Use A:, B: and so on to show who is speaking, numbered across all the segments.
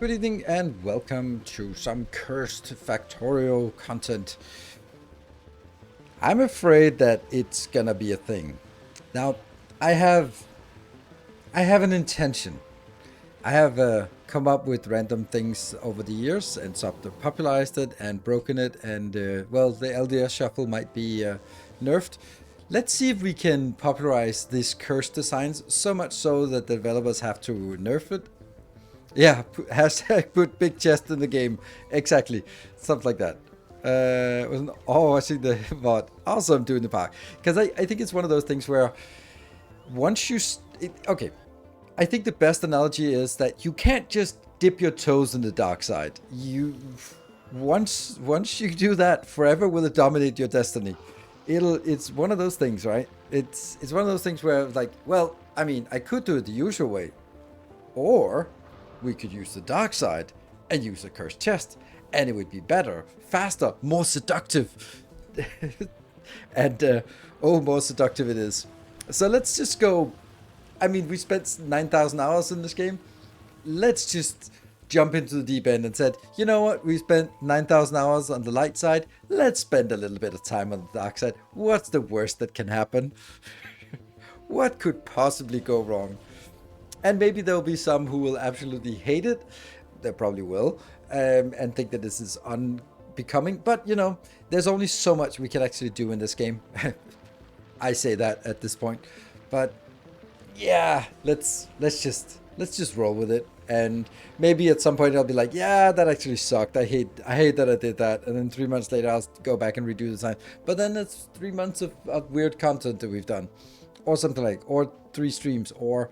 A: Good evening and welcome to some cursed Factorio content. I'm afraid that it's gonna be a thing. Now, I have an intention. I have come up with random things over the years and sort of popularized it and broken it, and well, the LDS shuffle might be nerfed. Let's see if we can popularize these cursed designs so much so that the developers have to nerf it. Yeah, hashtag put big chest in the game. Exactly. Stuff like that. I see the VOD. Awesome doing the park. Because I think it's one of those things where once you... okay. I think the best analogy is that you can't just dip your toes in the dark side. Once you do that, forever will it dominate your destiny. It's one of those things, right? It's one of those things where like, well, I mean, I could do it the usual way. Or we could use the dark side and use a cursed chest, and it would be better, faster, more seductive. And more seductive it is. So let's just go. I mean, we spent 9,000 hours in this game. Let's just jump into the deep end and said, you know what? We spent 9,000 hours on the light side. Let's spend a little bit of time on the dark side. What's the worst that can happen? What could possibly go wrong? And maybe there'll be some who will absolutely hate it. They probably will. And think that this is unbecoming. But, you know, there's only so much we can actually do in this game. I say that at this point. But, yeah, let's just roll with it. And maybe at some point I'll be like, yeah, that actually sucked. I hate that I did that. And then 3 months later I'll go back and redo the design. But then it's 3 months of weird content that we've done. Or something like, or 3 streams, or...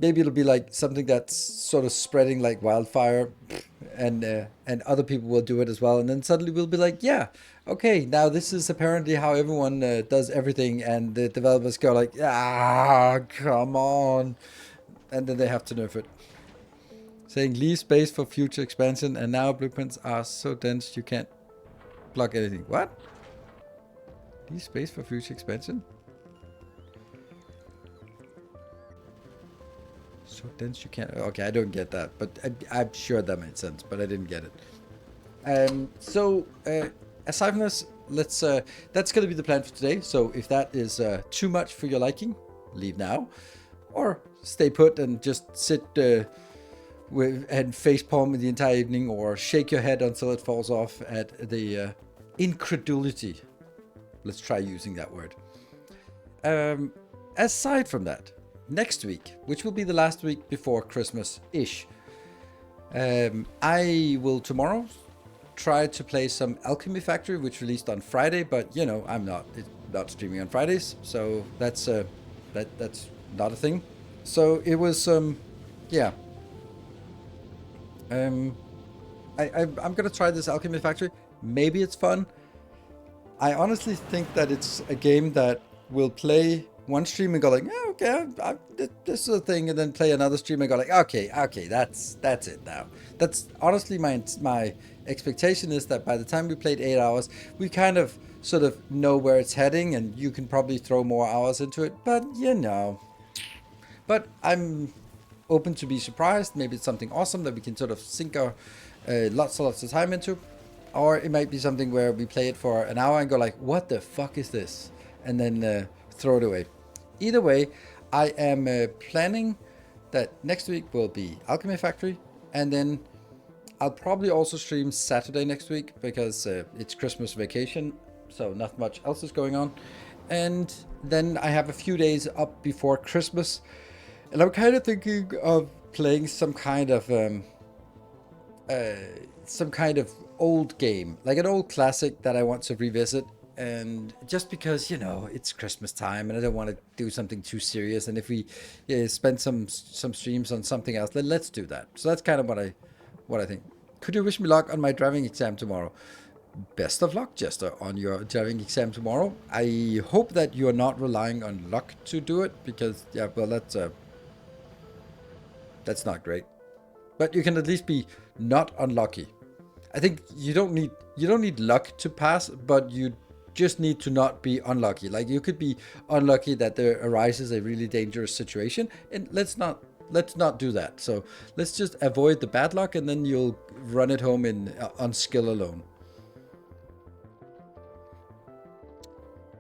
A: maybe it'll be like something that's sort of spreading like wildfire, and other people will do it as well. And then suddenly we'll be like, yeah, okay, now this is apparently how everyone does everything. And the developers go like, come on. And then they have to nerf it. Saying leave space for future expansion, and now blueprints are so dense you can't block anything. What? Leave space for future expansion. So dense you can't. Okay, I don't get that, but I'm sure that made sense, but I didn't get it. Aside from this, let's. That's gonna be the plan for today. So if that is too much for your liking, leave now, or stay put and just sit and facepalm the entire evening, or shake your head until it falls off at the incredulity. Let's try using that word. Aside from that, next week, which will be the last week before Christmas-ish, I will tomorrow try to play some Alchemy Factory, which released on Friday, but you know, I'm not streaming on Fridays, so that's not a thing. So it was yeah. I'm gonna try this Alchemy Factory. Maybe it's fun. I honestly think that it's a game that will play one stream and go like, yeah, okay, this is a thing, and then play another stream and go like, okay, that's it now. That's honestly my expectation is that by the time we played 8 hours, we kind of sort of know where it's heading, and you can probably throw more hours into it. But you know, but I'm open to be surprised. Maybe it's something awesome that we can sort of sink our lots of time into. Or it might be something where we play it for an hour and go like, what the fuck is this? And then throw it away. Either way, I am planning that next week will be Alchemy Factory. And then I'll probably also stream Saturday next week because it's Christmas vacation. So not much else is going on. And then I have a few days up before Christmas. And I'm kind of thinking of playing some kind of old game, like an old classic that I want to revisit. And just because, you know, it's Christmas time and I don't want to do something too serious, and if we spend some streams on something else, then let's do that. So that's kind of what I think. Could you wish me luck on my driving exam tomorrow? Best of luck, Jester, on your driving exam tomorrow. I hope that you are not relying on luck to do it, because yeah, well, that's not great. But you can at least be not unlucky. I think you don't need luck to pass, but you just need to not be unlucky. Like, you could be unlucky that there arises a really dangerous situation, and let's not do that. So let's just avoid the bad luck, and then you'll run it home on skill alone.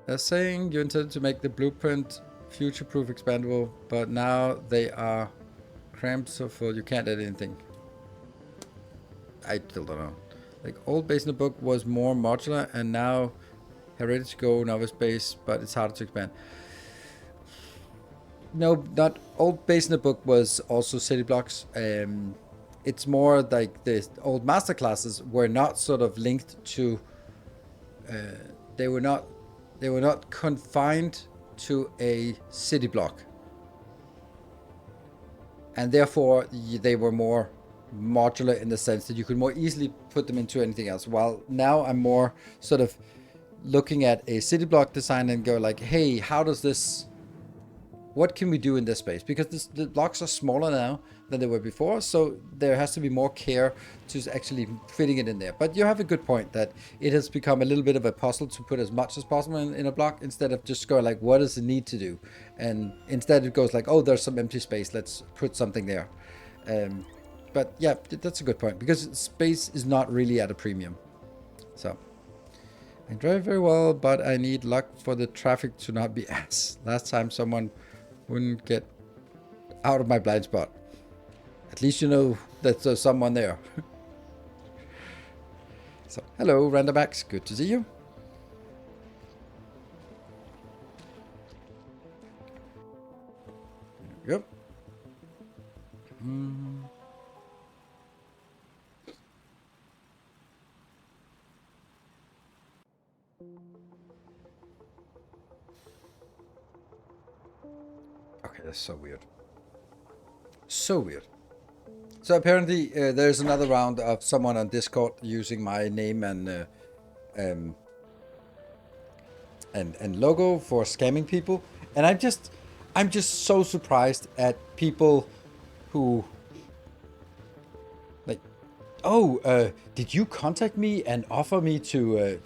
A: They're saying you intended to make the blueprint future-proof expandable, but now they are cramped so full you can't add anything. I still don't know. Like, old base in the book was more modular, and now ready to go novice base, but it's harder to expand. No, not old base in the book was also city blocks. It's more like the old master classes were not sort of linked to. They were not confined to a city block, and therefore they were more modular in the sense that you could more easily put them into anything else. While now I'm more sort of looking at a city block design and go like, hey, what can we do in this space? Because the blocks are smaller now than they were before, so there has to be more care to actually fitting it in there. But you have a good point that it has become a little bit of a puzzle to put as much as possible in a block, instead of just going like, what does it need to do? And instead it goes like, oh, there's some empty space, let's put something there. But yeah, that's a good point, because space is not really at a premium. So I drive very well, but I need luck for the traffic to not be ass. Last time someone wouldn't get out of my blind spot. At least you know that there's someone there. So, hello, Randomax. Good to see you. There we go. Okay, that's so weird. So weird. So apparently there's another round of someone on Discord using my name and logo for scamming people, and I'm just so surprised at people who like, oh, did you contact me and offer me to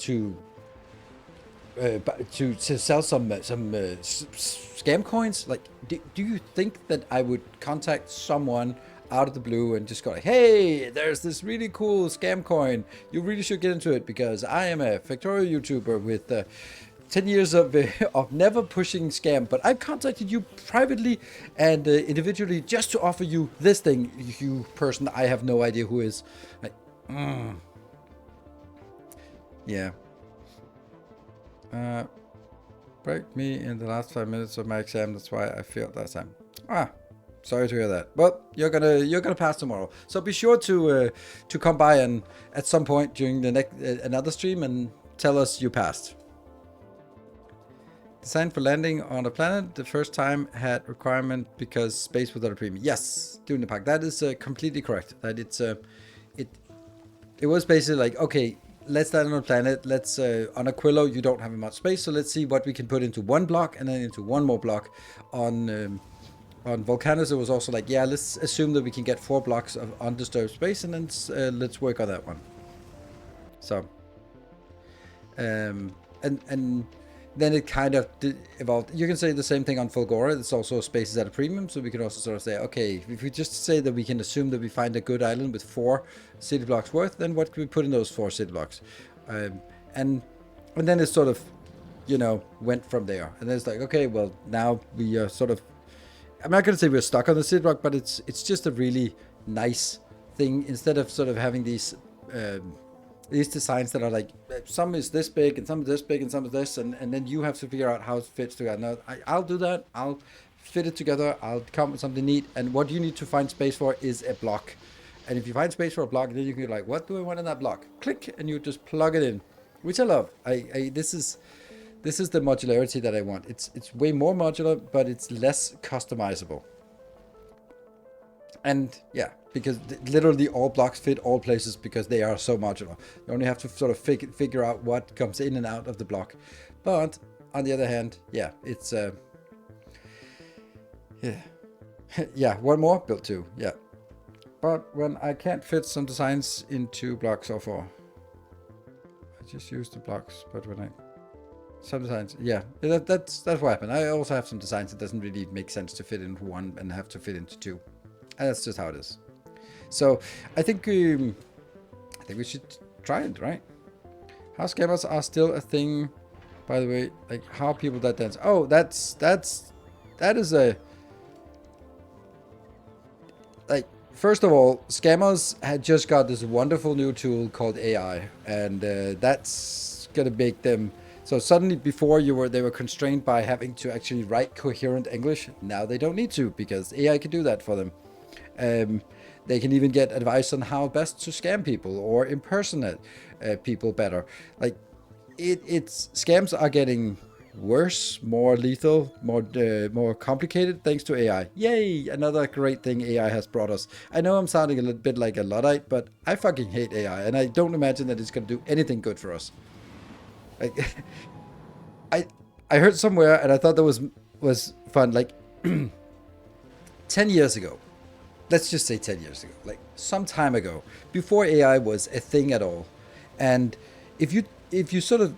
A: to sell some scam coins. Like, do you think that I would contact someone out of the blue and just go like, hey, there's this really cool scam coin, you really should get into it because I am a Factorio YouTuber with 10 years of never pushing scam, but I've contacted you privately and individually just to offer you this thing, you person I have no idea who is. Like, yeah. Break me in the last 5 minutes of my exam. That's why I failed last time. Sorry to hear that. Well, you're gonna pass tomorrow. So be sure to come by and at some point during the next another stream and tell us you passed. Designed for landing on a planet. The first time had requirement because space without a premium. Yes, doing the pack. That is completely correct. That it was basically like, okay, let's land on a planet. Let's on Aquilo you don't have much space, so let's see what we can put into one block and then into one more block. On Volcanus it was also like, yeah, let's assume that we can get 4 blocks of undisturbed space and then let's work on that one. So and then it kind of evolved. You can say the same thing on Fulgora. It's also spaces at a premium, so we can also sort of say, okay, if we just say that we can assume that we find a good island with 4 city blocks worth, then what can we put in those 4 city blocks? And then it sort of, went from there. And then it's like, okay, well, now we are sort of, I'm not going to say we're stuck on the city block, but it's just a really nice thing. Instead of sort of having these designs that are like, some is this big and some is this big and some is this, and then you have to figure out how it fits together. Now, I'll do that. I'll fit it together. I'll come with something neat. And what you need to find space for is a block. And if you find space for a block, then you can be like, what do I want in that block? Click, and you just plug it in, which I love. This is the modularity that I want. It's way more modular, but it's less customizable. And yeah, because literally all blocks fit all places because they are so modular. You only have to sort of figure out what comes in and out of the block. But on the other hand, yeah, it's yeah, one more, build 2, yeah. But when I can't fit some designs into blocks or 4, I just use the blocks. But when some designs, yeah, that's what happened. I also have some designs that doesn't really make sense to fit into 1 and have to fit into 2. And that's just how it is. So I think we should try it, right? How scammers are still a thing, by the way. Like how people that dance. Oh, that is a, like, first of all, scammers had just got this wonderful new tool called AI, and that's gonna make them. So suddenly, before they were constrained by having to actually write coherent English. Now they don't need to because AI can do that for them. They can even get advice on how best to scam people or impersonate people better. Like it's scams are getting worse, more lethal, more complicated thanks to AI. Yay! Another great thing AI has brought us. I know I'm sounding a little bit like a Luddite, but I fucking hate AI, and I don't imagine that it's going to do anything good for us. Like, I heard somewhere, and I thought that was fun. Like 10 years ago. Let's just say 10 years ago, like some time ago, before AI was a thing at all. And if you sort of,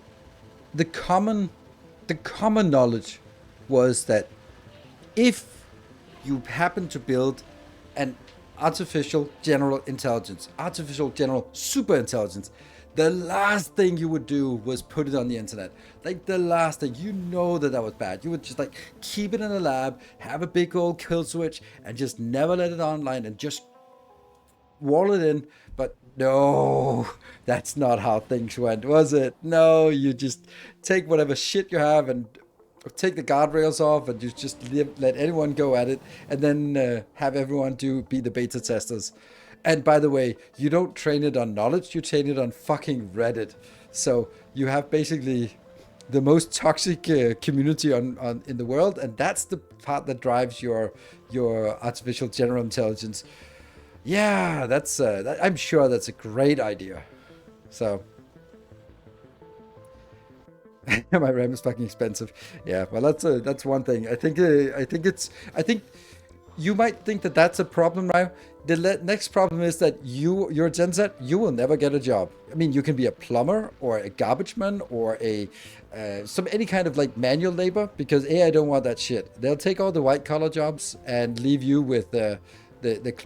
A: the common knowledge was that if you happen to build an artificial general intelligence, artificial general super intelligence, the last thing you would do was put it on the internet. Like the last thing, that was bad. You would just like keep it in a lab, have a big old kill switch, and just never let it online and just wall it in. But no, that's not how things went, was it? No, you just take whatever shit you have and take the guardrails off and you just let anyone go at it, and then have everyone be the beta testers. And by the way, you don't train it on knowledge, you train it on fucking Reddit. So you have basically the most toxic community in the world, and that's the part that drives your artificial general intelligence. Yeah, I'm sure that's a great idea. So my RAM is fucking expensive. Yeah, well that's one thing. I think you might think that that's a problem now. The next problem is that you're Gen Z, you will never get a job. I mean, you can be a plumber or a garbage man or a any kind of like manual labor, because AI don't want that shit. They'll take all the white collar jobs and leave you with the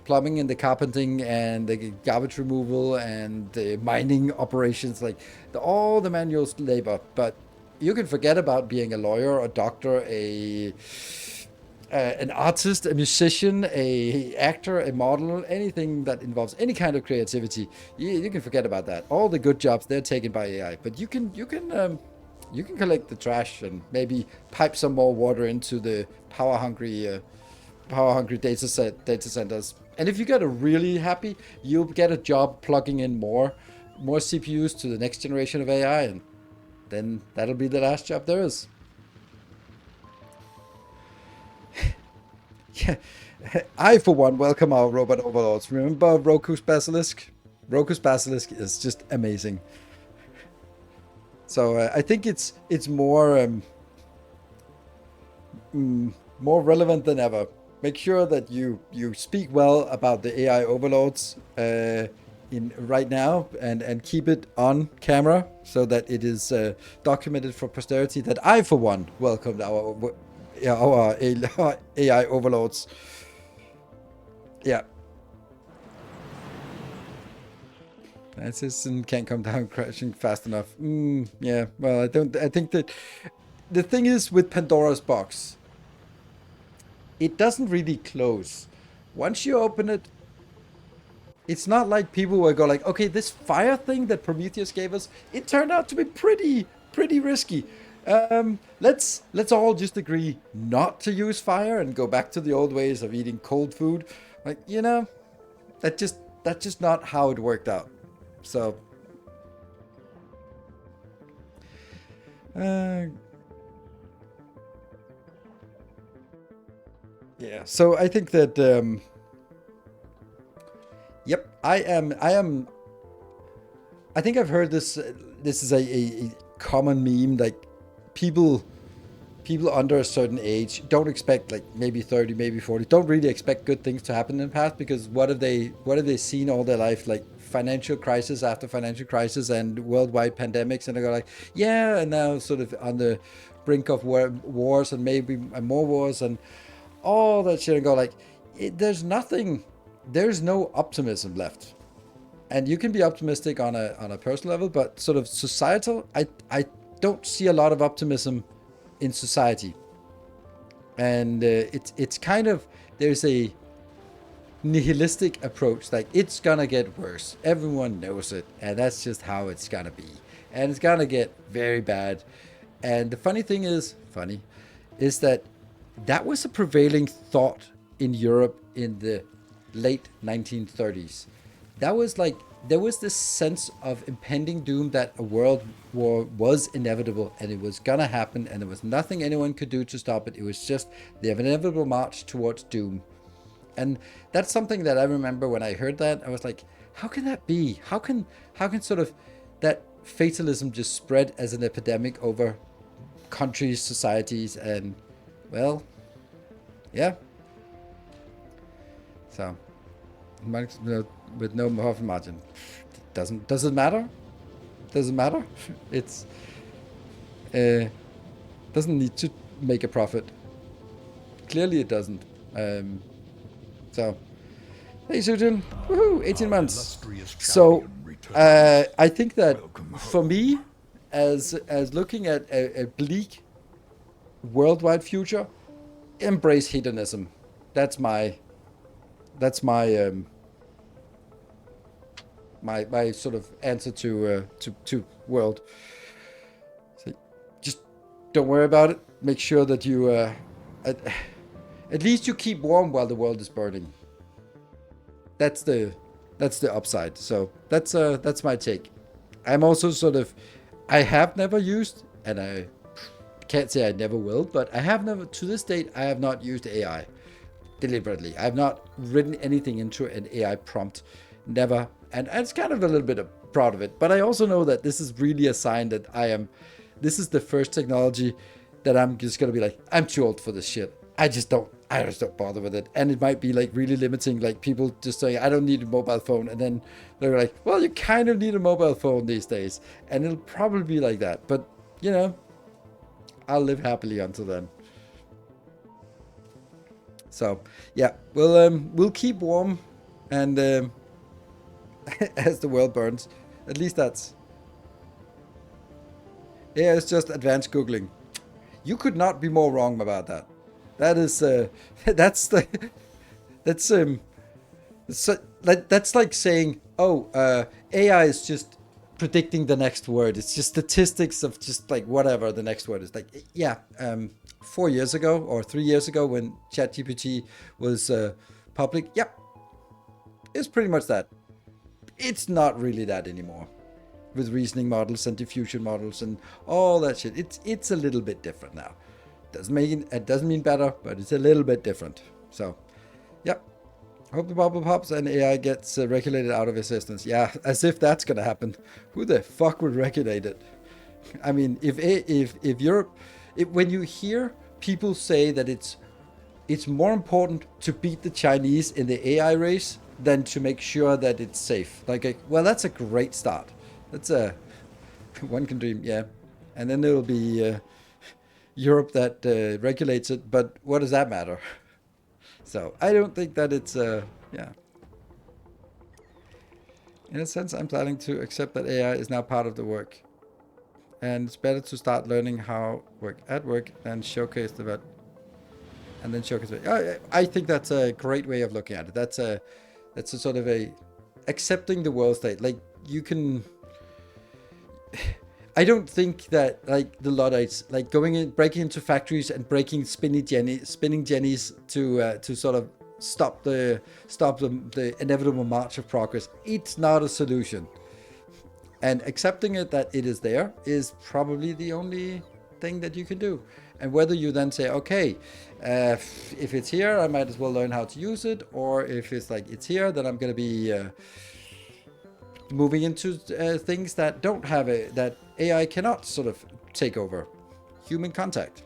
A: plumbing and the carpenting and the garbage removal and the mining operations, like all the manual labor. But you can forget about being a lawyer, a doctor, an artist, a musician, a actor, a model, anything that involves any kind of creativity. You can forget about that. All the good jobs, they're taken by AI. But you can collect the trash and maybe pipe some more water into the power hungry data centers. And if you get a really happy, you'll get a job plugging in more CPUs to the next generation of AI, and then that'll be the last job there is. Yeah, I for one welcome our robot overlords. Remember Roku's Basilisk? Roku's Basilisk is just amazing. So I think it's more relevant than ever. Make sure that you speak well about the AI overlords in right now, and keep it on camera so that it is documented for posterity. That I for one welcomed our AI overlords. Yeah, that system can't come down crashing fast enough. Yeah, well, I don't. I think that the thing is with Pandora's box, it doesn't really close. Once you open it, it's not like people will go like, okay, this fire thing that Prometheus gave us, it turned out to be pretty risky. Let's all just agree not to use fire and go back to the old ways of eating cold food. Like, that's just not how it worked out. So, uh, yeah. So I think that yep, I think I've heard this. This is a common meme. Like people people under a certain age don't expect, like maybe 30, maybe 40, don't really expect good things to happen in the past, because what have they seen all their life, like financial crisis after financial crisis and worldwide pandemics, and they go like, yeah, and now sort of on the brink of wars and maybe more wars and all that shit, and go like, there's no optimism left. And you can be optimistic on a personal level, but sort of societal, I don't see a lot of optimism in society. And it's kind of, there's a nihilistic approach, like it's gonna get worse, everyone knows it, and that's just how it's gonna be, and it's gonna get very bad. And the funny is that that was a prevailing thought in Europe in the late 1930s. That was like, there was this sense of impending doom, that a world war was inevitable and it was gonna happen, and there was nothing anyone could do to stop it. It was just the inevitable march towards doom. And that's something that I remember when I heard that. I was like, how can that be? How can sort of that fatalism just spread as an epidemic over countries, societies, and, well, yeah. So, with no profit margin, doesn't matter. Doesn't matter. It's uh, doesn't need to make a profit. Clearly, it doesn't. So, hey, Sujin, woohoo, 18 months. So, I think that for me, as looking at a bleak worldwide future, embrace hedonism. That's my that's my sort of answer to world. So just don't worry about it. Make sure that you at, at least you keep warm while the world is burning. That's the upside. So that's my take. I'm also sort of, I have never used, and I can't say I never will, but I have never, to this date, I have not used AI deliberately. I've not written anything into an AI prompt, never, and it's kind of a little bit proud of it. But I also know that this is really a sign that this is the first technology that I'm just gonna be like, I'm too old for this shit. I just don't bother with it. And it might be like really limiting, like people just saying, I don't need a mobile phone. And then they're like, well, you kind of need a mobile phone these days. And it'll probably be like that. But, you know, I'll live happily until then. So, yeah, we'll keep warm and as the world burns. At least that's, yeah, it's just advanced Googling. You could not be more wrong about that. That is, that's the, that's so, that's like saying, oh, AI is just predicting the next word. It's just statistics of just like whatever the next word is. Like, yeah, 4 years ago or 3 years ago when ChatGPT was public, yep, it's pretty much that. It's not really that anymore with reasoning models and diffusion models and all that shit. It's a little bit different now. It doesn't mean better, but it's a little bit different. So, yep. Hope the bubble pops and AI gets regulated out of existence. Yeah, as if that's gonna happen. Who the fuck would regulate it? I mean, if Europe, when you hear people say that it's more important to beat the Chinese in the AI race than to make sure that it's safe. Like, well, that's a great start. That's a one can dream, yeah. And then there will be Europe that regulates it. But what does that matter? So I don't think that it's yeah. In a sense, I'm planning to accept that AI is now part of the work, and it's better to start learning how work at work than showcase the and then showcase it. I think that's a great way of looking at it. That's a sort of a accepting the world state. Like you can. I don't think that like the Luddites, like going in, breaking into factories and breaking spinning jennies to sort of stop the inevitable march of progress. It's not a solution, and accepting it that it is there is probably the only thing that you can do. And whether you then say, okay, if it's here, I might as well learn how to use it, or if it's like it's here, then I'm going to be moving into things that don't have that AI cannot sort of take over. Human contact.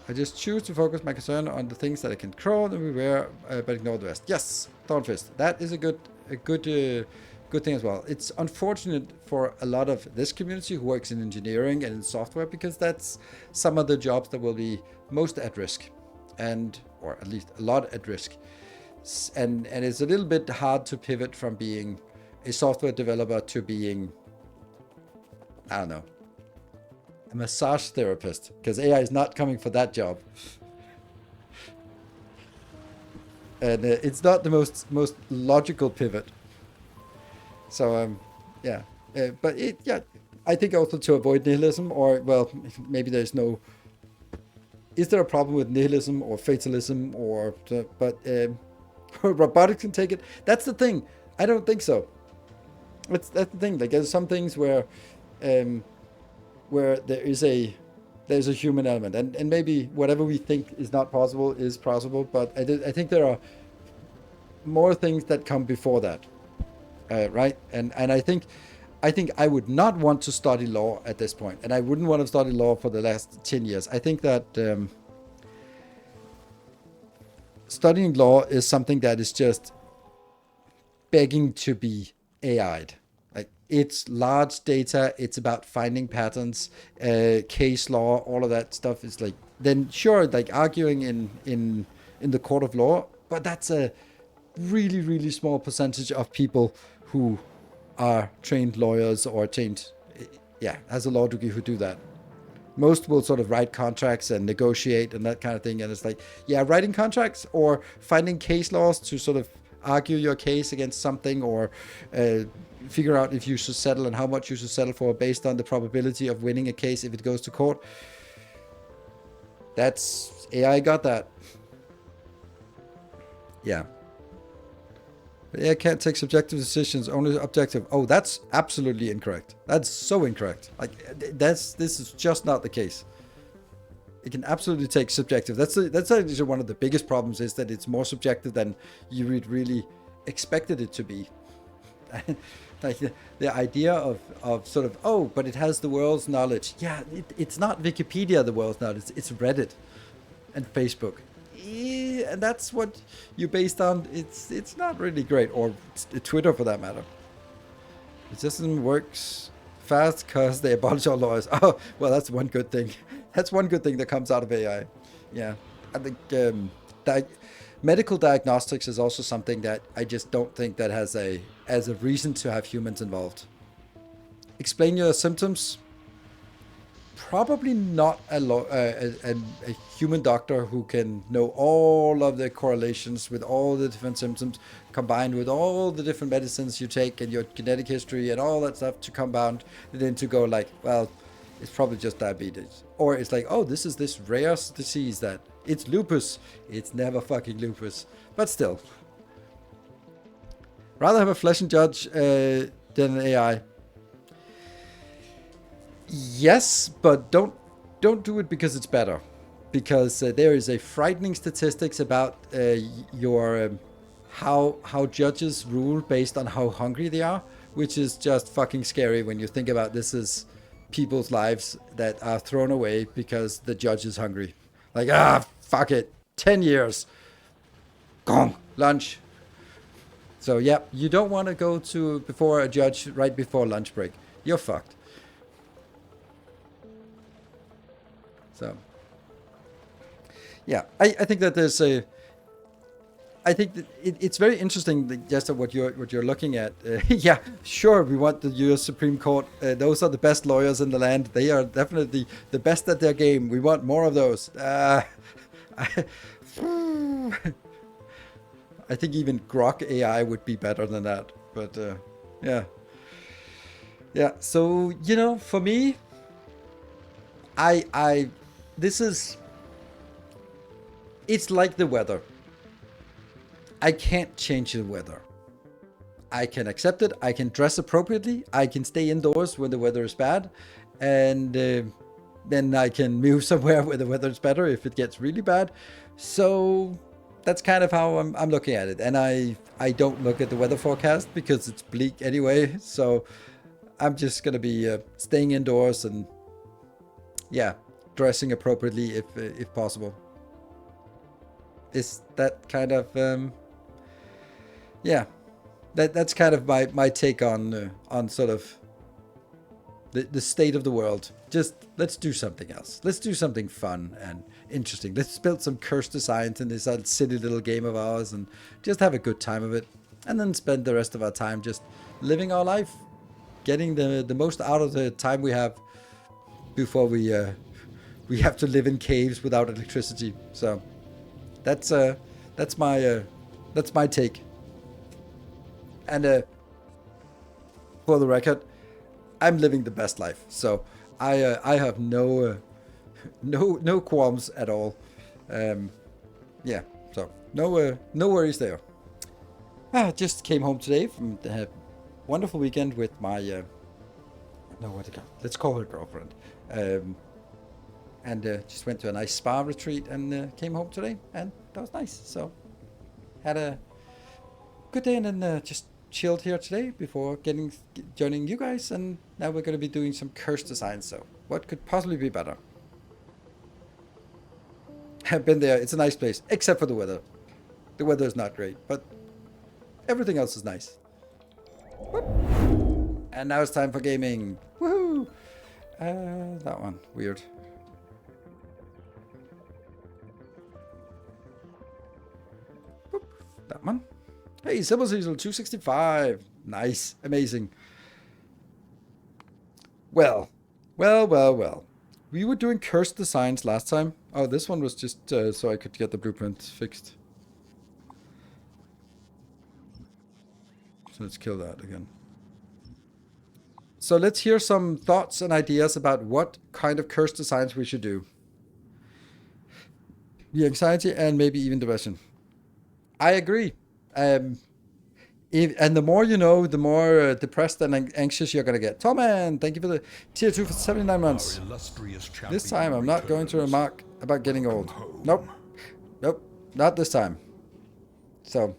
A: I just choose to focus my concern on the things that I can control and beware, but ignore the rest. Yes, Thornfist. That is a good thing as well. It's unfortunate for a lot of this community who works in engineering and in software, because that's some of the jobs that will be most at risk, or at least a lot at risk. And it's a little bit hard to pivot from being a software developer to being, I don't know, a massage therapist, because AI is not coming for that job. And it's not the most logical pivot. So yeah, but I think also to avoid nihilism, or well, maybe there's no. Is there a problem with nihilism or fatalism, or but robotics can take it? That's the thing. I don't think so. That's the thing. Like there's some things where there's a human element, and maybe whatever we think is not possible is possible. But I think there are more things that come before that, right? And I think I would not want to study law at this point, and I wouldn't want to study law for the last 10 years. I think that studying law is something that is just begging to be AI'd. Like it's large data, it's about finding patterns, case law, all of that stuff is like, then sure, like arguing in the court of law, but that's a really, really small percentage of people who are trained lawyers or trained, as a law degree who do that. Most will sort of write contracts and negotiate and that kind of thing. And it's like, yeah, writing contracts or finding case laws to sort of argue your case against something, or figure out if you should settle and how much you should settle for based on the probability of winning a case if it goes to court. That's AI got that. Yeah. But AI can't take subjective decisions, only objective. Oh, that's absolutely incorrect. That's so incorrect. Like this is just not the case. It can absolutely take subjective. That's actually one of the biggest problems, is that it's more subjective than you would really expected it to be. Like the idea of sort of, oh, but it has the world's knowledge. Yeah, it's not Wikipedia, the world's knowledge. It's Reddit. and Facebook. And that's what you based on. It's not really great, or Twitter for that matter. It doesn't works fast because they abolish all lawyers. Oh, well, that's one good thing. That's one good thing that comes out of AI. Yeah, I think di- medical diagnostics is also something that I just don't think that has a reason to have humans involved. Explain your symptoms. Probably not a human doctor who can know all of the correlations with all the different symptoms, combined with all the different medicines you take and your genetic history and all that stuff to compound it into go like, well, it's probably just diabetes. Or it's like, oh, this is this rare disease that it's lupus. It's never fucking lupus. But still, rather have a flesh and judge than an AI. Yes, but don't do it because it's better. Because there is a frightening statistics about your how judges rule based on how hungry they are, which is just fucking scary when you think about this as people's lives that are thrown away because the judge is hungry. Like, fuck it, 10 years, gong, lunch. So yeah, you don't want to go to before a judge right before lunch break. You're fucked. So yeah, I think that there's a. I think that it's very interesting, just what you're looking at. Yeah, sure, we want the U.S. Supreme Court. Those are the best lawyers in the land. They are definitely the best at their game. We want more of those. I, I think even Grok AI would be better than that. But yeah, yeah. So for me, I this is it's like the weather. I can't change the weather. I can accept it. I can dress appropriately. I can stay indoors when the weather is bad, and then I can move somewhere where the weather is better if it gets really bad. So that's kind of how I'm looking at it. And I don't look at the weather forecast because it's bleak anyway. So I'm just gonna be staying indoors and yeah, dressing appropriately if possible. Is that kind of yeah? That's kind of my take on sort of the state of the world. Just let's do something else. Let's do something fun and interesting. Let's build some cursed designs in this silly little game of ours and just have a good time of it. And then spend the rest of our time just living our life, getting the most out of the time we have before we have to live in caves without electricity. So that's uh that's my that's my take. And for the record, I'm living the best life. So I have no qualms at all. Um, yeah. So no worries there. I just came home today from the wonderful weekend with my no what to call let's call her girlfriend. Um, and just went to a nice spa retreat and came home today, and that was nice. So had a good day, and then just chilled here today before joining you guys, and now we're going to be doing some curse design. So what could possibly be better? I've been there. It's a nice place, except for the weather. The weather is not great, but everything else is nice. Whoop. And now it's time for gaming. Woohoo! That one weird. Whoop. That one. Hey, Silver Cecil 265. Nice. Amazing. Well. We were doing cursed designs last time. Oh, this one was just so I could get the blueprint fixed. So let's kill that again. So let's hear some thoughts and ideas about what kind of cursed designs we should do. The anxiety and maybe even depression. I agree. Um, and the more you know, the more depressed and anxious you're going to get. Toman, thank you for the tier 2 for 79 months. This time I'm not going to remark about getting old. Nope. Nope. Not this time. So,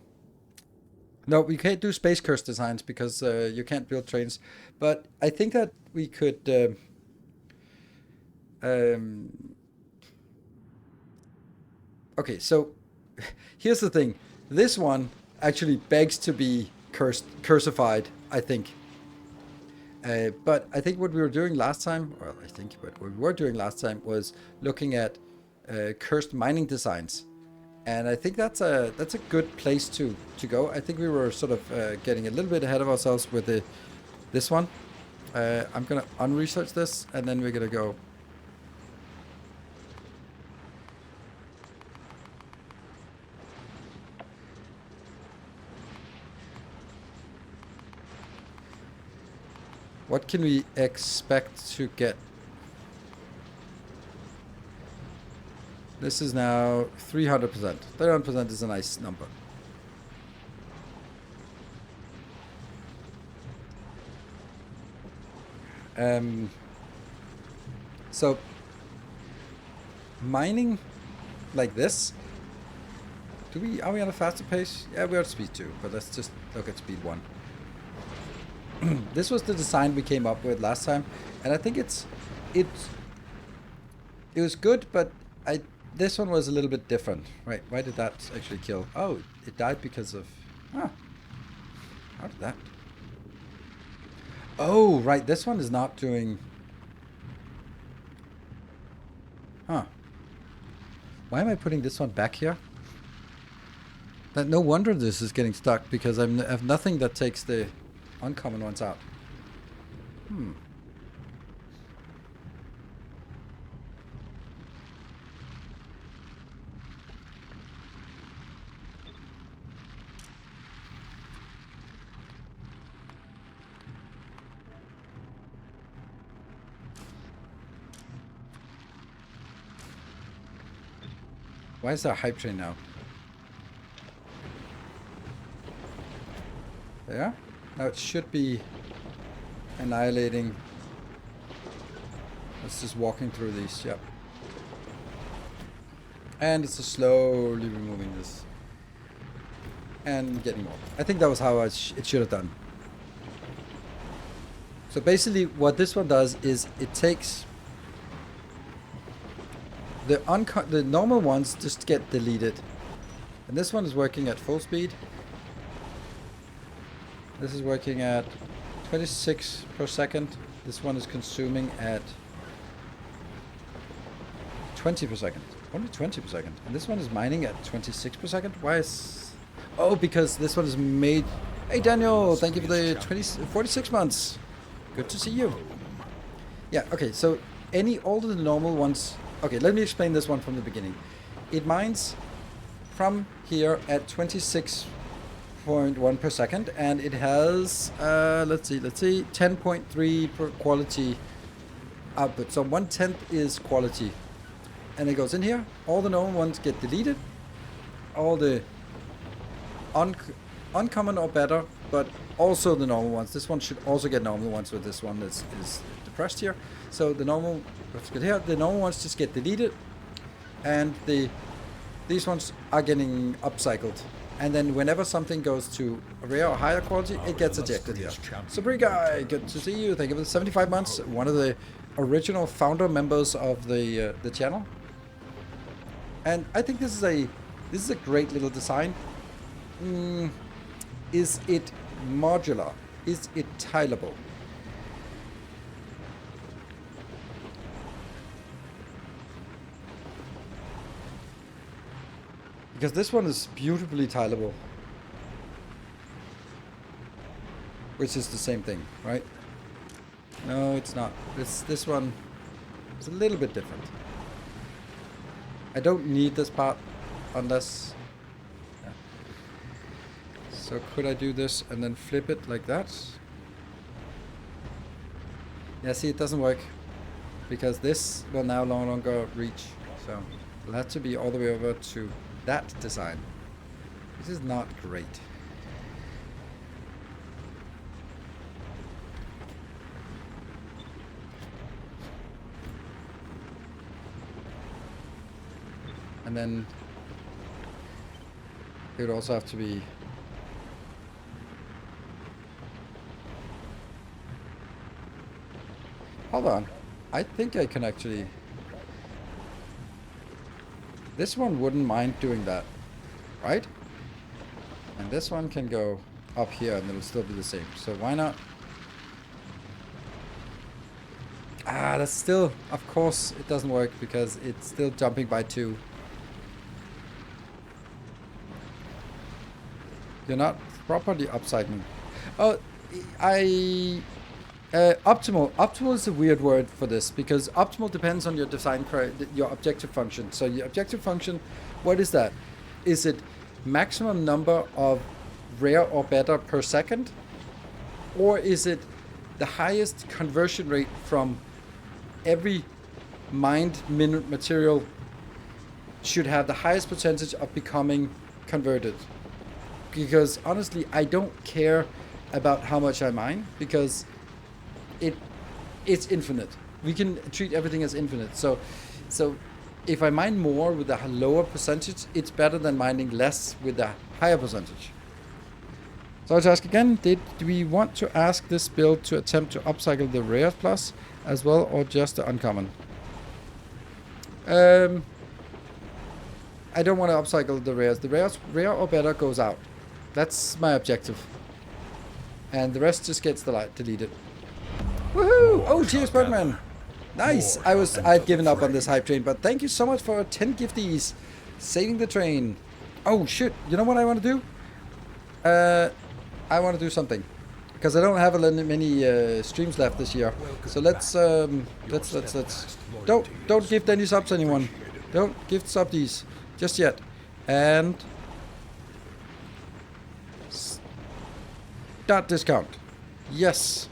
A: no, we can't do space curse designs because you can't build trains. But I think that we could um, Okay, so here's the thing. This one actually begs to be cursified, I think. But I think what we were doing last time, well, I think what we were doing last time was looking at cursed mining designs, and I think that's a good place to go. I think we were sort of getting a little bit ahead of ourselves with this one. I'm gonna unresearch this, and then we're gonna go. What can we expect to get? This is now 300%. 300% is a nice number. So mining like this. Are we on a faster pace? Yeah, we're at speed 2, but let's just look at speed 1. This was the design we came up with last time, and I think it was good, but this one was a little bit different, right? Why did that actually kill? Oh, it died because of... How did that... Oh, right, this one is not doing... Why am I putting this one back here? No wonder this is getting stuck, because I have nothing that takes the uncommon ones out. Why is there a hype train now? There? Now it should be annihilating. It's just walking through these, yep. And it's just slowly removing this. And getting more. I think that was how it should have done. So basically what this one does is it takes... The normal ones just get deleted. And this one is working at full speed. This is working at 26 per second. This one is consuming at 20 per second. Only 20 per second. And this one is mining at 26 per second. Why is... Oh, because this one is made... Hey Daniel, thank you for the 46 months. Good to see you. Yeah, okay, so all of the normal ones... Okay, let me explain this one from the beginning. It mines from here at 26.1 per second, and it has, let's see, 10.3 per quality output. So 1/10 is quality. And it goes in here. All the normal ones get deleted. All the uncommon or better, but also the normal ones. This one should also get normal ones, but this one is depressed here. So the normal, let's get here. The normal ones just get deleted, and these ones are getting upcycled. And then whenever something goes to a rare or higher quality, it gets ejected here. Supreme Guy, good to see you. Thank you for the 75 months. One of the original founder members of the channel. And I think this is a great little design. Is it modular? Is it tileable? Because this one is beautifully tileable. Which is the same thing, right? No, it's not. This one is a little bit different. I don't need this part unless... Yeah. So could I do this and then flip it like that? Yeah, see, it doesn't work. Because this will now no longer reach. So it'll have to be all the way over to that design. This is not great. And then it would also have to be... Hold on. I think I can actually... This one wouldn't mind doing that, right? And this one can go up here and it'll still be the same. So why not? Ah, that's still, of course, it doesn't work because it's still jumping by 2. You're not properly upcycling. Oh, optimal. Optimal is a weird word for this because optimal depends on your design, your objective function. So your objective function, what is that? Is it maximum number of rare or better per second? Or is it the highest conversion rate from every mined material should have the highest percentage of becoming converted? Because honestly, I don't care about how much I mine because it's infinite. We can treat everything as infinite. So if I mine more with a lower percentage, it's better than mining less with a higher percentage. So let's ask again, do we want to ask this build to attempt to upcycle the rare plus as well, or just the uncommon? I don't want to upcycle the rares. The rares, rare or better goes out. That's my objective. And the rest just gets deleted. Woohoo! Oh, cheers, Birdman. Nice. I'd given up on this hype train, but thank you so much for 10 gifties. Saving the train. Oh, shit. You know what I want to do? I want to do something. Because I don't have many streams left this year. So let's don't gift any subs, anyone. Don't gift sub these just yet. And start discount. Yes.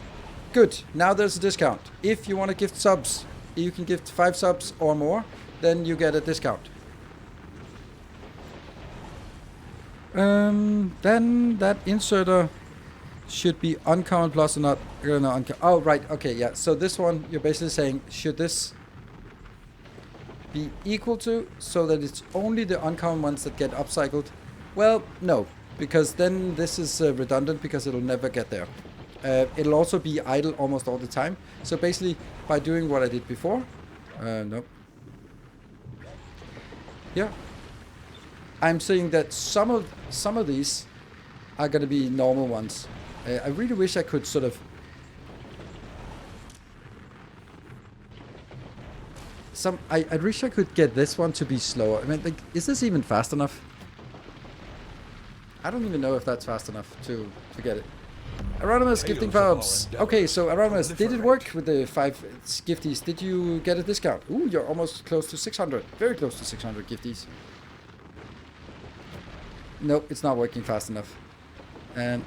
A: Good. Now there's a discount. If you want to gift subs, you can gift 5 subs or more, then you get a discount. Then that inserter should be uncommon plus or not. Oh, right. Okay, yeah. So this one, you're basically saying, should this be equal to, so that it's only the uncommon ones that get upcycled? Well, no, because then this is redundant because it'll never get there. It'll also be idle almost all the time. So basically, by doing what I did before, nope. Yeah, I'm saying that some of these are going to be normal ones. I really wish I could sort of I wish I could get this one to be slower. I mean, like, is this even fast enough? I don't even know if that's fast enough to get it. Aronimus gifting pubs. Okay, so Aronimus, did it work with the 5 gifties? Did you get a discount? Ooh, you're almost close to 600. Very close to 600 gifties. Nope, it's not working fast enough. And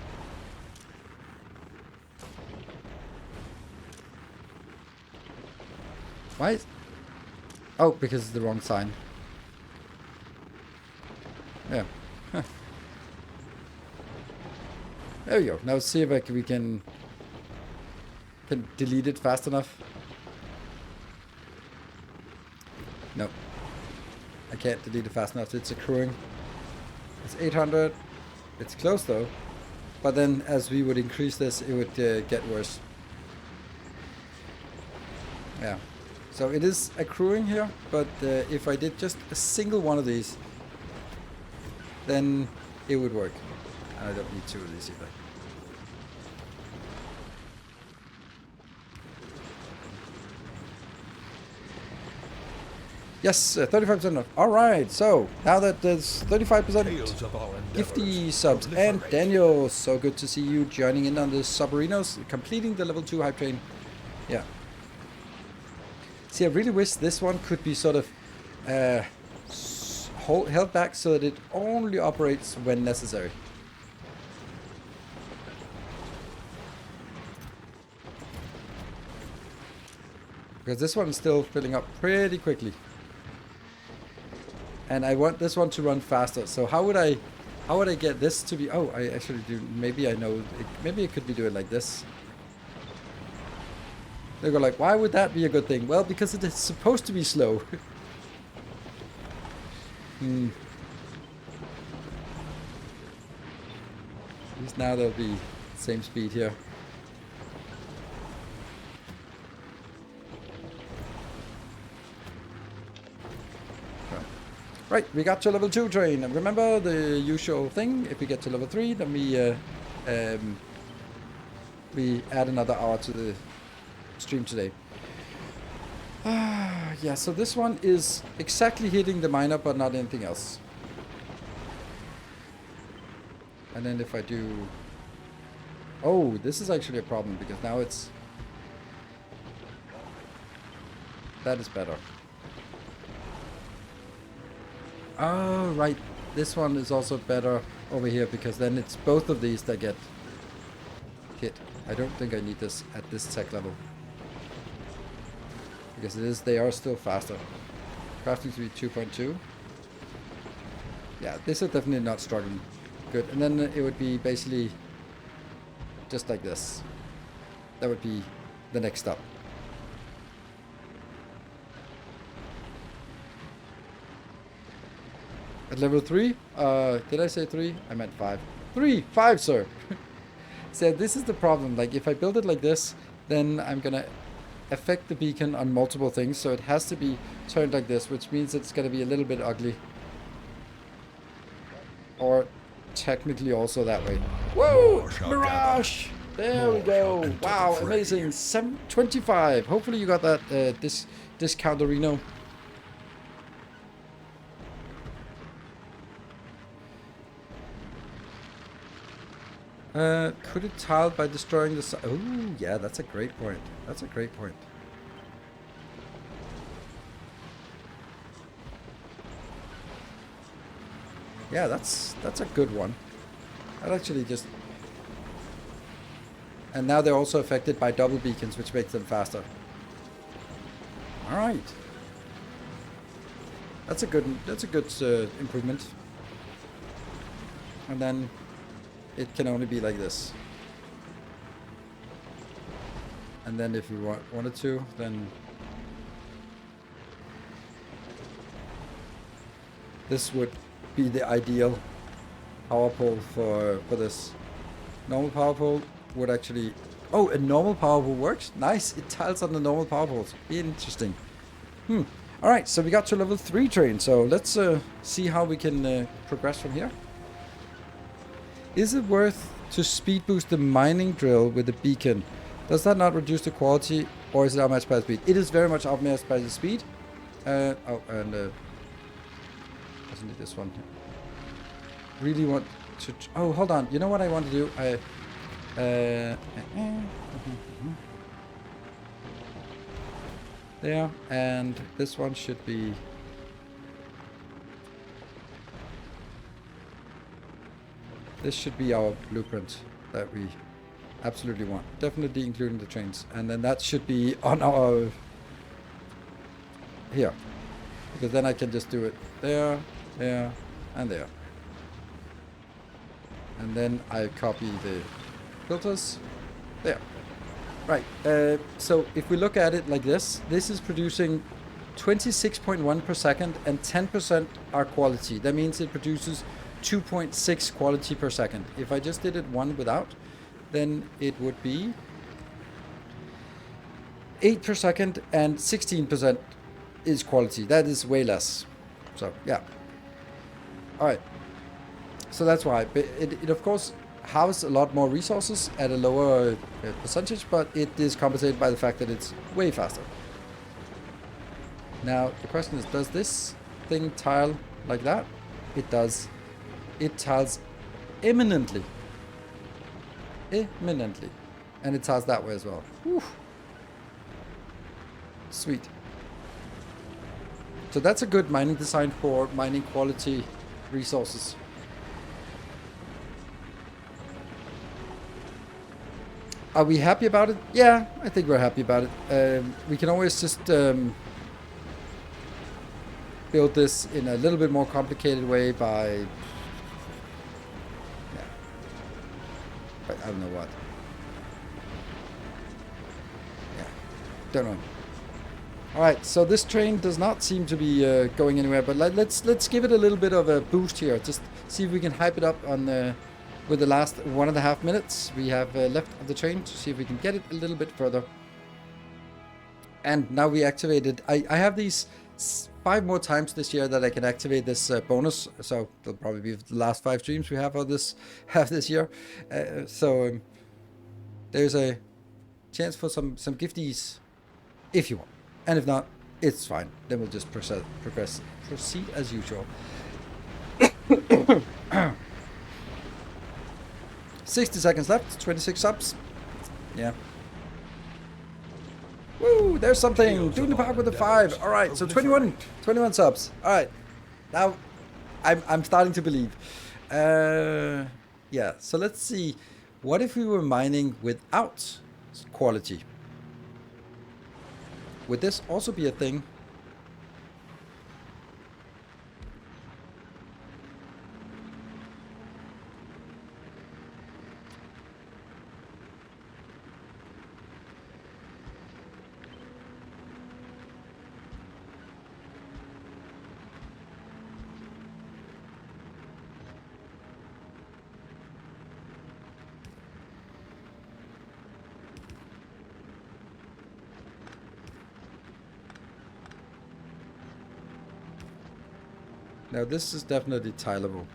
A: why? Oh, because it's the wrong sign. Yeah. Huh. There we go. Now see if we can delete it fast enough. No. I can't delete it fast enough. It's accruing. It's 800. It's close though. But then as we would increase this, it would get worse. Yeah. So it is accruing here, but if I did just a single one of these, then it would work. And I don't need 2 of these either. Yes, 35% off. Alright, so now that there's 35% gifty subs. And Daniel, so good to see you joining in on the Submarinos, completing the level 2 hype train. Yeah. See, I really wish this one could be sort of held back so that it only operates when necessary. Because this one is still filling up pretty quickly. And I want this one to run faster. So how would I get this to be? Oh, I actually do. Maybe I know. Maybe it could be doing like this. They go like, why would that be a good thing? Well, because it is supposed to be slow. At least now they'll be same speed here. Right, we got to level 2 train. And remember the usual thing, if we get to level 3, then we add another hour to the stream today. Yeah, so this one is exactly hitting the miner, but not anything else. And then if I do... Oh, this is actually a problem, because now it's... That is better. Oh, right. This one is also better over here, because then it's both of these that get hit. I don't think I need this at this tech level. Because they are still faster. Crafting speed 2.2. Yeah, this is definitely not struggling. Good. And then it would be basically just like this. That would be the next step. At level 3? Did I say 3? I meant 5. 5, sir! So this is the problem. Like, if I build it like this, then I'm gonna affect the beacon on multiple things. So it has to be turned like this, which means it's gonna be a little bit ugly. Or technically also that way. Whoa! Mirage! There we go. Wow, amazing. 725. Hopefully you got that discount Reno. Could it tile by destroying the... Oh, yeah, that's a great point. That's a great point. Yeah, that's a good one. That actually just... And now they're also affected by double beacons, which makes them faster. Alright. That's a good improvement. And then it can only be like this. And then if we wanted to, then this would be the ideal power pole for this. Normal power pole would actually... Oh, a normal power pole works? Nice, it tiles on the normal power poles. Interesting. Alright, so we got to level 3 train, so let's see how we can progress from here. Is it worth to speed boost the mining drill with the beacon? Does that not reduce the quality, or is it outmatched by the speed? It is very much outmatched by the speed. Oh, and doesn't need this one. Really want to... Oh, hold on. You know what I want to do? There, and this one should be... This should be our blueprint that we absolutely want. Definitely including the trains. And then that should be on our... Here. Because then I can just do it there, there, and there. And then I copy the filters. There. Right. So if we look at it like this, this is producing 26.1 per second and 10% are quality. That means it produces 2.6 quality per second. If I just did it one without, then it would be 8 per second and 16% is quality. That is way less. So yeah. All right. So that's why. But it of course has a lot more resources at a lower percentage, but it is compensated by the fact that it's way faster. Now the question is, does this thing tile like that? It does. It tiles imminently. Imminently. And it tiles that way as well. Whew. Sweet. So that's a good mining design for mining quality resources. Are we happy about it? Yeah, I think we're happy about it. We can always just build this in a little bit more complicated way by... Yeah. But I don't know what. Yeah. Don't know. Alright, so this train does not seem to be going anywhere, but let's give it a little bit of a boost here. Just see if we can hype it up on... with the last 1.5 minutes we have left of the train, to see if we can get it a little bit further. And now we activated. I have these 5 more times this year that I can activate this bonus. So it'll probably be the last 5 streams we have this year. So there's a chance for some gifties if you want, and if not, it's fine. Then we'll just proceed as usual. 60 seconds left. 26 subs. Yeah. Woo! There's something. Doing the park with the 5. All right. So 21 subs. All right. Now, I'm starting to believe. Yeah. So let's see. What if we were mining without quality? Would this also be a thing? Now this is definitely tileable.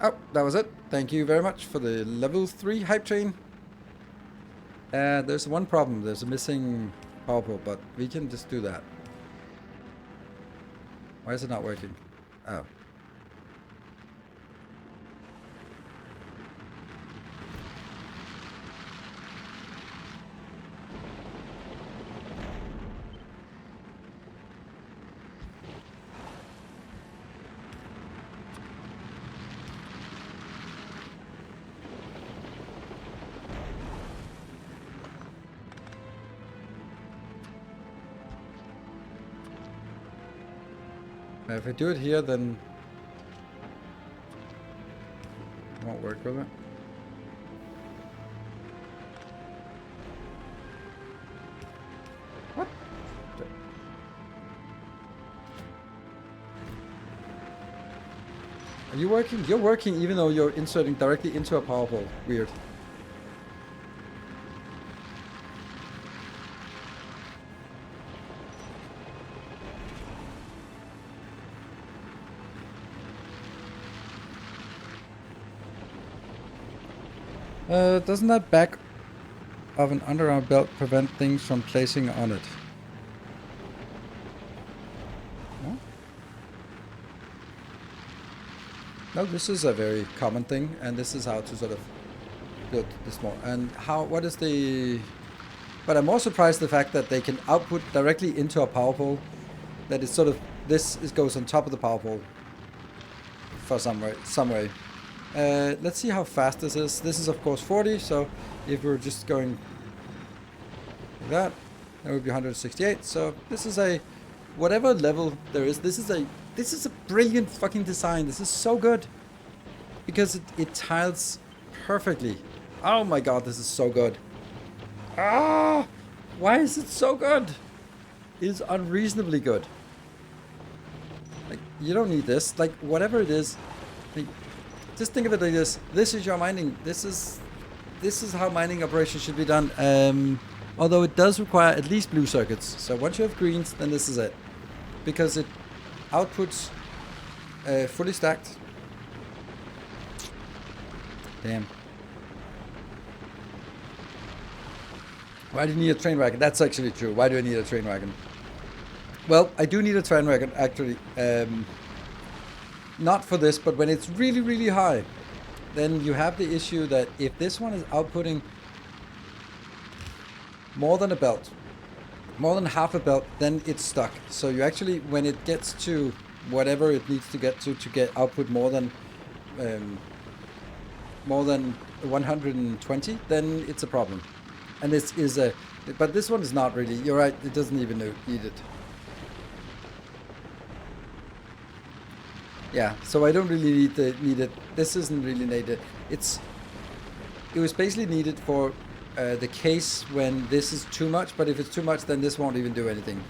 A: Oh, that was it. Thank you very much for the level 3 hype train. There's one problem. There's a missing power pole, but we can just do that. Why is it not working? Oh. If I do it here, then it won't work, will it? What? Are you working? You're working even though you're inserting directly into a power pole. Weird. Doesn't that back of an underarm belt prevent things from placing on it? No? No, this is a very common thing, and this is how to sort of build this more. And what is the... But I'm more surprised the fact that they can output directly into a power pole. That it's sort of... This goes on top of the power pole. For some way. Let's see how fast this is. This is of course 40, so if we're just going like that would be 168. So this is a whatever level there is. This is a brilliant fucking design. This is so good because it tiles perfectly. Oh my god, this is so good. Ah, why is it so good? It is unreasonably good. Like, you don't need this. Like, whatever it is, like, just think of it like this. This is your mining. This is how mining operations should be done. Although it does require at least blue circuits. So once you have greens, then this is it. Because it outputs fully stacked. Damn. Why do you need a train wagon? That's actually true. Why do I need a train wagon? Well, I do need a train wagon, actually. Not for this, but when it's really, really high, then you have the issue that if this one is outputting more than a belt, more than half a belt, then it's stuck. So you actually, when it gets to whatever it needs to get output more than 120, then it's a problem. And this is but this one is not really. You're right. It doesn't even need it. Yeah, so I don't really need it. This isn't really needed. It was basically needed for the case when this is too much, but if it's too much, then this won't even do anything.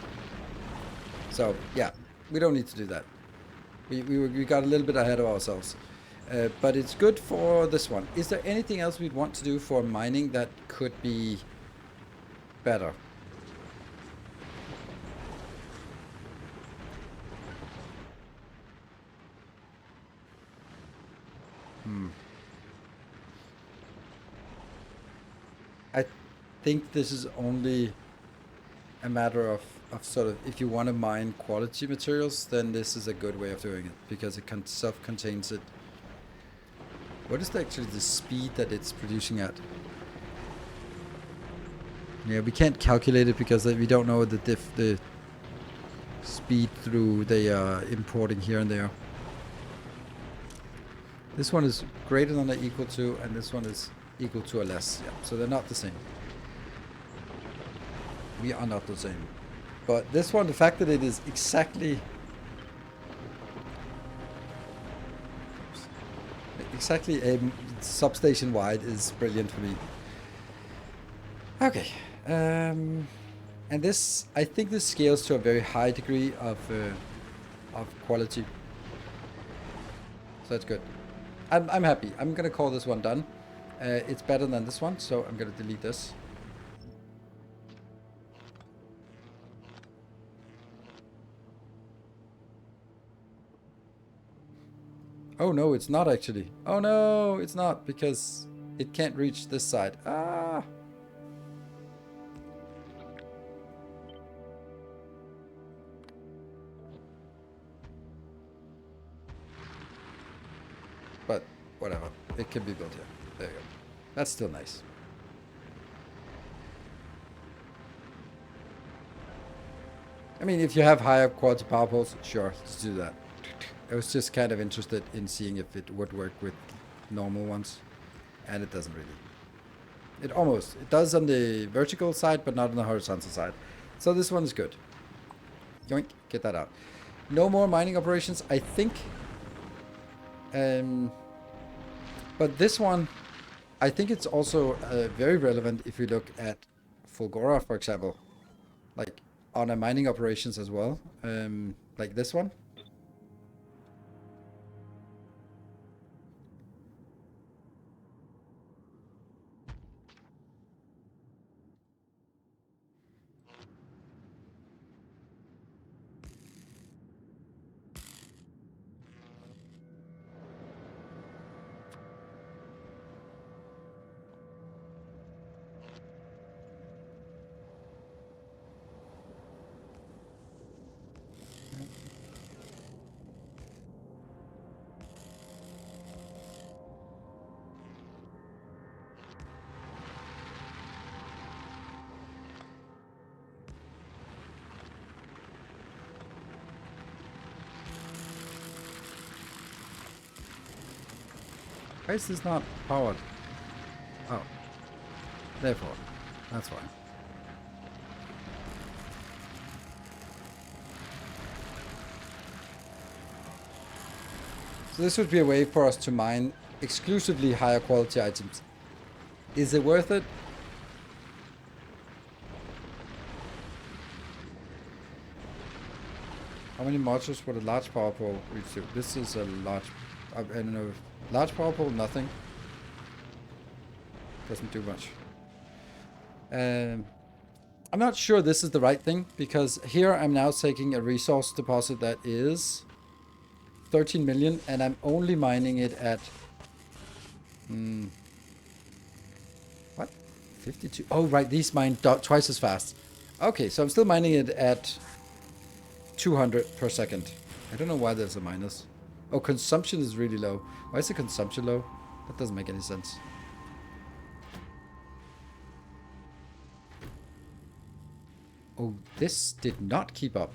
A: So yeah, we don't need to do that. We got a little bit ahead of ourselves. But it's good for this one. Is there anything else we'd want to do for mining that could be better? I think this is only a matter of sort of, if you want to mine quality materials, then this is a good way of doing it, because it self-contains it. What is actually the speed that it's producing at? Yeah, we can't calculate it because we don't know the speed through they are importing here and there. This one is greater than or equal to, and this one is equal to or less. Yeah, so they're not the same. We are not the same. But this one, the fact that it is exactly a substation wide is brilliant for me. Okay. And this, I think this scales to a very high degree of quality. So that's good. I'm happy. I'm gonna call this one done. It's better than this one, so I'm gonna delete this. Oh no, it's not actually. Oh no, it's not, because it can't reach this side. Ah! But whatever, it can be built here. There you go. That's still nice. I mean, if you have higher quality power poles, sure, let's do that. I was just kind of interested in seeing if it would work with normal ones, and it doesn't really. It does on the vertical side, but not on the horizontal side. So this one is good. Yoink, get that out. No more mining operations, I think. But this one, I think it's also very relevant if you look at Fulgora, for example, like on a mining operations as well, like this one. Why is this not powered? Oh. Therefore. That's why. So this would be a way for us to mine exclusively higher quality items. Is it worth it? How many modules would a large power pole reach to? This is a large... I don't know. Large power pole, nothing. Doesn't do much. I'm not sure this is the right thing, because here I'm now taking a resource deposit that is 13 million, and I'm only mining it at... what? 52? Oh, right, these mine twice as fast. Okay, so I'm still mining it at 200 per second. I don't know why there's a minus. Oh, consumption is really low. Why is the consumption low? That doesn't make any sense. Oh, this did not keep up.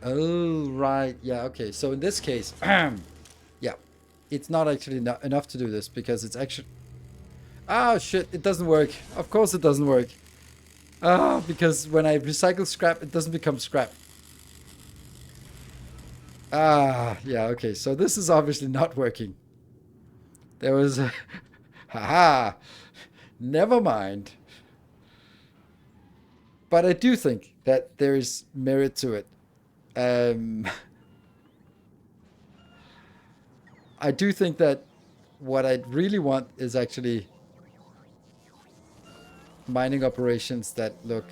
A: Oh, right. Yeah, okay. So in this case, yeah, it's not actually enough to do this, because it's actually... Ah, shit, it doesn't work. Of course it doesn't work. Ah, because when I recycle scrap, it doesn't become scrap. Ah, yeah, okay. So this is obviously not working. There was a... Haha. Never mind. But I do think that there is merit to it. I do think that what I really want is actually mining operations that look,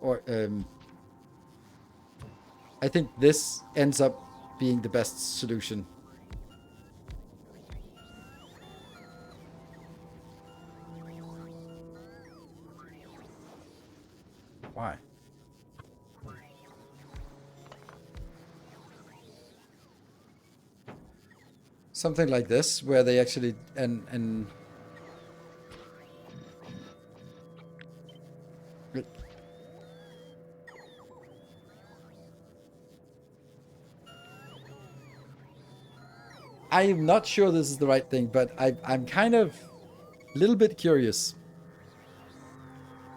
A: or I think this ends up being the best solution. Why? Something like this, where they actually and I'm not sure this is the right thing, but I'm kind of a little bit curious.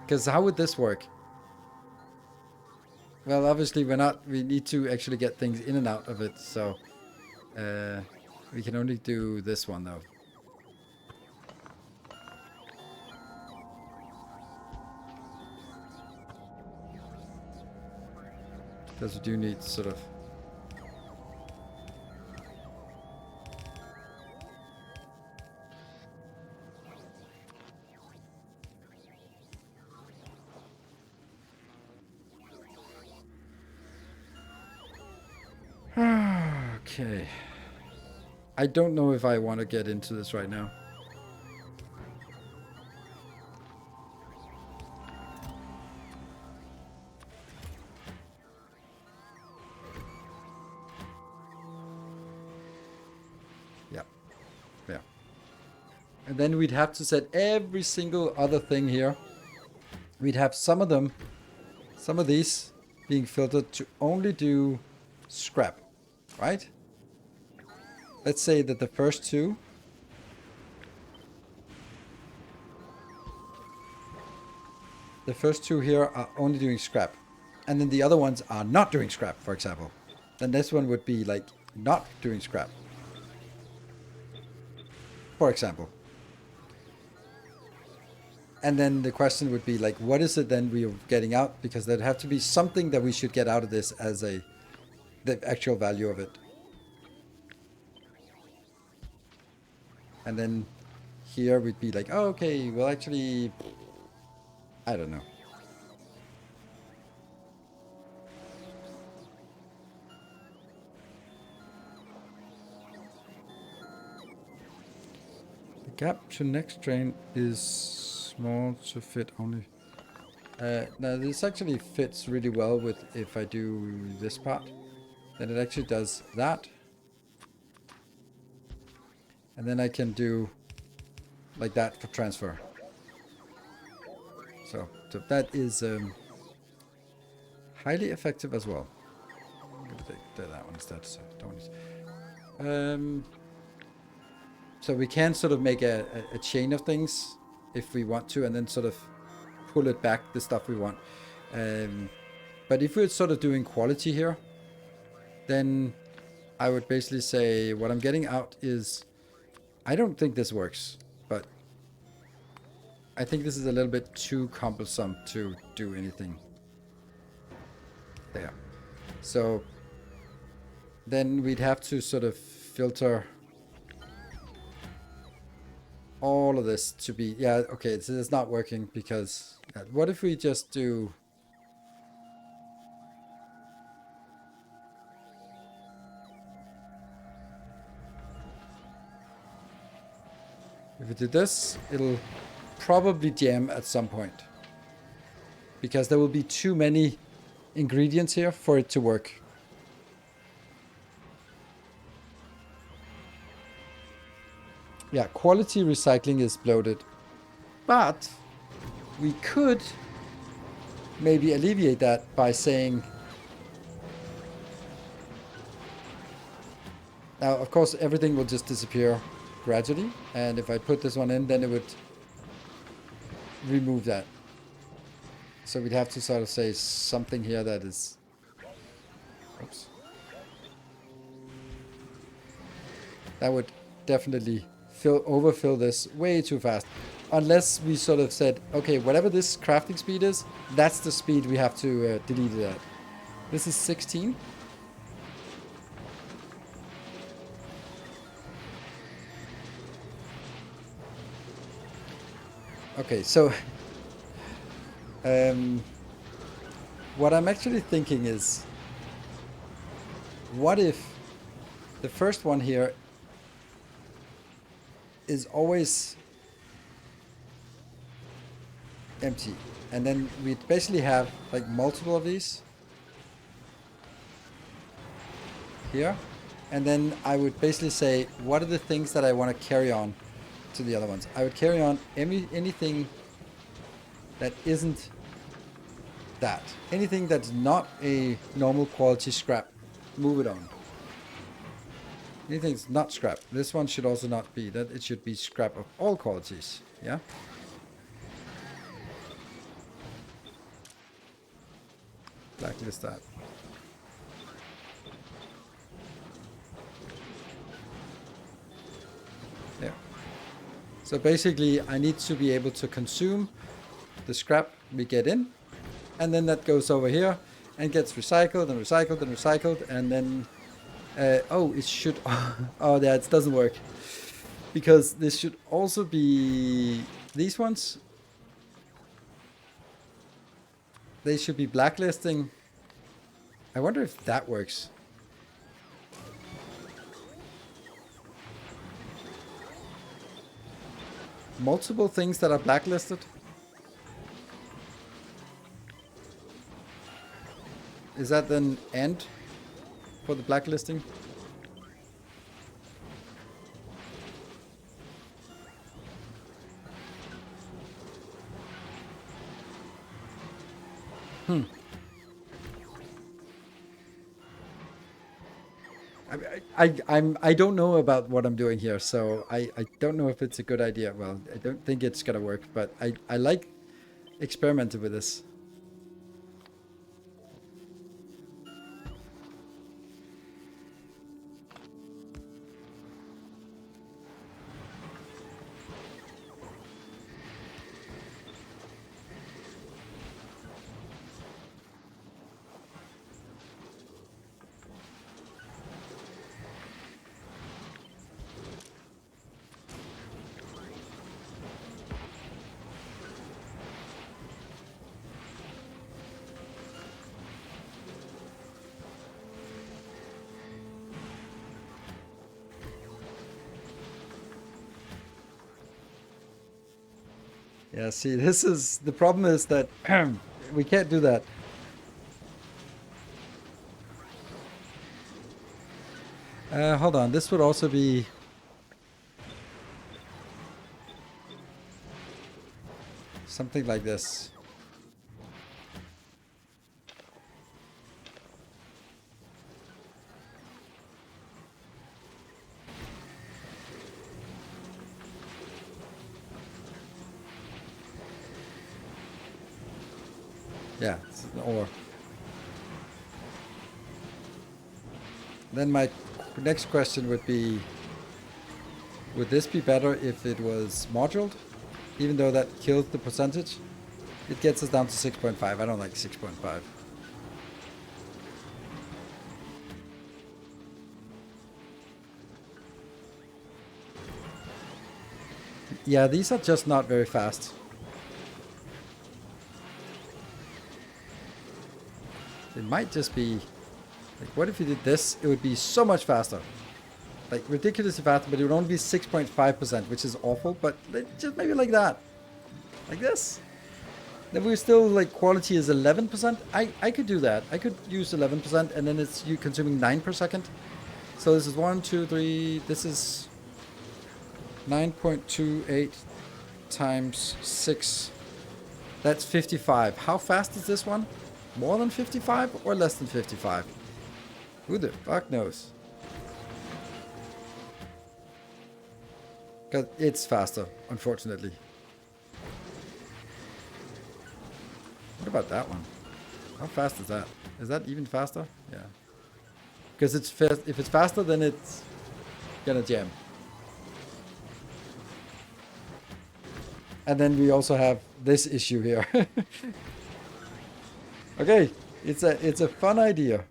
A: Because how would this work? Well, obviously we need to actually get things in and out of it, so we can only do this one though. Because we do need sort of... Okay. I don't know if I want to get into this right now. Yeah. Yeah. And then we'd have to set every single other thing here. We'd have some of these being filtered to only do scrap, right? Let's say that the first two here are only doing scrap, and then the other ones are not doing scrap, for example. Then this one would be like not doing scrap, for example. And then the question would be like, what is it then we are getting out? Because there'd have to be something that we should get out of this as the actual value of it. And then here we'd be like, oh, okay, well, actually, I don't know. The gap to next train is small to fit only. Now this actually fits really well with if I do this part. Then it actually does that. And then I can do like that for transfer. So that is highly effective as well. I'm gonna take that one instead. So don't. So we can sort of make a chain of things if we want to, and then sort of pull it back the stuff we want. But if we're sort of doing quality here, then I would basically say what I'm getting out is, I don't think this works, but I think this is a little bit too cumbersome to do anything there. So then we'd have to sort of filter all of this to be, yeah, okay, so it's not working because, what if we just do, if we do this, it'll probably jam at some point because there will be too many ingredients here for it to work. Yeah, quality recycling is bloated, but we could maybe alleviate that by saying, now of course everything will just disappear gradually, and if I put this one in, then it would remove that. So we'd have to sort of say something here that is, oops, that would definitely overfill this way too fast. Unless we sort of said, okay, whatever this crafting speed is, that's the speed we have to delete it at. This is 16. Okay, so what I'm actually thinking is, what if the first one here is always empty, and then we basically have like multiple of these here, and then I would basically say, what are the things that I want to carry on to the other ones? I would carry on anything that isn't that. Anything that's not a normal quality scrap, move it on. Anything that's not scrap. This one should also not be. That it should be scrap of all qualities. Yeah? Blacklist that. Yeah. So basically, I need to be able to consume the scrap we get in, and then that goes over here and gets recycled and recycled and recycled, and then oh, it should oh yeah, it doesn't work, because this should also be these ones. They should be blacklisting. I wonder if that works. Multiple things that are blacklisted. Is that then end for the blacklisting? I don't know about what I'm doing here, so I don't know if it's a good idea. Well, I don't think it's gonna work, but I like experimenting with this. Yeah, see, this is the problem, is that we can't do that. Hold on, this would also be something like this. Yeah, or then my next question would be, would this be better if it was moduled? Even though that kills the percentage, it gets us down to 6.5. I don't like 6.5. Yeah, these are just not very fast. It might just be like, what if you did this? It would be so much faster. Like ridiculously fast, but it would only be 6.5%, which is awful, but just maybe like that. Like this. Then we're still like quality is 11%. I could do that. I could use 11%, and then it's you consuming 9 per second. So this is 1, 2, 3. This is 9.28 times 6. That's 55. How fast is this one? More than 55 or less than 55? Who the fuck knows? Because it's faster, unfortunately. What about that one? How fast is that? Is that even faster? Yeah. Because it's fast. If it's faster, then it's gonna jam. And then we also have this issue here. Okay, it's a fun idea.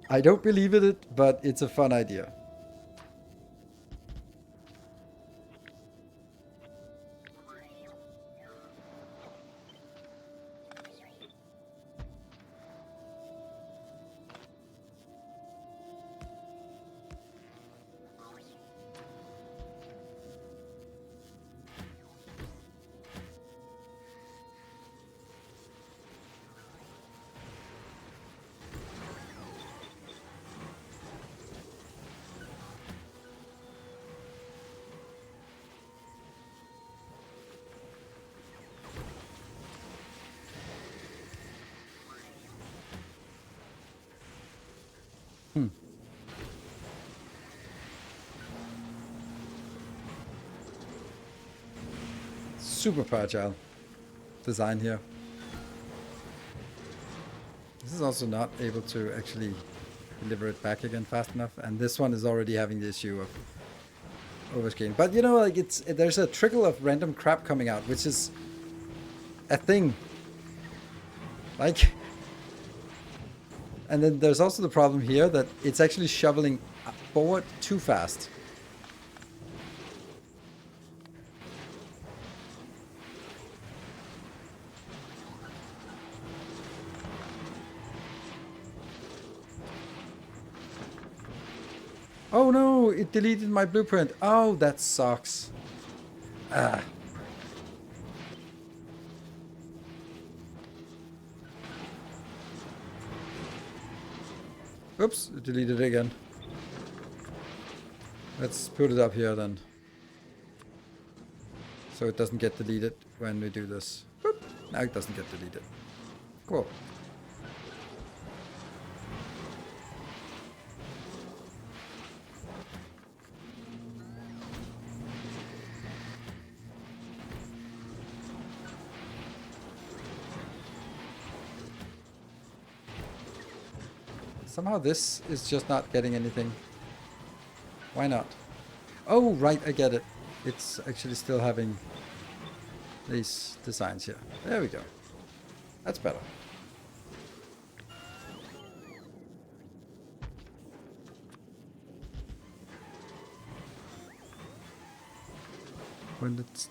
A: I don't believe in it, but it's a fun idea. super fragile design here. This is also not able to actually deliver it back again fast enough, and this one is already having the issue of overscaling. But you know, like there's a trickle of random crap coming out, which is a thing. Like, and then there's also the problem here that it's actually shoveling forward too fast. Oh no, it deleted my blueprint. Oh, that sucks. Ah. Oops, it deleted it again. Let's put it up here then. So it doesn't get deleted when we do this. Boop. Now it doesn't get deleted. Cool. Somehow this is just not getting anything. Why not? Oh, right, I get it. It's actually still having these designs here. There we go. That's better. When it's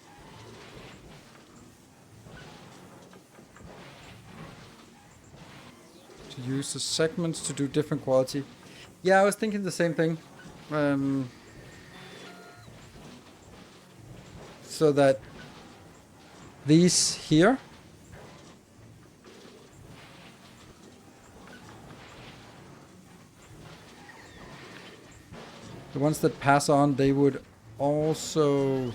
A: to use the segments to do different quality. Yeah, I was thinking the same thing. So that these here the ones that pass on, they would also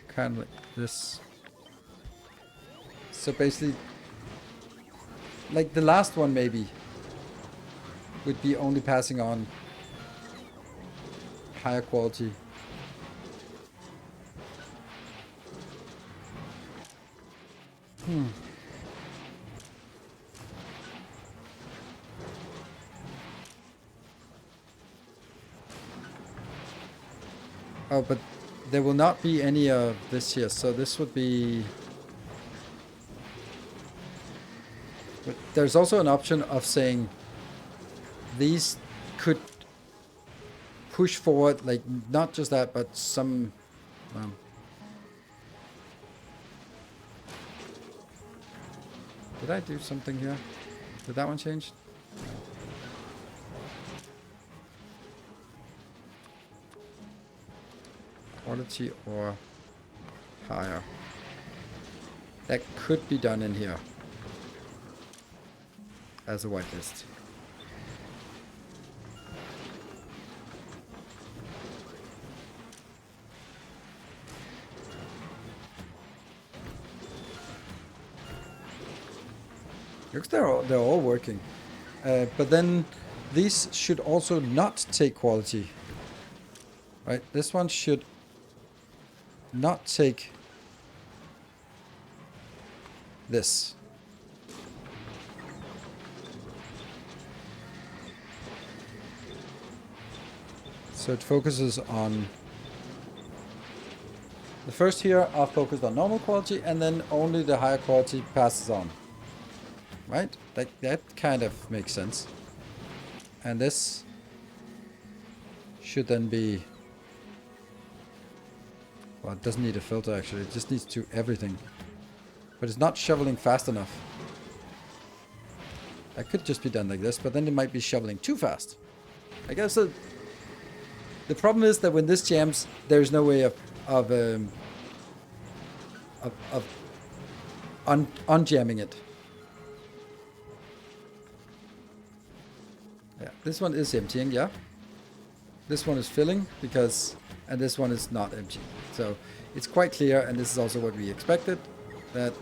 A: kind of like this. So basically, like the last one maybe would be only passing on higher quality. Oh, but there will not be any of this here, so this would be... But there's also an option of saying these could push forward, like not just that, but some... did I do something here? Did that one change? Quality or higher. That could be done in here as a whitelist. Looks they're all working, but then these should also not take quality, right? This one should not take this. So it focuses on the first here are focused on normal quality, and then only the higher quality passes on. Right? That kind of makes sense. And this should then be... Well, it doesn't need a filter actually, it just needs to do everything. But it's not shoveling fast enough. That could just be done like this, but then it might be shoveling too fast. I guess the problem is that when this jams, there's no way of unjamming it. Yeah, this one is emptying, yeah. This one is filling because, and this one is not empty. So it's quite clear, and this is also what we expected, that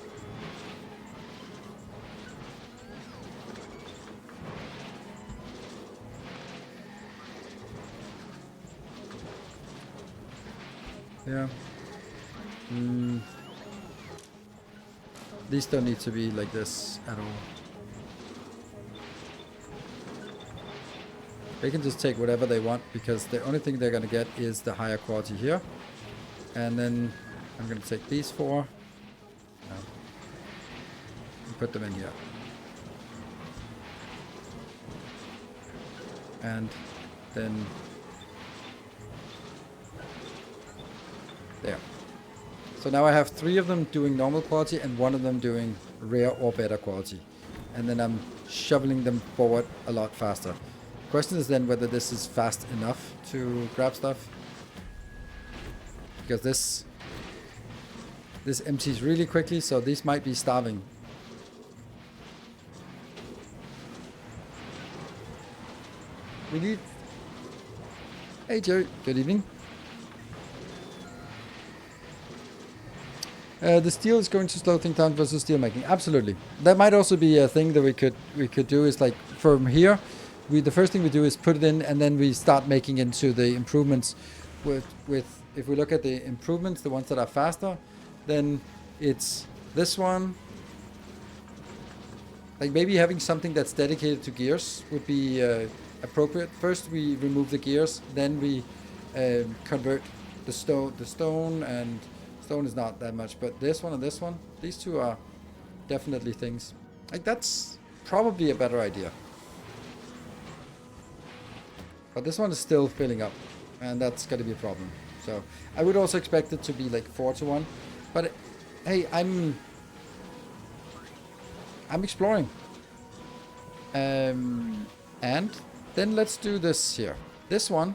A: yeah. These don't need to be like this at all. They can just take whatever they want, because the only thing they're going to get is the higher quality here. And then I'm going to take these 4 and put them in here. And then there. So now I have 3 of them doing normal quality and 1 of them doing rare or better quality. And then I'm shoveling them forward a lot faster. Question is then whether this is fast enough to grab stuff. Because this empties really quickly, so these might be starving. We need... Hey Joe, good evening. The steel is going to slow things down versus steel making. Absolutely. That might also be a thing that we could do, is like from here, the first thing we do is put it in, and then we start making into the improvements. With if we look at the improvements, the ones that are faster, then it's this one. Like maybe having something that's dedicated to gears would be appropriate. First we remove the gears, then we convert the stone, and stone is not that much, but this one and this one, these 2 are definitely things. Like that's probably a better idea. But this one is still filling up, and that's going to be a problem. So I would also expect it to be like 4-1. But hey, I'm exploring. And then let's do this here. This one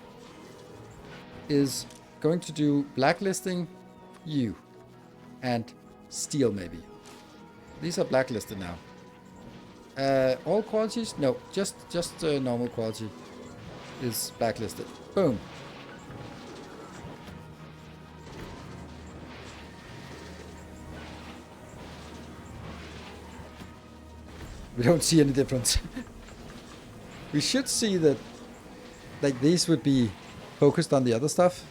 A: is going to do blacklisting you and steel maybe. These are blacklisted now. All qualities? No, just normal quality is blacklisted. Boom. We don't see any difference. We should see that, like, these would be focused on the other stuff.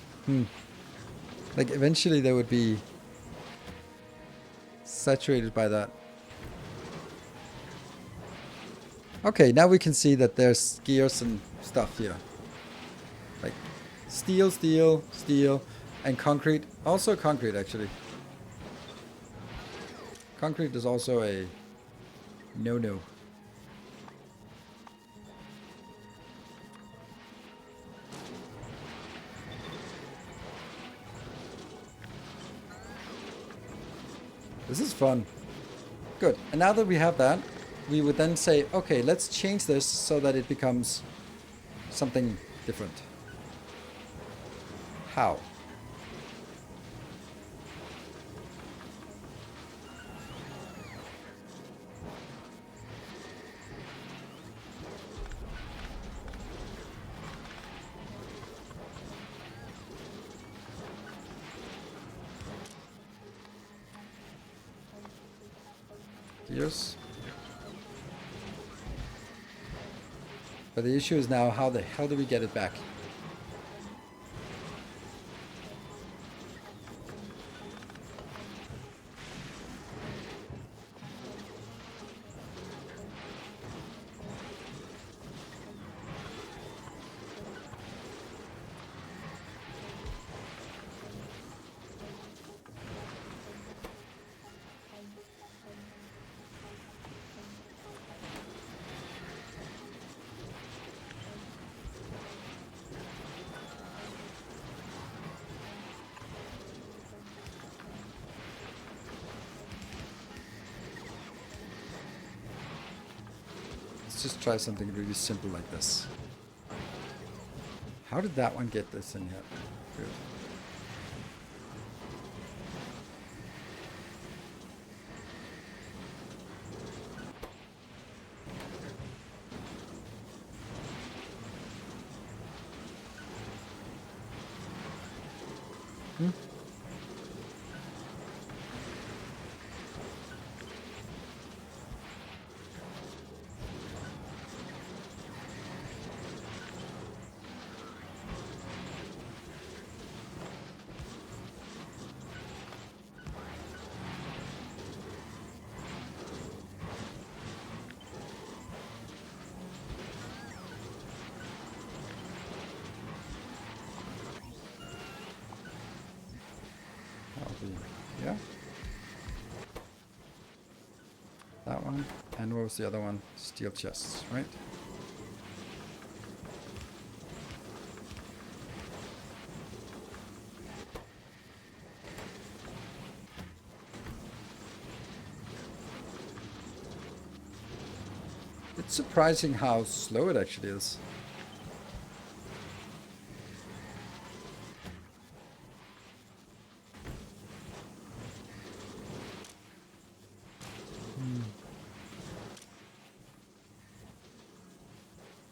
A: Like eventually they would be saturated by that. Okay, now we can see that there's gears and stuff here. Like steel, steel, steel, and concrete. Also concrete, actually. Concrete is also a no-no. This is fun. Good. And now that we have that, we would then say, okay, let's change this so that it becomes something different. How? Gears. But the issue is now, how the hell do we get it back? Just try something really simple like this. How did that one get this in here? Good. be here. That one. And what was the other one? Steel chests, right? It's surprising how slow it actually is.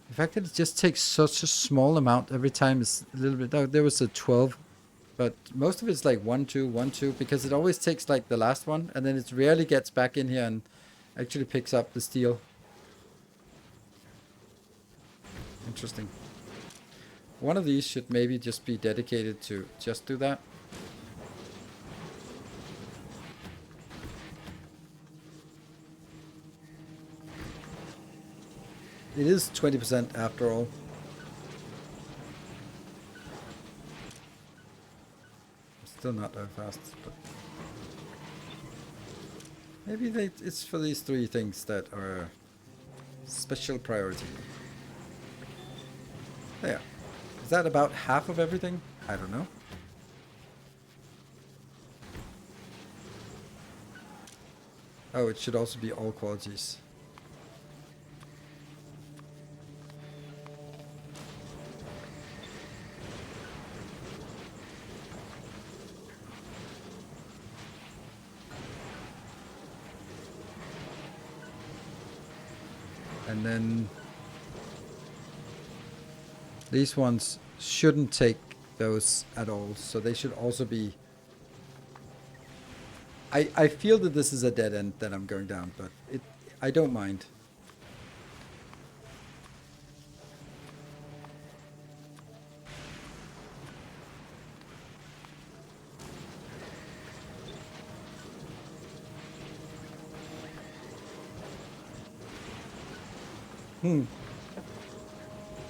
A: The fact that it just takes such a small amount every time is a little bit... Oh, there was a 12, but most of it's like 1, 2, 1, 2, because it always takes like the last one, and then it rarely gets back in here and actually picks up the steel. Interesting. One of these should maybe just be dedicated to just do that. It is 20% after all. Still not that fast, but maybe it's for these 3 things that are special priority. There. Is that about half of everything? I don't know. Oh, it should also be all qualities. And then these ones shouldn't take those at all, so they should also be... I feel that this is a dead end that I'm going down, but I don't mind.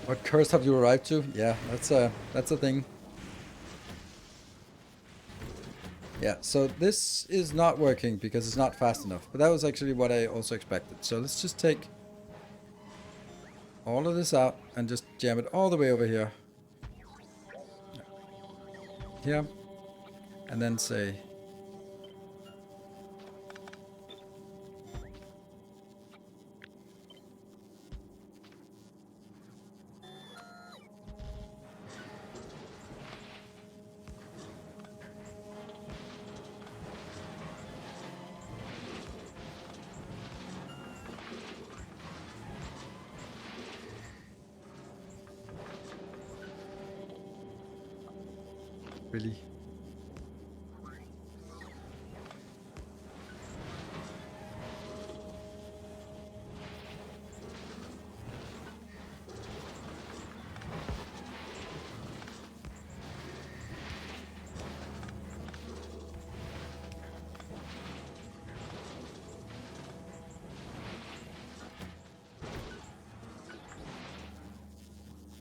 A: What curse have you arrived to? Yeah, that's a thing. Yeah, so this is not working because it's not fast enough. But that was actually what I also expected. So let's just take all of this out and just jam it all the way over here. Here. And then say... Really?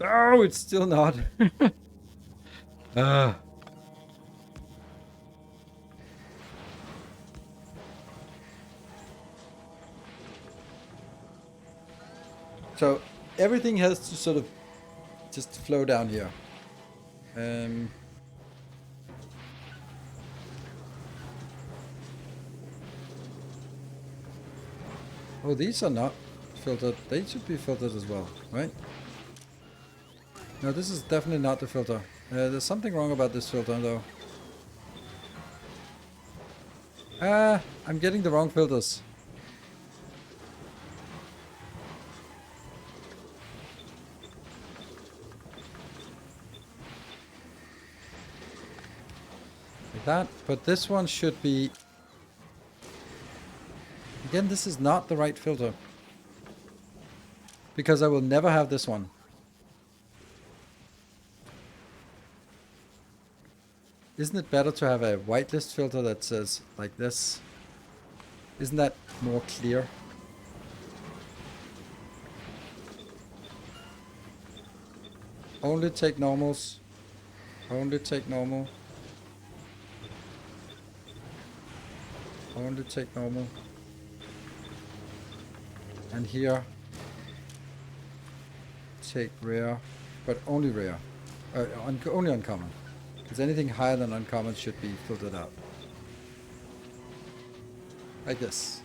A: Oh, it's still not. So everything has to sort of just flow down here. Oh, these are not filtered. They should be filtered as well, right? No, this is definitely not the filter. There's something wrong about this filter, though. I'm getting the wrong filters. Like that, but this one should be... Again, this is not the right filter. Because I will never have this one. Isn't it better to have a whitelist filter that says like this? Isn't that more clear? Only take normals. Only take normal. only take normal. And here, take rare, but only rare. Only uncommon. Because anything higher than uncommon should be filtered out. Like this.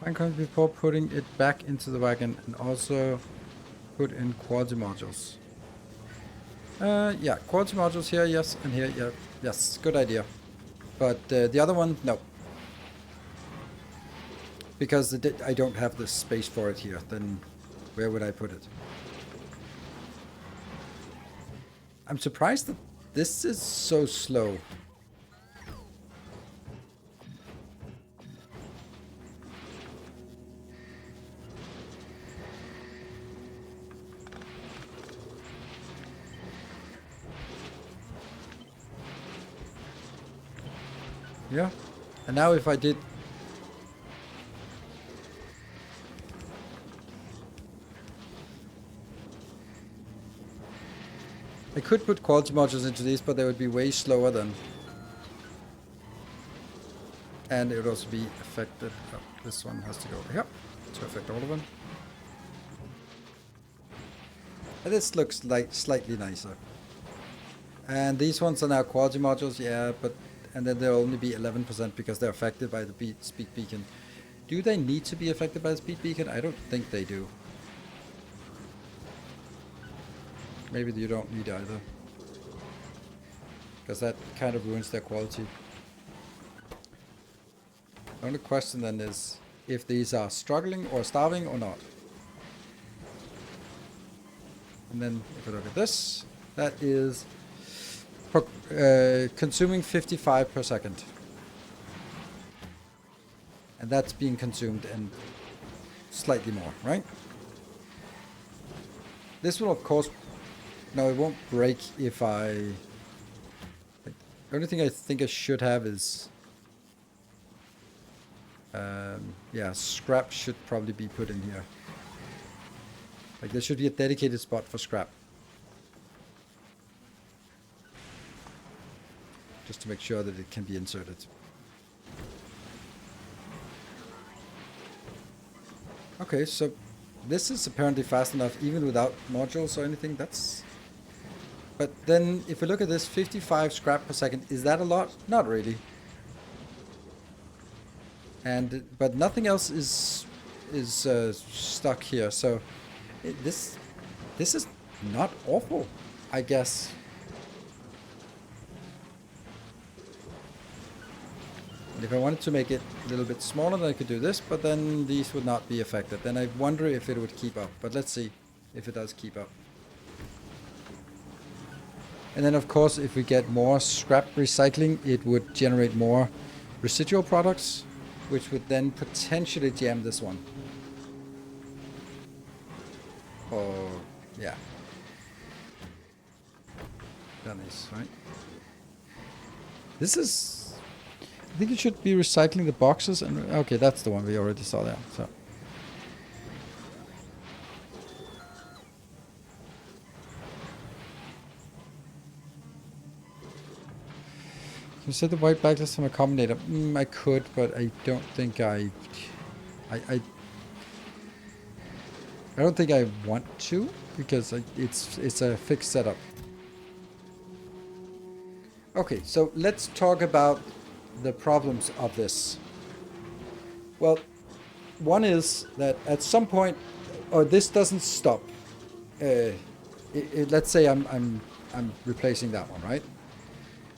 A: Find coins before putting it back into the wagon, and also put in quality modules. Yeah, quality modules here, yes, and here, yeah, yes, good idea. But the other one, no. Because I don't have the space for it here, then where would I put it? I'm surprised that this is so slow. Yeah, and now if I did... I could put quality modules into these, but they would be way slower then. And it would also be affected. Oh, this one has to go here to affect all of them. And this looks like slightly nicer. And these ones are now quality modules, yeah, but... And then they'll only be 11% because they're affected by the speed beacon. Do they need to be affected by the speed beacon? I don't think they do. Maybe you don't need either. Because that kind of ruins their quality. The only question then is if these are struggling or starving or not. And then if we look at this, that is consuming 55 per second. And that's being consumed and slightly more, right? This will of course... No, it won't break if I... Like, the only thing I think I should have is... yeah, scrap should probably be put in here. Like there should be a dedicated spot for scrap. Just to make sure that it can be inserted. Okay, so this is apparently fast enough even without modules or anything. That's... But then if we look at this, 55 scrap per second, is that a lot? Not really. And but nothing else is stuck here, so this is not awful, I guess. And if I wanted to make it a little bit smaller, then I could do this, but then these would not be affected. Then I wonder if it would keep up, but let's see if it does keep up. And then of course, if we get more scrap recycling, it would generate more residual products, which would then potentially jam this one. Oh, yeah. That is, right? This is... I think it should be recycling the boxes and... Okay, that's the one we already saw there, so... You said the white backlist from a combinator. I could, but I don't think I don't think I want to, because it's a fixed setup. Okay, so let's talk about the problems of this. Well, one is that at some point, or this doesn't stop. Let's say I'm replacing that one, right?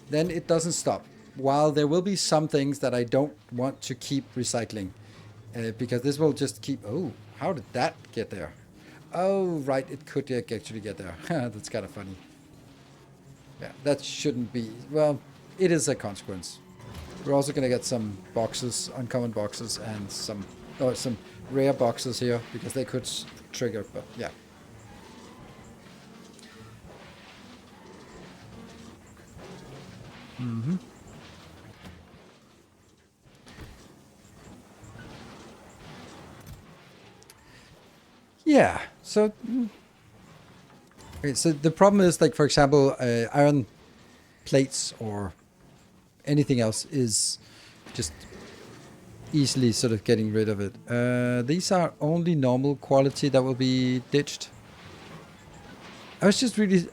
A: Then it doesn't stop. While there will be some things that I don't want to keep recycling, because this will just keep... Oh, how did that get there? Oh, right, it could actually get there. That's kind of funny. Yeah, that shouldn't be... Well, it is a consequence. We're also going to get some boxes, uncommon boxes, and some rare boxes here, because they could trigger, but yeah. Yeah. So, okay, so the problem is, like, for example, iron plates or anything else is just easily sort of getting rid of it. These are only normal quality that will be ditched. I was just really,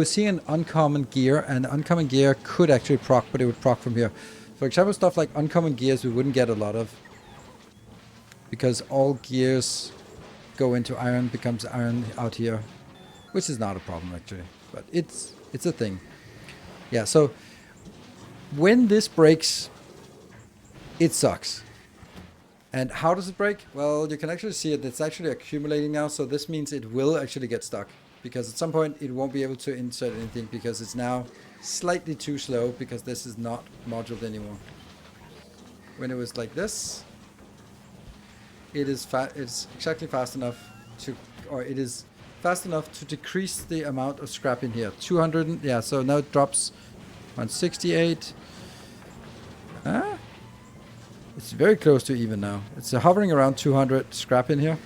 A: seeing an uncommon gear, and uncommon gear could actually proc, but it would proc from here. For example, stuff like uncommon gears we wouldn't get a lot of, because all gears go into iron, becomes iron out here, which is not a problem actually, but it's a thing. Yeah, so when this breaks, it sucks. And how does it break? Well, you can actually see it. It's actually accumulating now, so this means it will actually get stuck, because at some point it won't be able to insert anything because it's now slightly too slow, because this is not moduled anymore. When it was like this, it is it's exactly fast enough to, or it is fast enough to decrease the amount of scrap in here. 200, yeah, so now it drops 168. It's very close to even now. It's hovering around 200 scrap in here.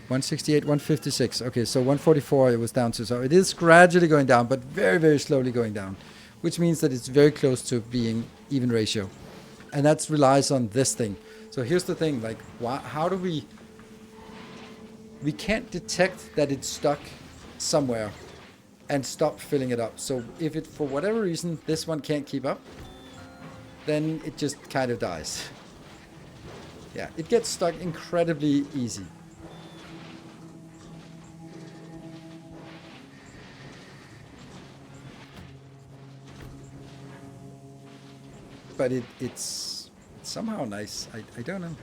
A: 168, 156. Okay, so 144 it was down to. So it is gradually going down, but very, very slowly going down, which means that it's very close to being even ratio. And that relies on this thing. So here's the thing, like, how do we can't detect that it's stuck somewhere and stop filling it up. So if it, for whatever reason, this one can't keep up, then it just kind of dies. Yeah, it gets stuck incredibly easy. But it's somehow nice. I don't know.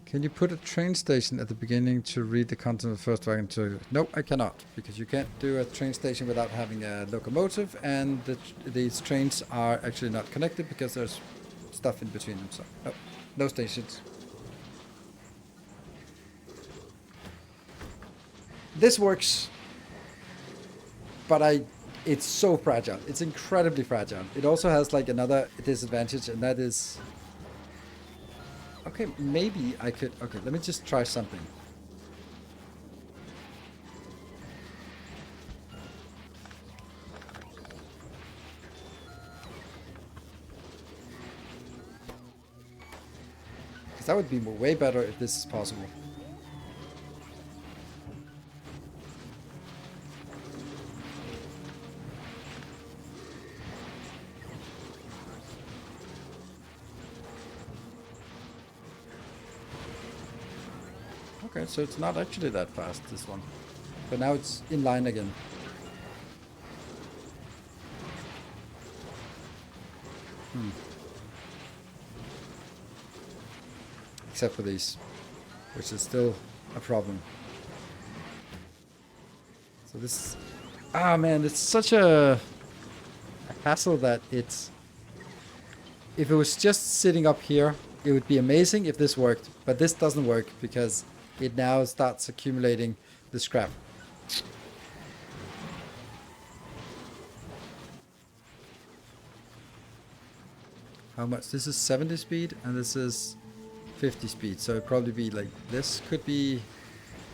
A: Can you put a train station at the beginning to read the content of the first wagon to... No, I cannot, because you can't do a train station without having a locomotive, and these trains are actually not connected because there's stuff in between them, so no stations. This works, but it's so fragile. It's incredibly fragile. It also has like another disadvantage, and that is... Okay, maybe I could... Okay, let me just try something. Because that would be way better if this is possible. Okay, so it's not actually that fast, this one. But now it's in line again. Except for these, which is still a problem. So this... Ah, man, it's such a hassle that it's... If it was just sitting up here, it would be amazing if this worked. But this doesn't work because it now starts accumulating the scrap. How much? This is 70 speed and this is 50 speed. So it'd probably be like this could be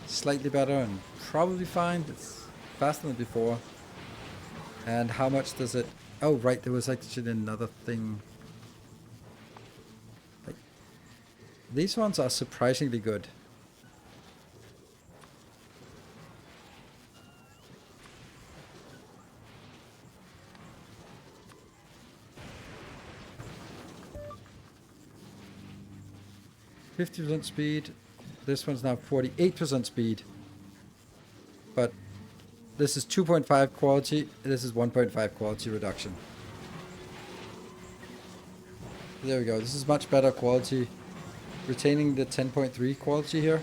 A: slightly better and probably fine. It's faster than before. And how much does it... Oh, right. There was actually another thing. Like, these ones are surprisingly good. %50 speed. This one's now 48% speed. But this is 2.5 quality. This is 1.5 quality reduction. There we go. This is much better quality. Retaining the 10.3 quality here.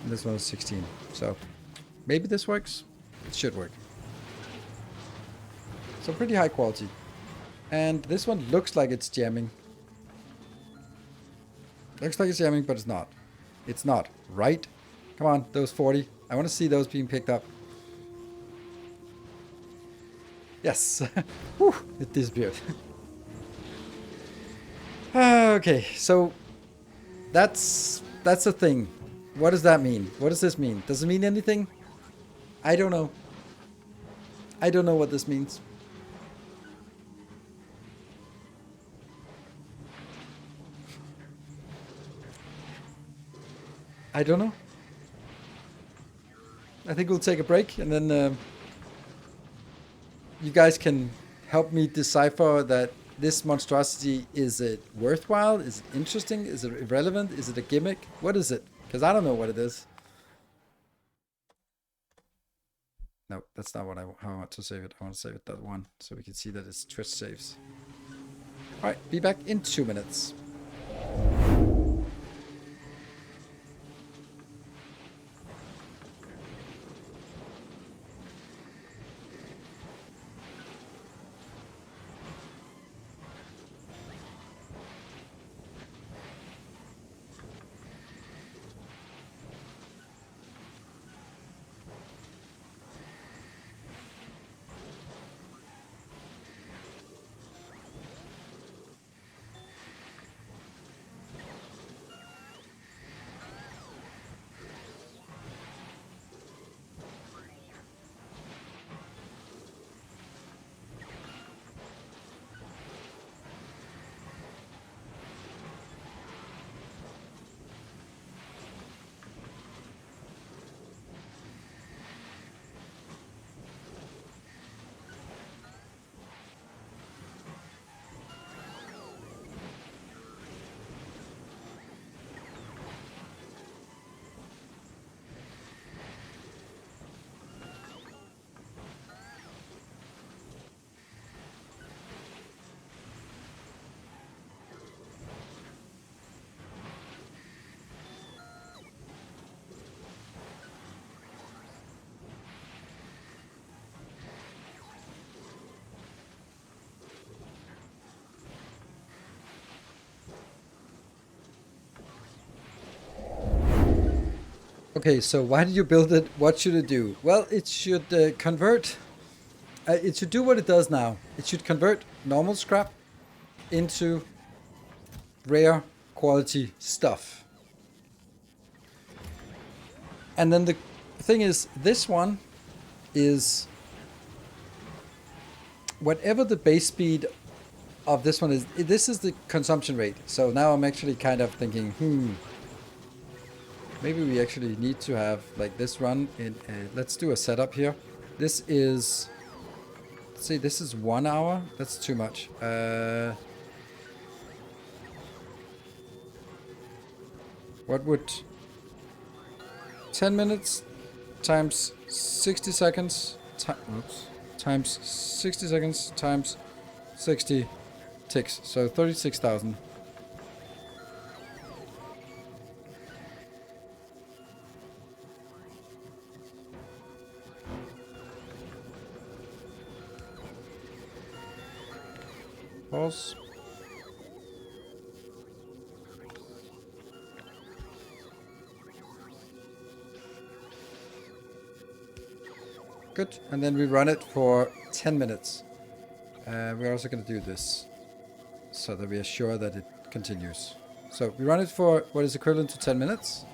A: And this one is 16. So maybe this works. It should work. So pretty high quality. And this one looks like it's jamming. Looks like it's jamming, but it's not. It's not. Right? Come on, those 40. I want to see those being picked up. Yes. Whew, it disappeared. Okay, so that's the thing. What does that mean? What does this mean? Does it mean anything? I don't know. I don't know what this means. I don't know. I think we'll take a break and then you guys can help me decipher that this monstrosity, is it worthwhile? Is it interesting? Is it irrelevant? Is it a gimmick? What is it? Because I don't know what it is. No, that's not what how I want to save it. I want to save it that one so we can see that it's Twitch saves. All right, be back in 2 minutes. Okay, so why did you build it? What should it do? Well, it should convert. It should do what it does now. It should convert normal scrap into rare quality stuff. And then the thing is, this one is whatever the base speed of this one is. This is the consumption rate. So now I'm actually kind of thinking, maybe we actually need to have like this run in. Let's do a setup here. This is, let's see, this is 1 hour. That's too much. What would 10 minutes times 60 seconds times 60 seconds times 60 ticks, so 36,000. Pause. Good, and then we run it for 10 minutes. We're also going to do this so that we are sure that it continues. So we run it for what is equivalent to 10 minutes.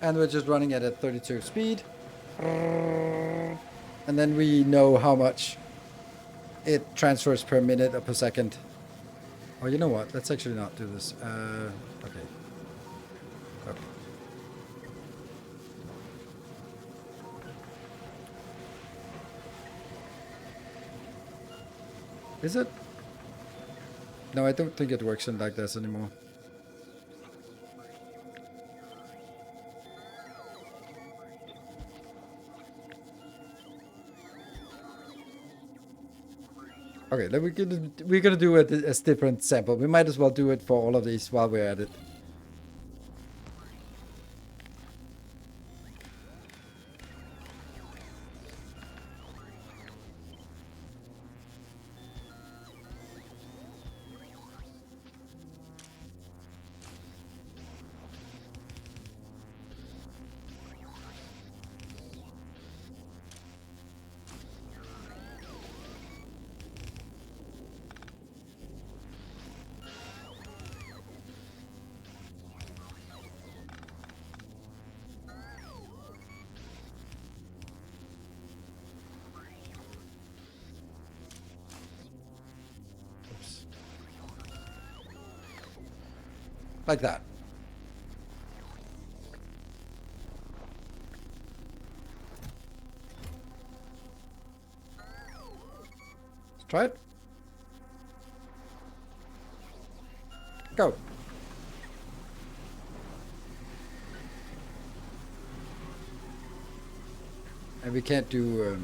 A: And we're just running it at 32 speed. And then we know how much it transfers per minute or per second. Oh, you know what? Let's actually not do this. Okay. Okay. Is it? No, I don't think it works in like this anymore. Okay, then we're gonna do a different sample. We might as well do it for all of these while we're at it. Like that. Let's try it. Go. And we can't do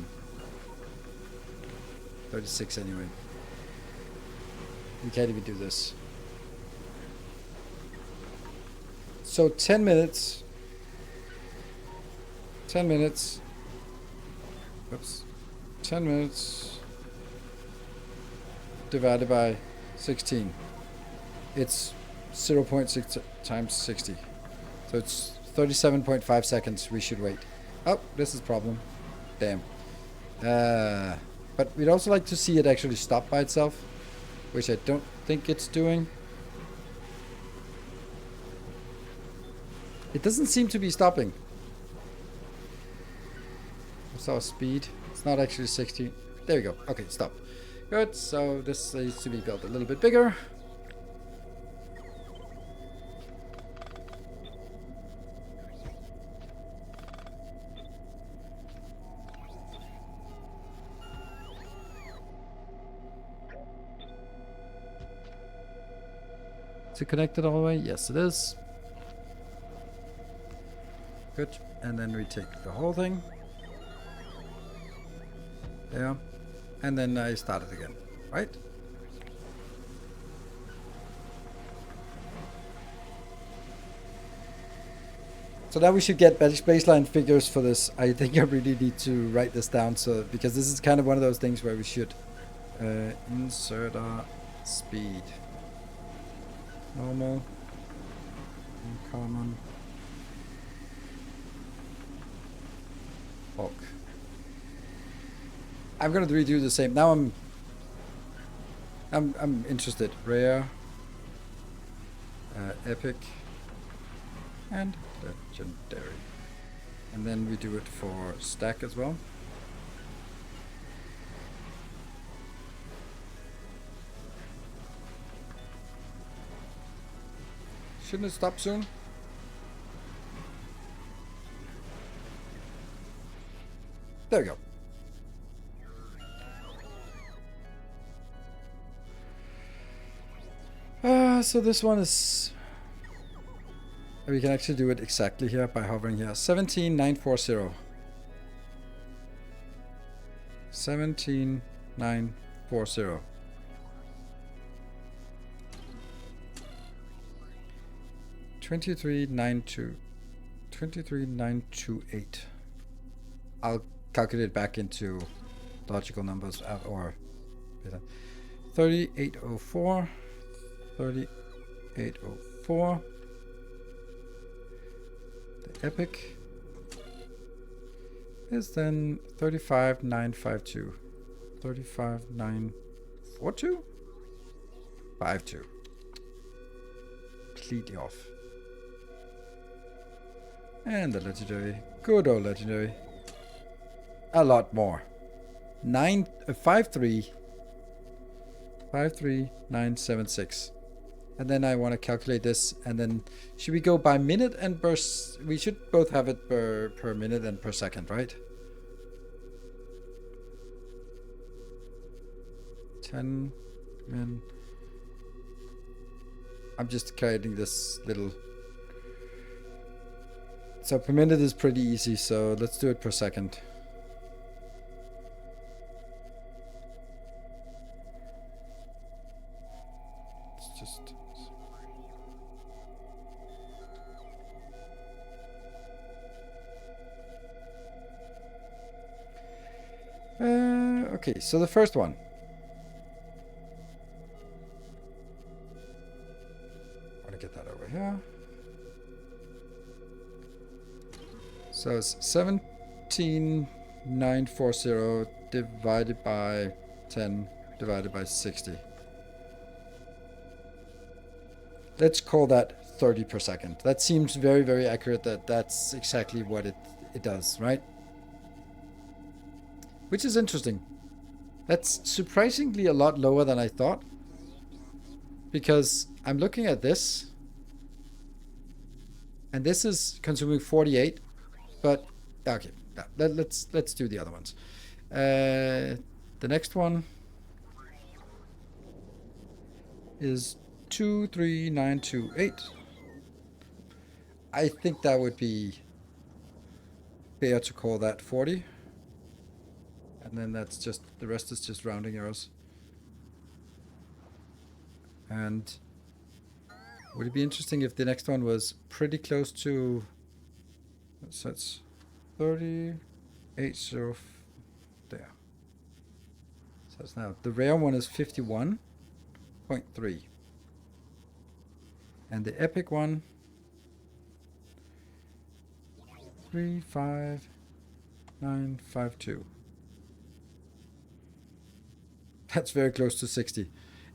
A: 36 anyway. We can't even do this. So 10 minutes. 10 minutes. Oops. 10 minutes divided by 16. It's 0.6 times 60. So it's 37.5 seconds we should wait. Oh, this is a problem. Damn. But we'd also like to see it actually stop by itself, which I don't think it's doing. It doesn't seem to be stopping. What's our speed? It's not actually 60. There we go. Okay, stop. Good. So this needs to be built a little bit bigger. Is it connected all the way? Yes, it is. Good. And then we take the whole thing. There. And then I start it again. Right? So now we should get baseline figures for this. I think I really need to write this down, so because this is kind of one of those things where we should insert our speed. Normal. Uncommon. Bulk. I'm gonna redo the same. Now I'm interested. Rare. Epic. And legendary. And then we do it for stack as well. Shouldn't it stop soon? There we go. So this one is... We can actually do it exactly here by hovering here. 17940. 17940. $23,928. I'll calculate back into logical numbers or 3804. 3804. The epic is then 35,952. 35,942? 52. Completely off. And the legendary. Good old legendary. A lot more. 53976. And then I want to calculate this, and then should we go by minute and per... We should both have it per minute and per second, right? 10 min. I'm just creating this little... So per minute is pretty easy, so let's do it per second. It's just... okay, so the first one. I want to get that over here. So it's 17,940 divided by 10 divided by 60. Let's call that 30 per second. That seems very, very accurate. That's exactly what it does, right? Which is interesting. That's surprisingly a lot lower than I thought. Because I'm looking at this. And this is consuming 48, but okay, let's do the other ones. The next one is 23928. I think that would be fair to call that 40. And then that's just, the rest is just rounding errors. And would it be interesting if the next one was pretty close to, so it's 3080 there. So it's now, the rare one is 51.3. And the epic one, 35952. That's very close to 60.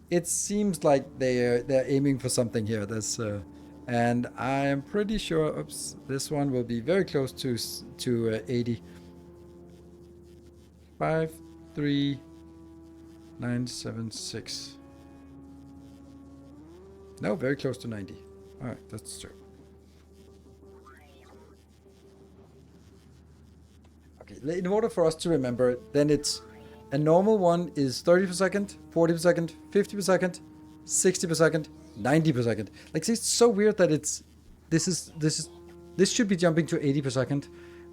A: It seems like they're aiming for something here. There's and I am pretty sure, oops, this one will be very close to 80. 53976. No, very close to 90. All right, that's true. Okay, in order for us to remember it, then it's a normal one is 30 per second, 40 per second, 50 per second, 60 per second, 90 per second. Like, see, it's so weird that it's this should be jumping to 80 per second,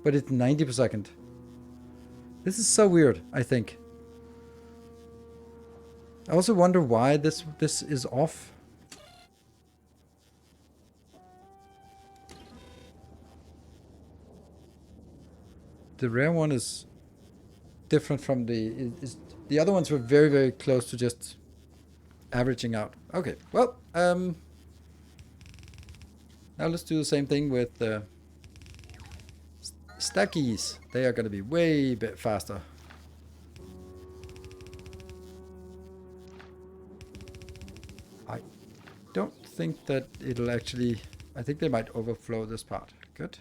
A: but it's 90 per second. This is so weird, I think. I also wonder why this is off. The rare one is different from the other ones were very, very close to just averaging out. Okay, well, now let's do the same thing with the stackies. They are going to be way bit faster. I don't think that it'll actually, I think they might overflow this part. Good.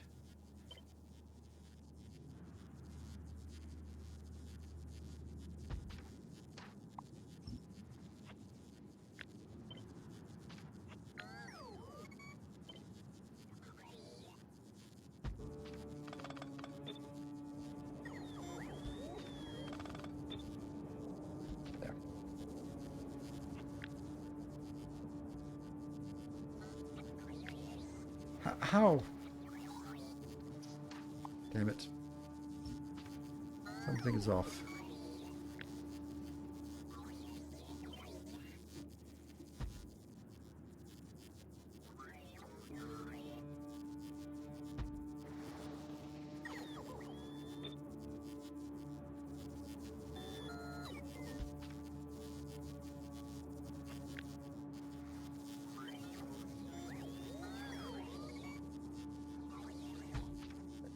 A: How? Damn it. Something is off.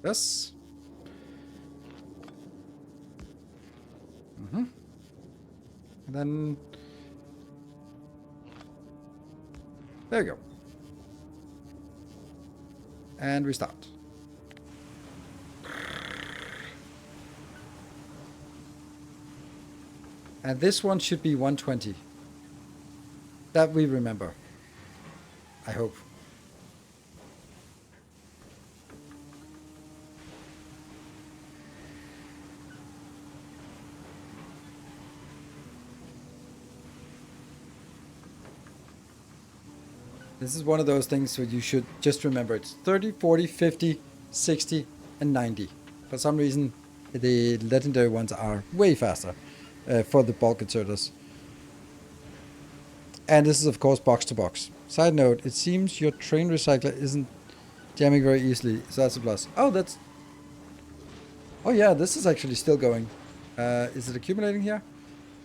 A: This. And then there you go. And we start. And this one should be 120. That we remember. I hope. This is one of those things where you should just remember it's 30, 40, 50, 60, and 90. For some reason, the legendary ones are way faster for the bulk inserters. And this is, of course, box to box. Side note, it seems your train recycler isn't jamming very easily, so that's a plus. Oh, that's... Oh yeah, this is actually still going. Is it accumulating here?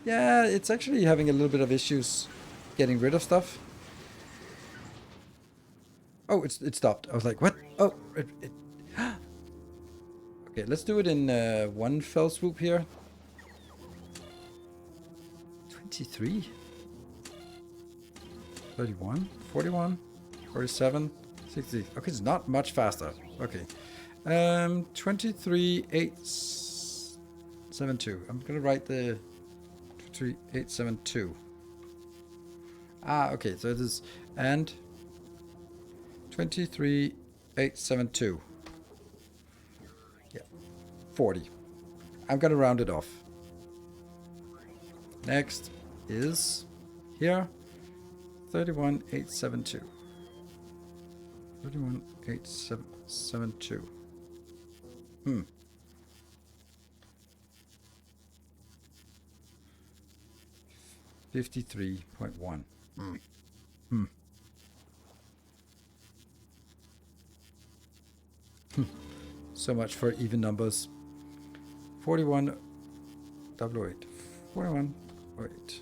A: Yeah, it's actually having a little bit of issues getting rid of stuff. Oh, it stopped. I was like, what? Oh, okay, let's do it in one fell swoop here. 23. 31, 41, 47, 60. Okay, it's not much faster. Okay. 23872. I'm gonna write the 23872. Ah, okay, so it is, and 23 872. Yeah, 40. I'm gonna round it off. Next is here, 31,872. 31,872. 53.1. So much for even numbers. 41,008. 41,008.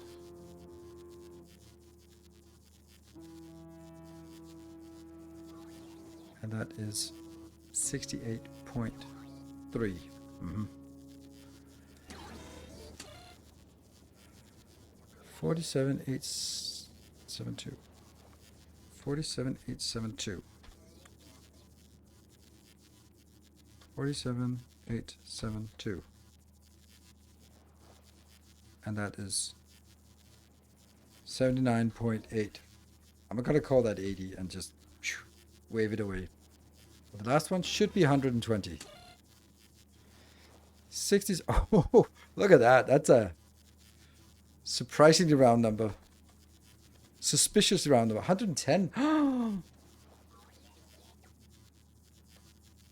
A: And that is 68.3. 47,872. 47,872. 47,872. And that is 79.8. I'm gonna call that 80 and just wave it away. The last one should be 120. 60s. Oh, look at that. That's a surprisingly round number. Suspiciously round number. 110.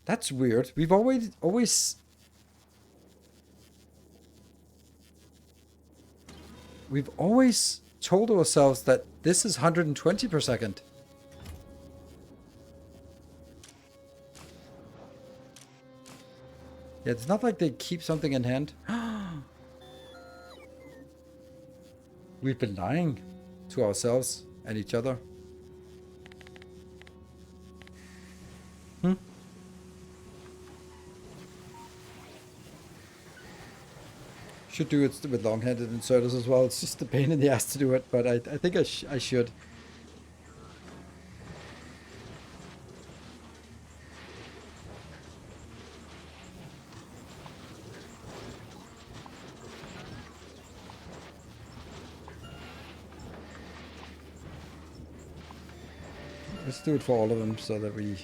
A: That's weird. We've always told ourselves that this is 120 per second. Yeah, it's not like they keep something in hand. We've been lying to ourselves and each other. Should do it with long-handed inserters as well. It's just a pain in the ass to do it, but I think I should. Let's do it for all of them so that we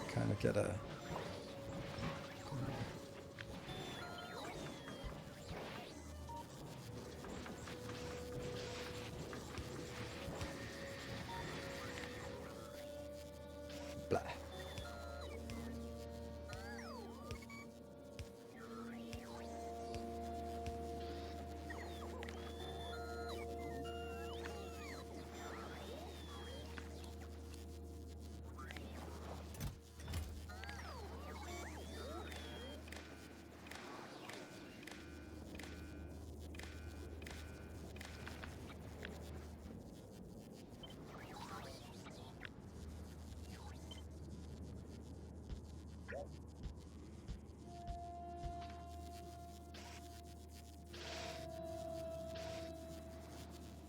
A: kind of get a... Blah.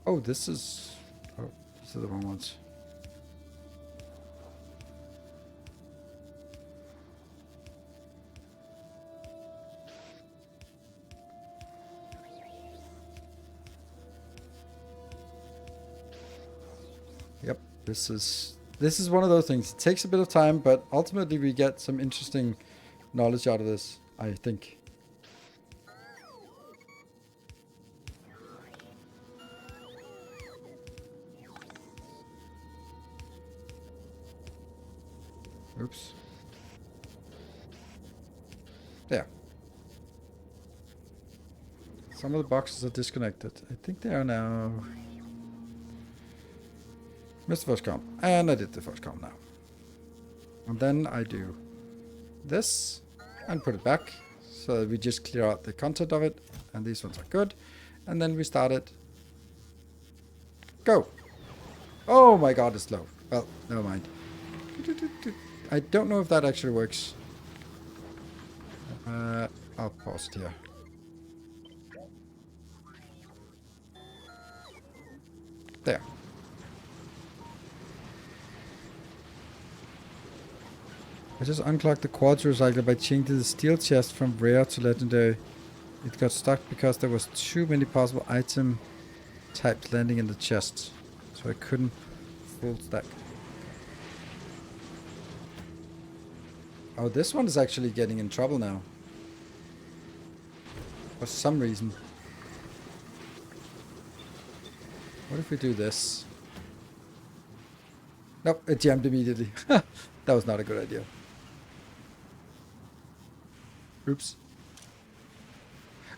A: Oh, this is... Oh, these are the wrong ones. Yep, this is one of those things. It takes a bit of time, but ultimately we get some interesting knowledge out of this, I think. Oops. There. Some of the boxes are disconnected. I think they are now. Missed the first column. And I did the first column now. And then I do this and put it back. So that we just clear out the content of it. And these ones are good. And then we start it. Go. Oh my god, it's slow. Well, never mind. I don't know if that actually works. I'll pause it here. There. I just unclogged the quartz recycler by changing the steel chest from rare to legendary. It got stuck because there was too many possible item types landing in the chest. So I couldn't full stack. Oh, this one is actually getting in trouble now. For some reason. What if we do this? Nope, it jammed immediately. That was not a good idea. Oops.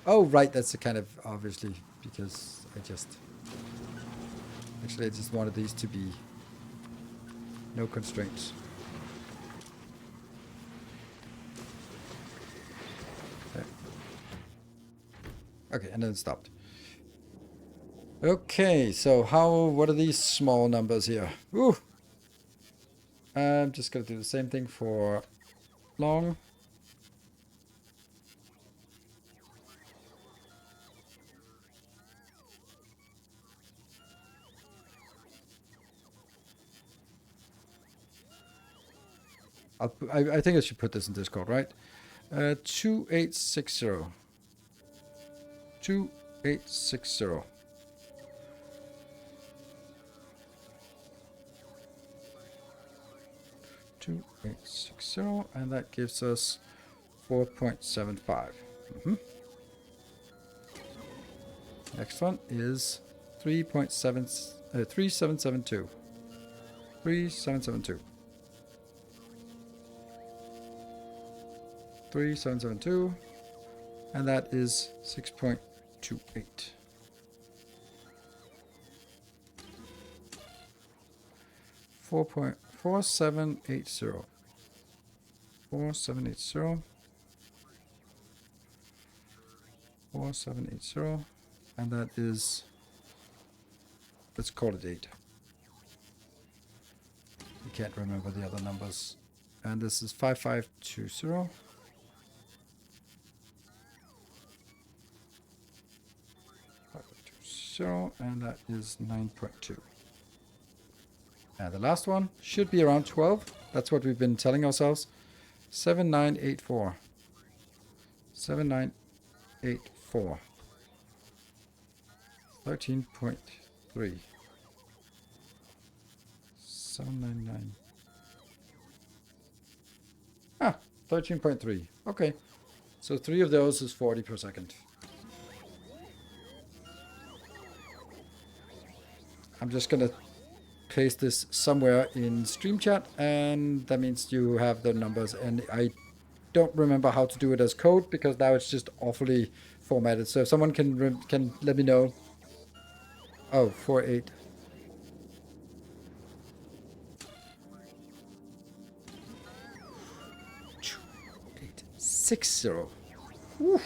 A: Oh, right, that's the kind of, obviously, because I just wanted these to be no constraints. There. Okay, and then it stopped. Okay, so what are these small numbers here? Ooh. I'm just gonna do the same thing for long. I think I should put this in Discord, right? 2860. 2860. And that gives us 4.75. Next one is 3772. 3772. 3772, and that is 6.28. 4780. 4780. 4780, and that is, let's call it 8. I can't remember the other numbers. And this is 5520. 5520, and that is 9.2. And the last one should be around 12. That's what we've been telling ourselves. 7984. 7984. 13.3. 799. Ah, 13.3. Okay. So 3 of those is 40 per second. I'm just gonna paste this somewhere in stream chat, and that means you have the numbers, and I don't remember how to do it as code because now it's just awfully formatted. So if someone can let me know. Oh, 48. $6.0. Woo.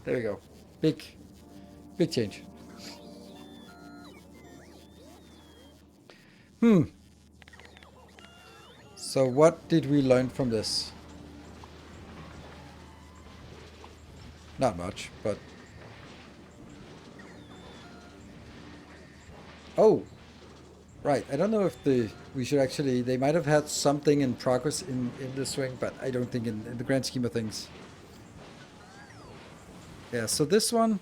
A: There we go. Big change. So what did we learn from this? Not much, but... Oh! Right, I don't know if we should actually... They might have had something in progress in the swing, but I don't think in the grand scheme of things. Yeah, so this one...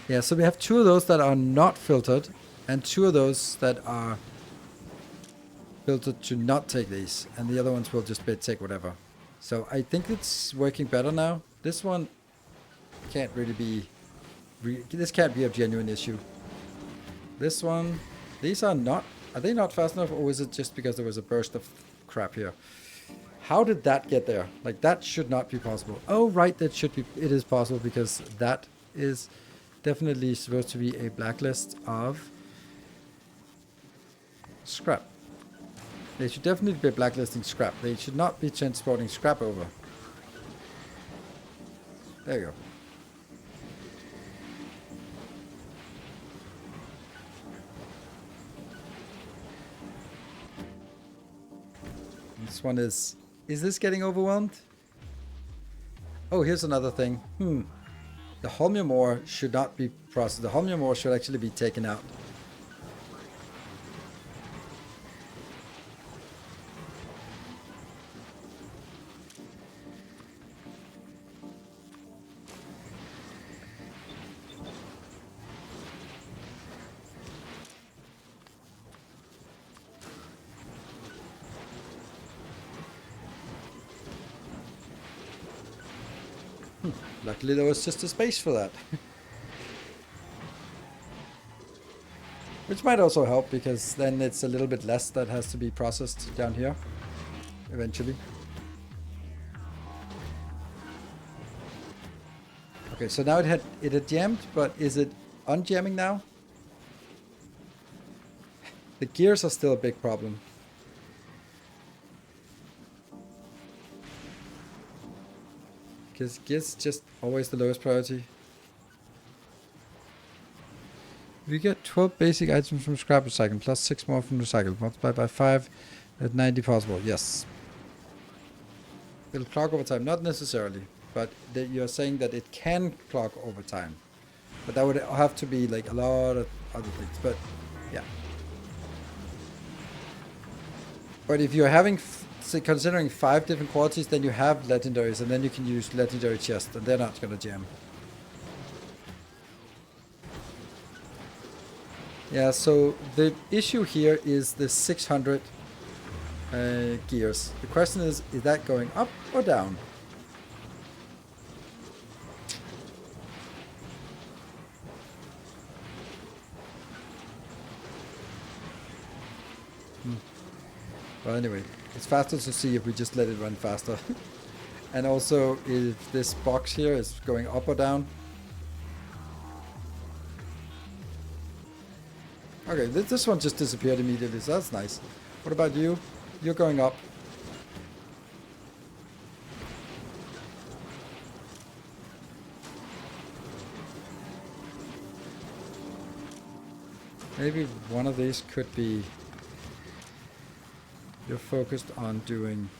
A: Yeah, so we have 2 of those that are not filtered, and 2 of those that are filtered to not take these, and the other ones will just take whatever. So I think it's working better now. This one can't really be... this can't be a genuine issue. This one... These are not... Are they not fast enough, or is it just because there was a burst of crap here? How did that get there? Like, that should not be possible. Oh, right, that should be... It is possible because that is... definitely supposed to be a blacklist of scrap. They should definitely be blacklisting scrap. They should not be transporting scrap over. There you go. This one is this getting overwhelmed? Oh, here's another thing. The holmium ore should not be processed. The holmium ore should actually be taken out. Luckily there was just a space for that. Which might also help, because then it's a little bit less that has to be processed down here, eventually. Okay, so now it had jammed, but is it unjamming now? The gears are still a big problem. Because gears just always the lowest priority. We get 12 basic items from scrap recycling, plus 6 more from recycle. Multiplied by 5 at 90 possible. Yes. It'll clock over time. Not necessarily. But you're saying that it can clock over time. But that would have to be like a lot of other things. But yeah. But if you're having, considering 5 different qualities, then you have legendaries, and then you can use legendary chests, and they're not going to jam. Yeah, so the issue here is the 600 gears. The question is that going up or down? Well, anyway, it's faster to see if we just let it run faster. And also if this box here is going up or down. Okay, this one just disappeared immediately, so that's nice. What about you? You're going up. Maybe one of these could be... You're focused on doing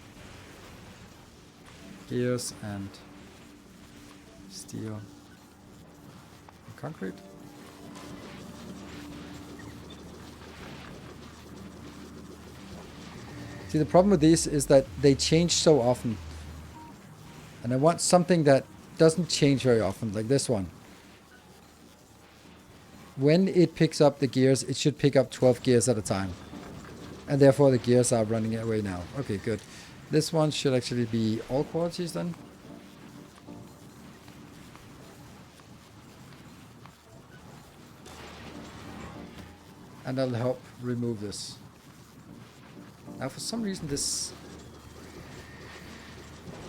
A: gears and steel and concrete. See, the problem with these is that they change so often. And I want something that doesn't change very often, like this one. When it picks up the gears, it should pick up 12 gears at a time. And therefore the gears are running away now. Okay, good. This one should actually be all qualities then. And that'll help remove this. Now for some reason this...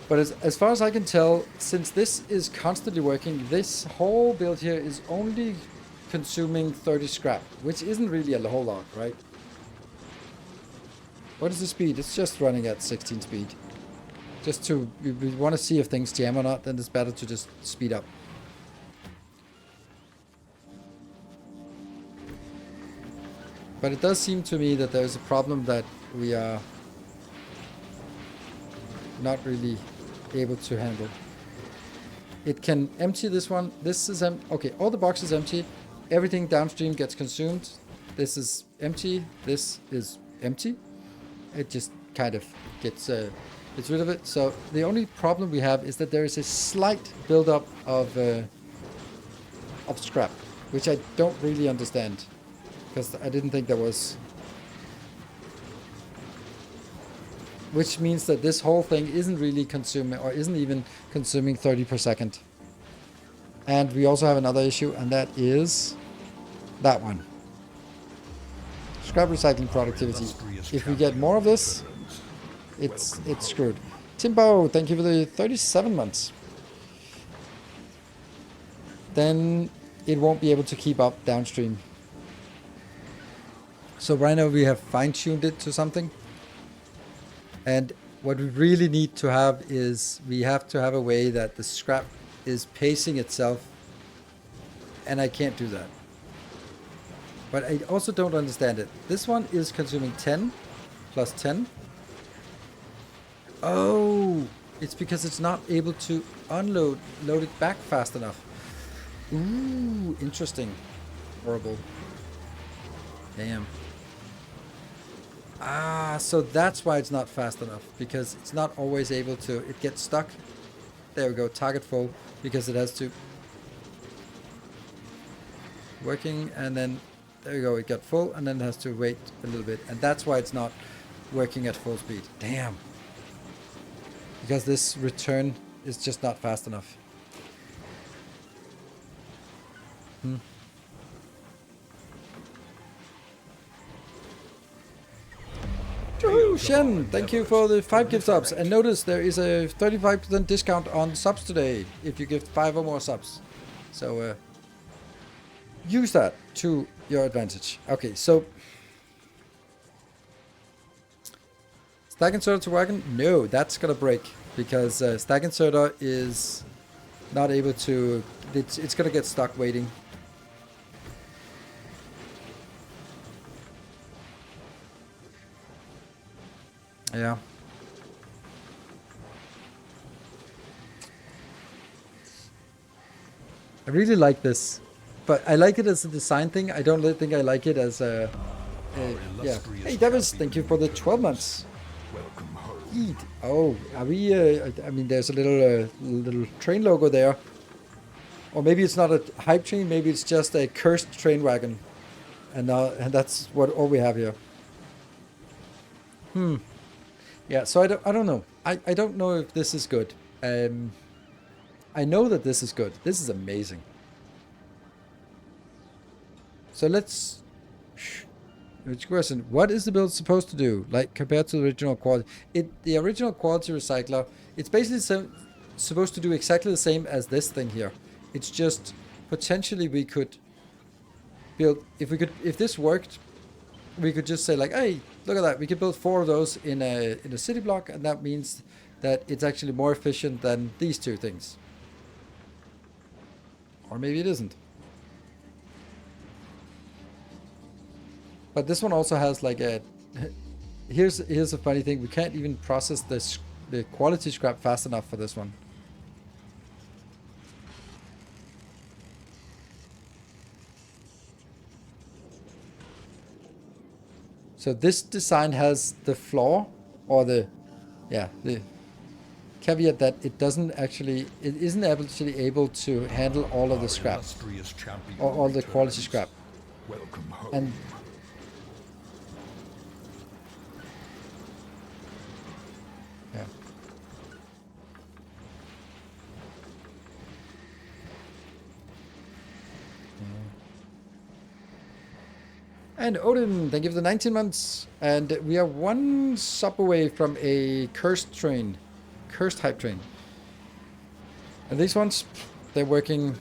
A: But as far as I can tell, since this is constantly working, this whole build here is only consuming 30 scrap, which isn't really a whole lot, right? What is the speed? It's just running at 16 speed. Just to... We want to see if things jam or not, then it's better to just speed up. But it does seem to me that there's a problem that we are not really able to handle. It can empty this one. This is okay, all the boxes empty. Everything downstream gets consumed. This is empty. This is empty. It just kind of gets rid of it. So the only problem we have is that there is a slight buildup of scrap, which I don't really understand, because I didn't think there was. Which means that this whole thing isn't really consuming, or isn't even consuming 30 per second. And we also have another issue, and that is that one. Scrap recycling productivity. If we get more of this, it's screwed. Timbo, thank you for the 37 months. Then it won't be able to keep up downstream. So right now we have fine-tuned it to something. And what we really need to have is, we have to have a way that the scrap is pacing itself. And I can't do that. But I also don't understand it. This one is consuming 10 plus 10. Oh, it's because it's not able to load it back fast enough. Ooh, interesting. Horrible. Damn. Ah, so that's why it's not fast enough, because it's not always able to, it gets stuck. There we go, target full, because it has to working, and then there you go, it got full, and then it has to wait a little bit, and that's why it's not working at full speed. Damn. Because this return is just not fast enough. Woo, Shen, thank you for the 5 gift subs. And notice there is a 35% discount on subs today if you give 5 or more subs. So use that to your advantage. Okay, so Stack Inserter to Wagon? No, that's gonna break because Stack Inserter is not able to. It's gonna get stuck waiting. Yeah. I really like this, but I like it as a design thing. I don't think I like it as a yeah. Hey, Davis, thank you for the 12 months. Eat. Oh, are we? I mean, there's a little train logo there, or maybe it's not a hype train. Maybe it's just a cursed train wagon, and that's what all we have here. Yeah. So I don't know. I don't know if this is good. I know that this is good. This is amazing. So let's. Which question? What is the build supposed to do? Like compared to the original quality? The original quality recycler. It's basically supposed to do exactly the same as this thing here. It's just potentially we could build if this worked. We could just say like, hey, look at that. We could build 4 of those in a city block, and that means that it's actually more efficient than these 2 things. Or maybe it isn't. But this one also has like a. Here's a funny thing. We can't even process the quality scrap fast enough for this one. So this design has the flaw, or the caveat that it isn't actually able to handle all of the scrap, or all the quality scrap. And yeah. And Odin, thank you for the 19 months. And we are 1 sub away from a cursed hype train. And these ones, they're working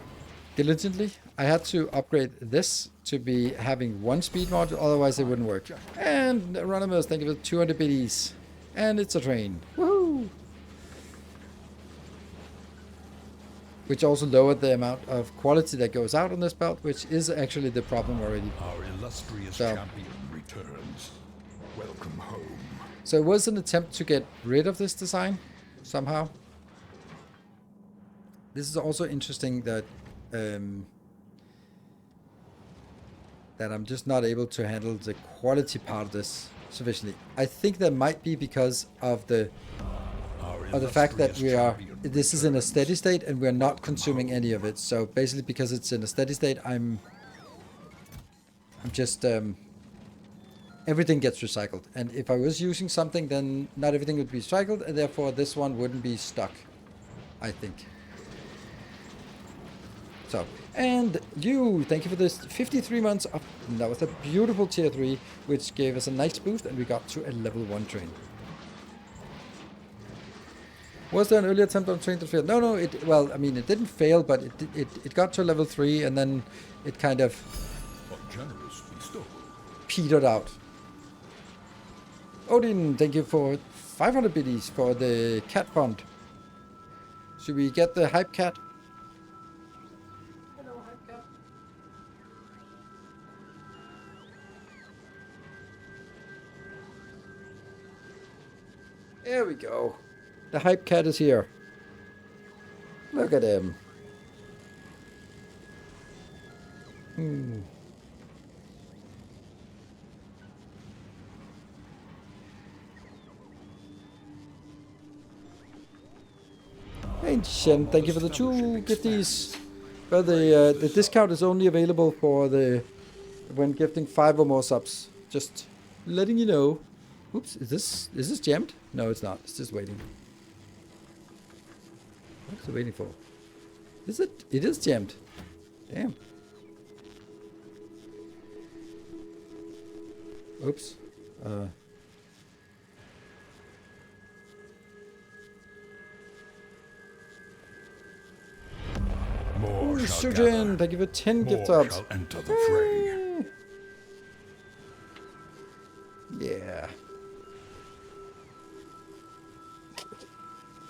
A: diligently. I had to upgrade this to be having 1 speed module, otherwise it wouldn't work. And Anonymous, thank you for 200 biddies. And it's a train. Woohoo! Which also lowered the amount of quality that goes out on this belt, which is actually the problem already.
B: Our illustrious champion returns. Welcome home.
A: So it was an attempt to get rid of this design somehow. This is also interesting that that I'm just not able to handle the quality part of this sufficiently. I think that might be because of the fact that this is in a steady state and we're not consuming any of it. So basically, because it's in a steady state, I'm just everything gets recycled. And if I was using something, then not everything would be recycled, and therefore this one wouldn't be stuck, I think. So, and you, thank you for this 53 months of, that was a beautiful tier 3, which gave us a nice boost, and we got to a level 1 train. Was there an early attempt on train to fail? No, well, I mean, it didn't fail, but it got to level 3, and then it kind of petered out. Odin, thank you for 500 biddies for the cat fund. Should we get the hype cat? Hello, hype cat. There we go. The hype cat is here. Look at him. Hey, Shen, thank you for the 2 gifties. But the discount is only available for when gifting 5 or more subs. Just letting you know. Oops, is this jammed? No, it's not. It's just waiting. What's it waiting for? Is it? It is jammed. Damn. Oops.
B: More shall
A: Surgeon,
B: gather.
A: thank you for 10 gift
B: More
A: subs.
B: shall enter the fray.
A: Yeah.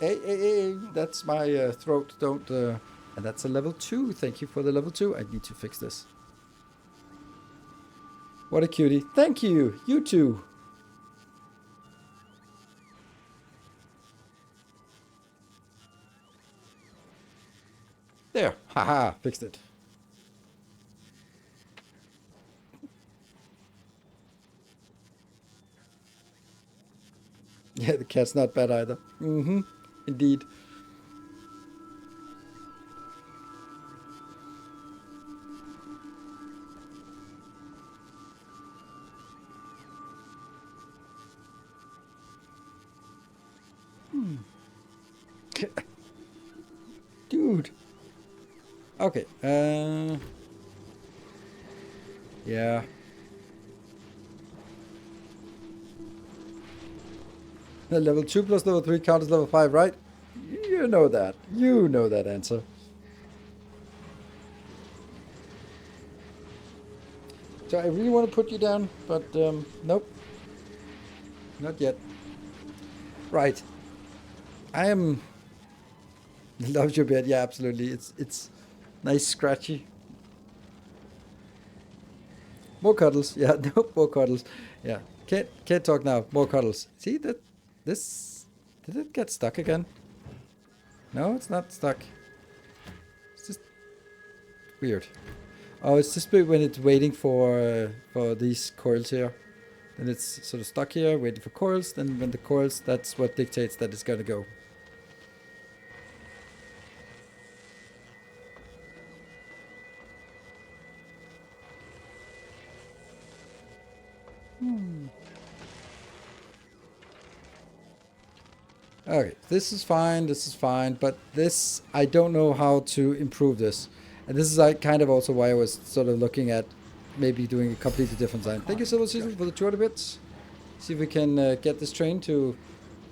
A: Hey, that's my throat. Don't. And that's a level 2. Thank you for the level 2. I need to fix this. What a cutie. Thank you. You too. There. Haha. Fixed it. Yeah, the cat's not bad either. Mm-hmm. Indeed. Dude. Okay. Yeah. The level 2 plus level 3 count as level 5, right? You know that. You know that answer. So I really want to put you down, but nope. Not yet. Right. I am... Love your bed. Yeah, absolutely. It's nice, scratchy. More cuddles. Yeah, no, more cuddles. Yeah. Can't talk now. More cuddles. See that this did it get stuck again? No, it's not stuck. It's just weird. Oh, it's just when it's waiting for these coils here. Then it's sort of stuck here, waiting for coils. Then when the coils, that's what dictates that it's gonna go. Okay, this is fine, but this, I don't know how to improve this. And this is like kind of also why I was sort of looking at maybe doing a completely different design. Thank you, Silver Season, for the 200 bits. See if we can get this train to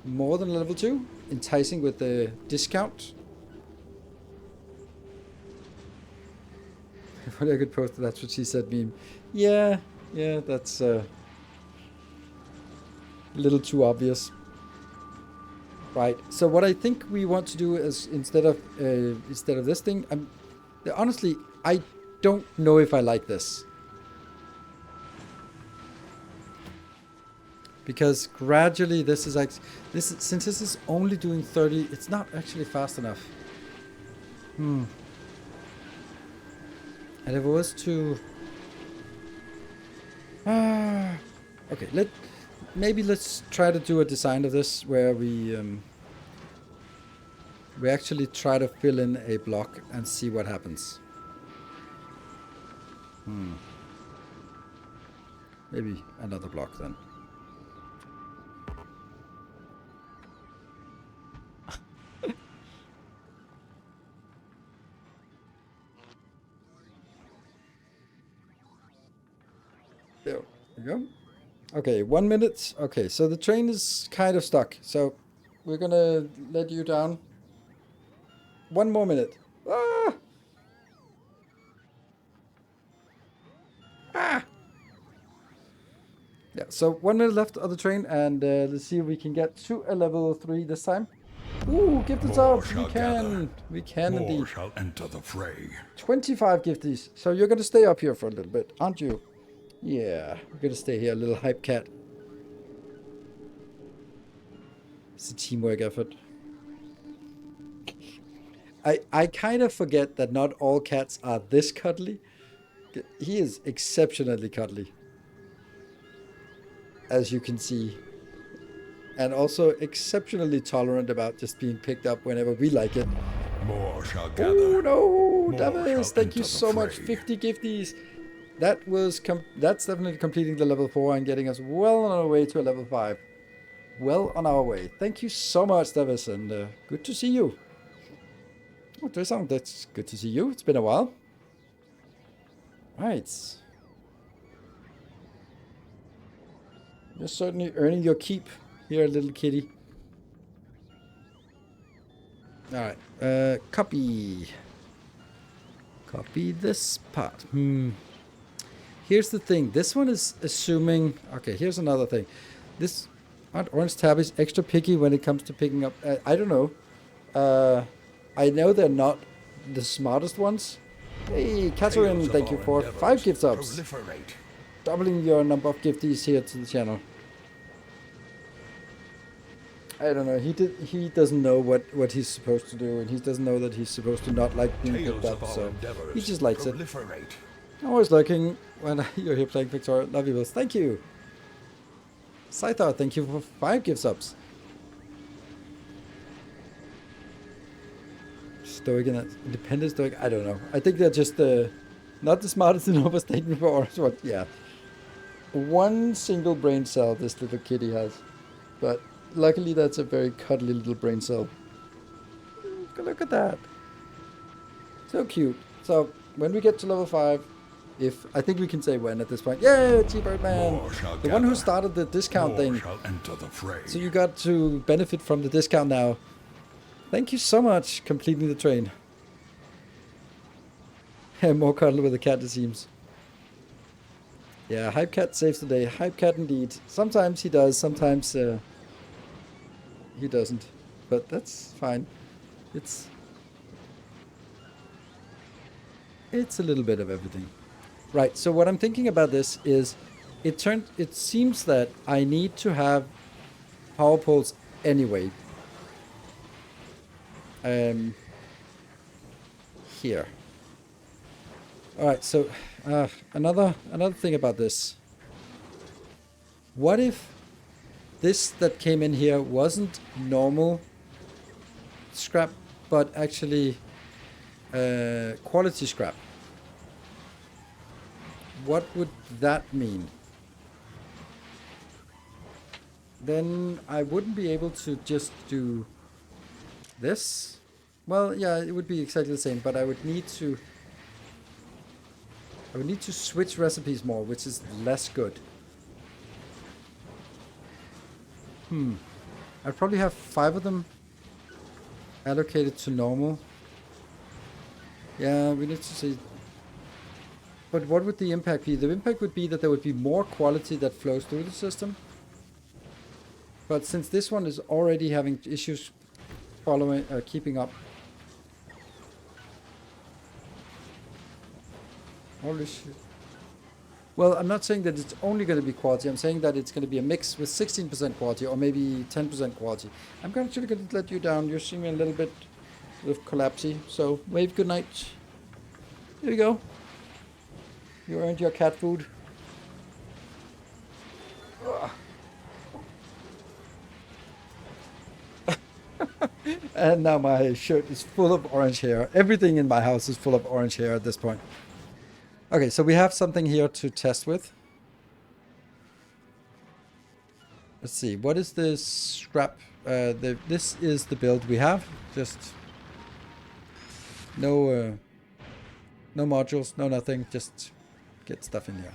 A: more than level 2, enticing with the discount. What I could post, that's what she said meme. Yeah, that's a little too obvious. Right. So what I think we want to do is instead of this thing, honestly, I don't know if I like this. Because gradually this is like since this is only doing 30, it's not actually fast enough. And if it was to okay, let's try to do a design of this where we actually try to fill in a block and see what happens. Maybe another block then. There we go. Okay, 1 minute. Okay, so the train is kind of stuck. So we're gonna let you down. 1 more minute. Ah! Ah! Yeah, so 1 minute left of the train, and let's see if we can get to a level 3 this time. Ooh, gifted
B: More
A: subs!
B: shall
A: We
B: gather.
A: can
B: More
A: indeed.
B: shall enter the fray.
A: 25 gifties. So you're gonna stay up here for a little bit, aren't you? Yeah, we're gonna stay here, little hype cat. It's a teamwork effort. I kind of forget that not all cats are this cuddly. He is exceptionally cuddly, as you can see. And also exceptionally tolerant about just being picked up whenever we like it.
B: More shall gather.
A: Oh no,
B: More
A: Davis,
B: shall
A: thank you
B: enter the
A: so much.
B: fray.
A: 50 gifties. That's definitely completing the level 4 and getting us well on our way to a level 5. Well on our way. Thank you so much, Davis, and good to see you. Oh, Dresang, that's good to see you. It's been a while. Right. You're certainly earning your keep here, little kitty. Alright, copy. Copy this part. Here's the thing. This one is assuming... Okay, here's another thing. This... Aren't orange tabbies extra picky when it comes to picking up... I don't know. I know they're not the smartest ones. Hey, Catherine,
B: Tales of
A: thank you
B: our
A: for
B: endeavors
A: 5 gift subs.
B: proliferate.
A: Doubling your number of gifties here to the channel. I don't know. He doesn't know what he's supposed to do, and he doesn't know that he's supposed to not like being
B: Tales
A: picked
B: of
A: up.
B: our
A: So
B: endeavors
A: he just likes it.
B: proliferate.
A: Always looking when you're here playing Factorio. Love you both. Thank you. Scythar, thank you for 5 gift subs. Stoic and independent stoic. I don't know. I think they're just not the smartest in overstatement for orange one. Yeah. One single brain cell this little kitty has. But luckily that's a very cuddly little brain cell. Look at that. So cute. So when we get to level 5, if I think we can say when at this point. Yay, T-Bird Man!
B: More shall
A: The one who
B: gather.
A: started the discount
B: More
A: thing.
B: shall enter the fray.
A: So you got to benefit from the discount now. Thank you so much, completing the train. More cuddle with the cat, it seems. Yeah, Hype Cat saves the day. Hype Cat indeed. Sometimes he does, sometimes he doesn't. But that's fine. It's a little bit of everything. Right, so what I'm thinking about this is it seems that I need to have power poles anyway. Here. Alright, so another thing about this. What if this that came in here wasn't normal scrap, but actually quality scrap? What would that mean? Then I wouldn't be able to just do this. Well, yeah, it would be exactly the same, but I would need to switch recipes more, which is less good. I'd probably have 5 of them allocated to normal. Yeah, we need to see. But what would the impact be? The impact would be that there would be more quality that flows through the system. But since this one is already having issues keeping up. Holy shit. Well, I'm not saying that it's only going to be quality. I'm saying that it's going to be a mix with 16% quality or maybe 10% quality. I'm actually going to let you down. You're seeming a little bit of collapsy. So wave good night. Here you go. You earned your cat food. And now my shirt is full of orange hair. Everything in my house is full of orange hair at this point. Okay, so we have something here to test with. Let's see, what is this scrap? This is the build we have. Just no modules, no nothing. Just get stuff in here.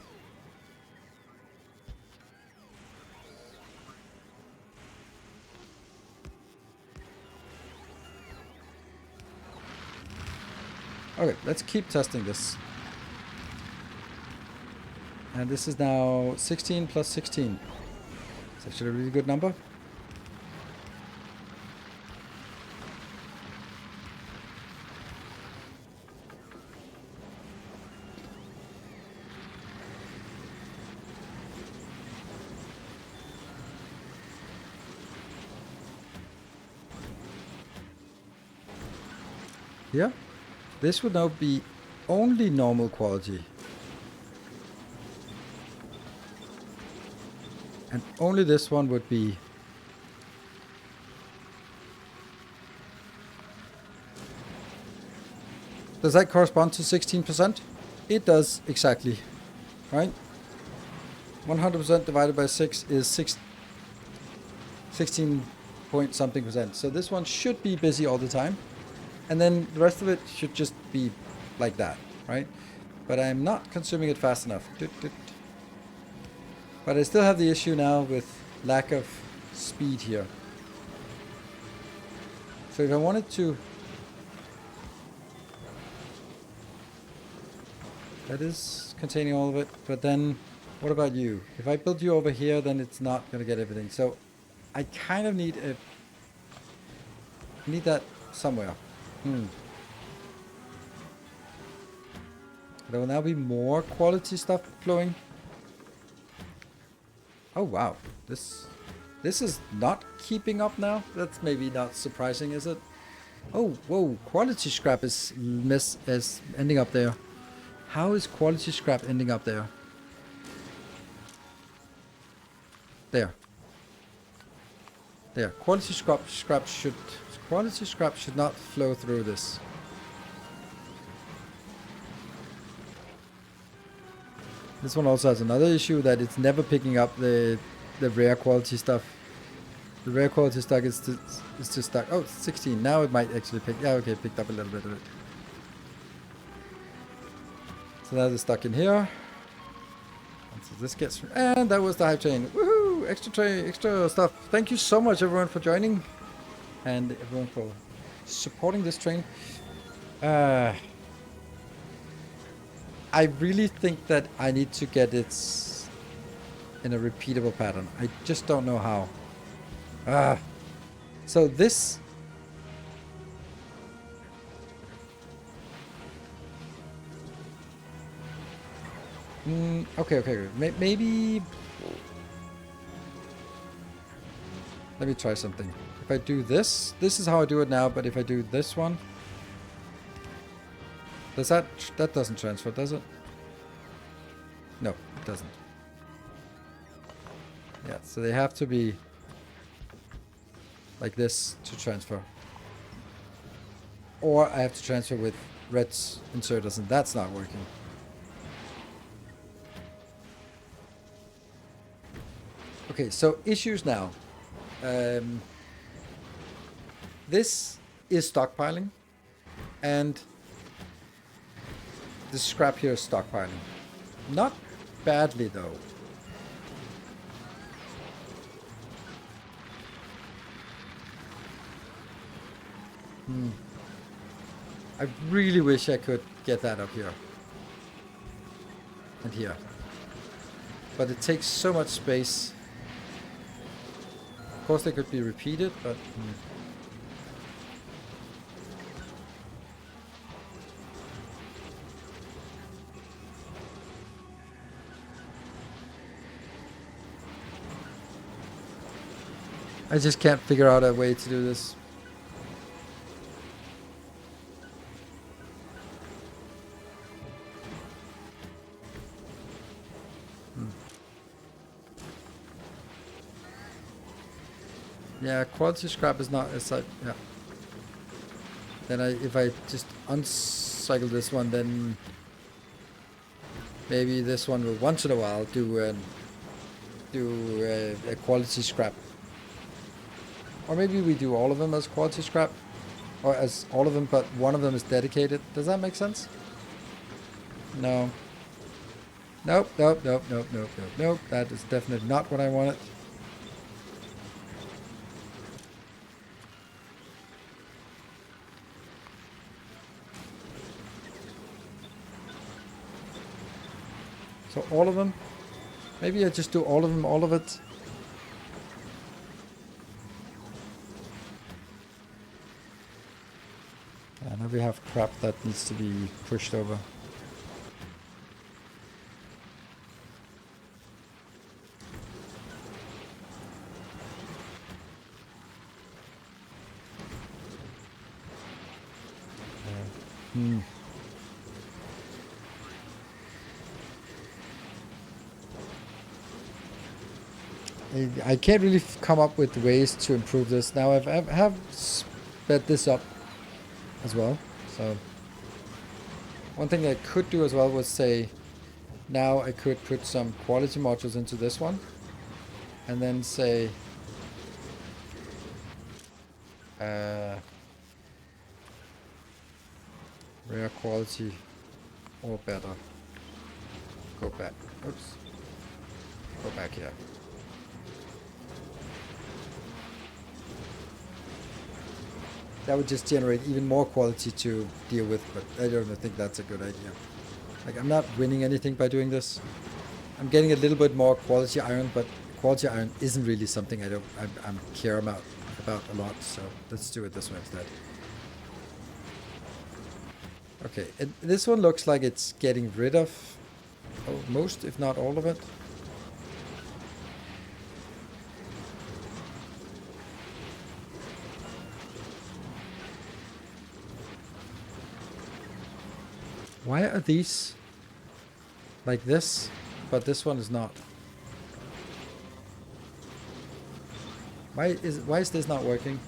A: Okay, let's keep testing this. And this is now 16 plus 16. It's actually a really good number. Yeah, this would now be only normal quality. And only this one would be... Does that correspond to 16%? It does, exactly. Right? 100% divided by 6 is 16 point something percent. So this one should be busy all the time. And then the rest of it should just be like that, right? But I'm not consuming it fast enough. But I still have the issue now with lack of speed here. So if I wanted to... That is containing all of it, but then what about you? If I build you over here, then it's not going to get everything. So I kind of need a... I need that somewhere. There will now be more quality stuff flowing. Oh wow, this is not keeping up now. That's maybe not surprising, is it? Oh whoa, quality scrap is ending up there. How is quality scrap ending up there? There. There. Quality scrap should not flow through this. This one also has another issue, that it's never picking up the rare quality stuff. The rare quality stuff is just stuck. Oh, 16. Now it might actually pick. Yeah, okay, picked up a little bit of it. So now they're stuck in here. And so this gets... And that was the hype train. Woohoo! Extra stuff. Thank you so much, everyone, for joining. And everyone for supporting this train. I really think that I need to get it in a repeatable pattern. I just don't know how. So this... Okay. Maybe... Let me try something. If I do this is how I do it now, but if I do this one... Does that doesn't transfer, does it? No, it doesn't. Yeah, so they have to be like this to transfer. Or I have to transfer with reds inserters, and that's not working. Okay, so issues now. This is stockpiling, and the scrap here is stockpiling. Not badly though. I really wish I could get that up here. And here. But it takes so much space. Of course they could be repeated, but... I just can't figure out a way to do this. Yeah, quality scrap is not as like, yeah. Then if I just uncycle this one, then maybe this one will once in a while do a quality scrap. Or maybe we do all of them as quality scrap. Or as all of them, but one of them is dedicated. Does that make sense? No. Nope. That is definitely not what I wanted. So all of them? Maybe I just do all of them, all of it. And now we have crap that needs to be pushed over. I can't really come up with ways to improve this. Now I have sped this up as well. So one thing I could do as well was say, now I could put some quality modules into this one, and then say rare quality or better. Go back. Oops. Go go back here. That would just generate even more quality to deal with, but I don't think that's a good idea. Like, I'm not winning anything by doing this. I'm getting a little bit more quality iron, but quality iron isn't really something I care about a lot. So let's do it this way instead. Okay, this one looks like it's getting rid of most, if not all of it. Why are these like this, but this one is not? Why is this not working?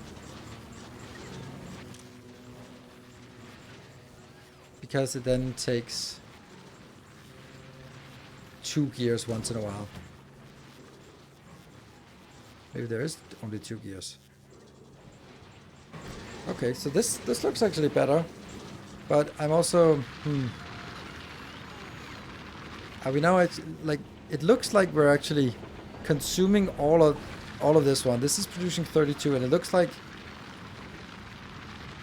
A: Because it then takes 2 gears once in a while. Maybe there is only 2 gears. Okay, so this looks actually better. But I'm also are we now like, it looks like we're actually consuming all of this one. This is producing 32, and it looks like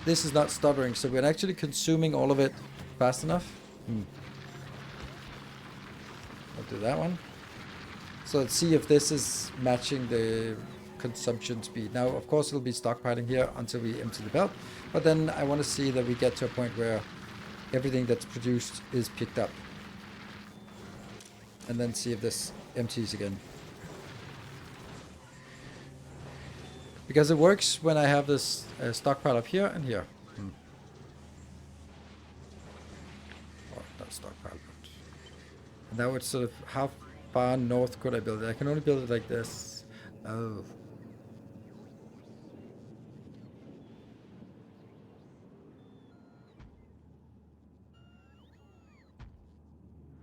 A: this is not stuttering, so we're actually consuming all of it fast enough. I'll do that one. So let's see if this is matching the consumption speed. Now, of course, it'll be stockpiling here until we empty the belt, but then I want to see that we get to a point where everything that's produced is picked up. And then see if this empties again. Because it works when I have this stockpile up here and here. Or not stockpile, but... And now it's sort of, how far north could I build it? I can only build it like this. Oh.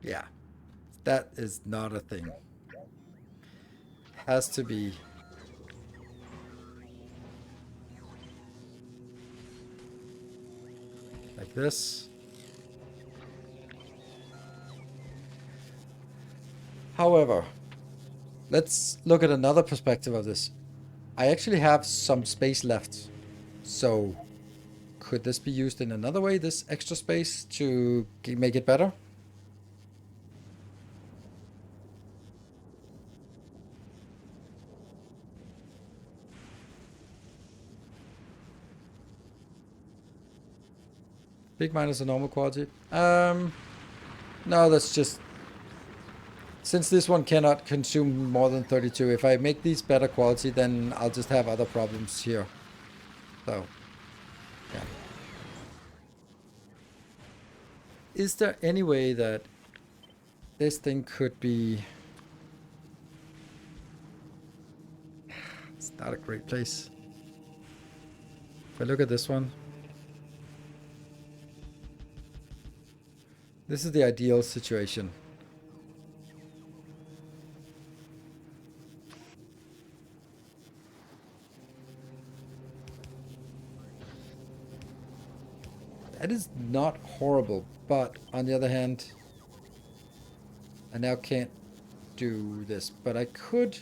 A: Yeah. That is not a thing. Has to be... like this. However, let's look at another perspective of this. I actually have some space left. So, could this be used in another way, this extra space, to make it better? Big minus a normal quality. No, that's just... Since this one cannot consume more than 32, if I make these better quality, then I'll just have other problems here. So, yeah. Is there any way that this thing could be... It's not a great place. If I look at this one... This is the ideal situation. That is not horrible, but on the other hand, I now can't do this, but I could...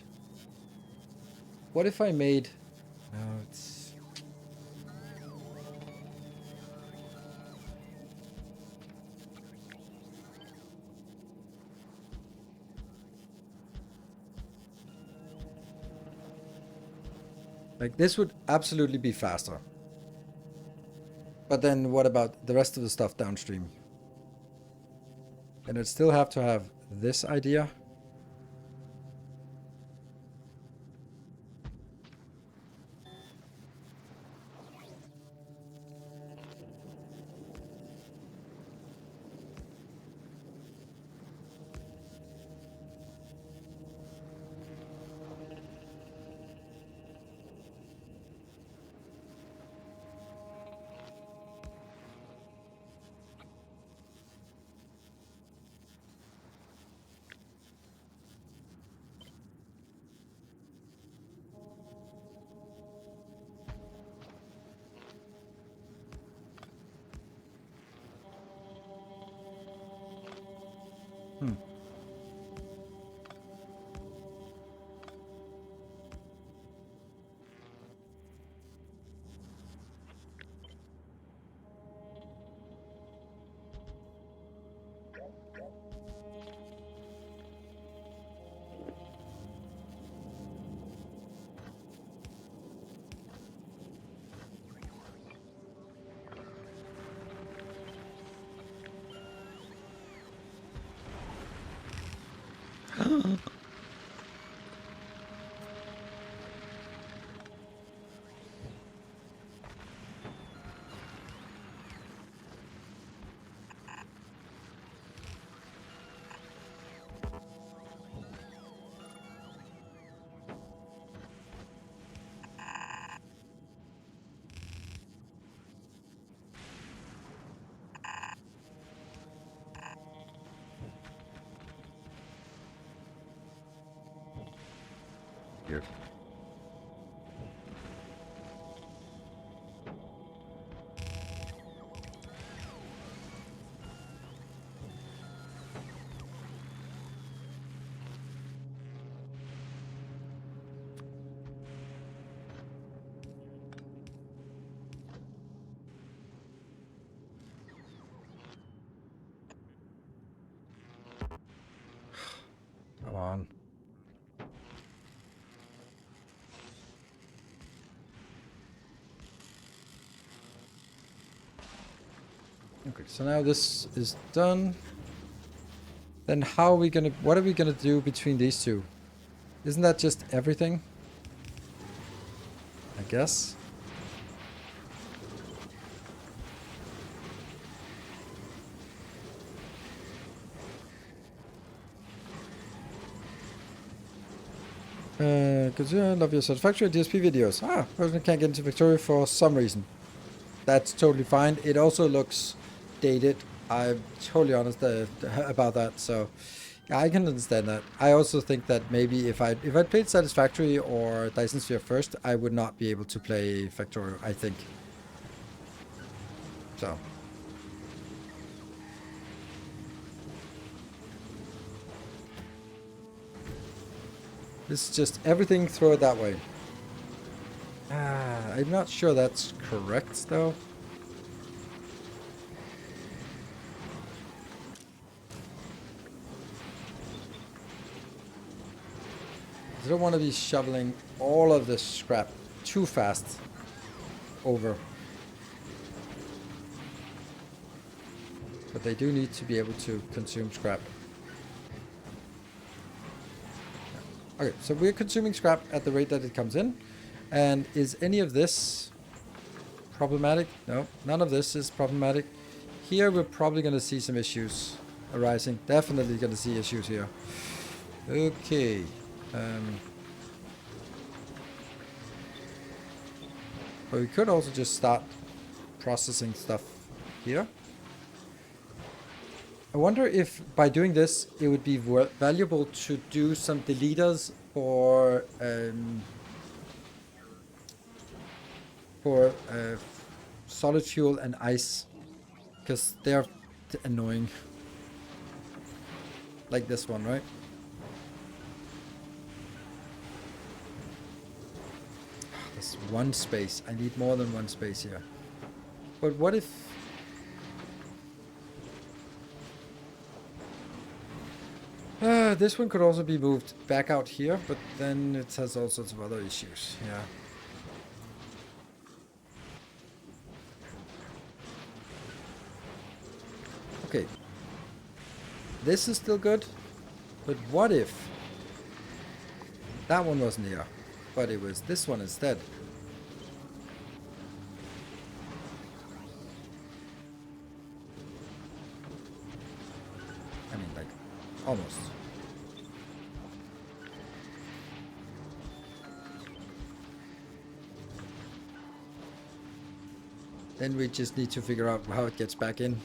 A: What if I made... No, it's... Like, this would absolutely be faster. But then what about the rest of the stuff downstream? And I'd still have to have this idea. Here. Come on. Okay, so now this is done. Then how are we gonna, what are we gonna do between these two? Isn't that just everything? I guess. Because I love your Factorio DSP videos. Ah, person can't get into Factorio for some reason. That's totally fine. It also looks dated. I'm totally honest about that. So yeah, I can understand that. I also think that maybe if I played Satisfactory or Dyson Sphere first, I would not be able to play Factorio, I think. So. This is just everything, throw it that way. I'm not sure that's correct, though. I don't want to be shoveling all of this scrap too fast over. But they do need to be able to consume scrap. Okay, so we're consuming scrap at the rate that it comes in. And is any of this problematic? No, none of this is problematic. Here we're probably going to see some issues arising. Definitely going to see issues here. Okay. But we could also just start processing stuff here. I wonder if by doing this, it would be valuable to do some deleters for solid fuel and ice, because they're annoying. Like this one, right? There's one space. I need more than one space here. But what if... this one could also be moved back out here, but then it has all sorts of other issues. Yeah. Okay. This is still good, but what if that one wasn't here, but it was this one instead? I mean, like, almost. Then we just need to figure out how it gets back in.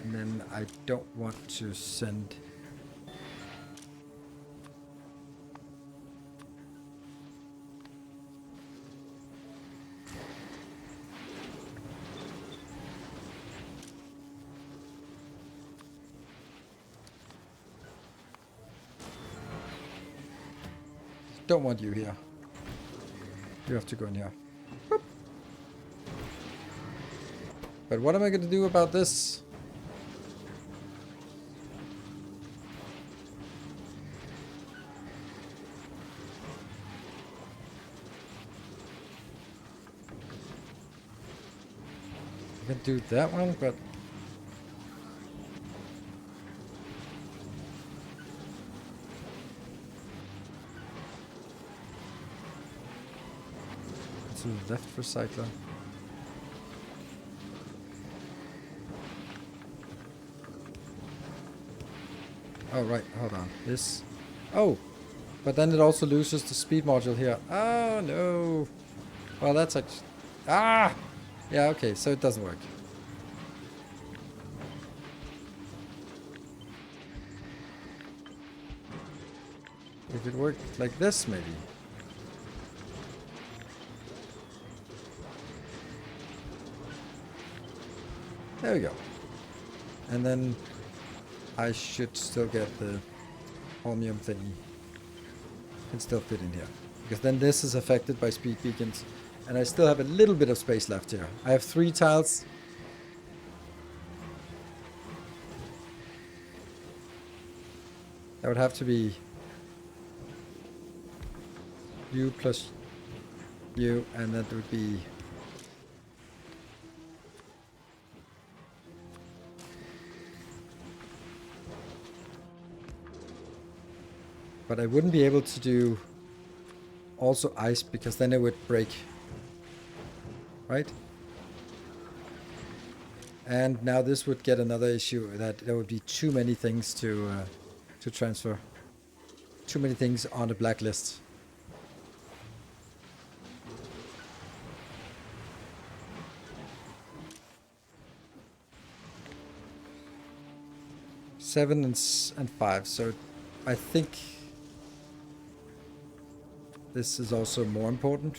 A: And then I don't want to send... Don't want you here. You have to go in here. Boop. But what am I going to do about this? I can do that one, but... left recycler. Oh, right, hold on. This. Oh! But then it also loses the speed module here. Oh, no. Well, that's actually... Ah! Yeah, okay, so it doesn't work. If it worked like this, maybe. There we go. And then I should still get the holmium thingy. Can still fit in here. Because then this is affected by speed beacons. And I still have a little bit of space left here. I have 3 tiles. That would have to be U plus U, and that would be but I wouldn't be able to do also ice because then it would break, right? And now this would get another issue that there would be too many things to transfer, too many things on the blacklist. Seven and 5, so I think this is also more important.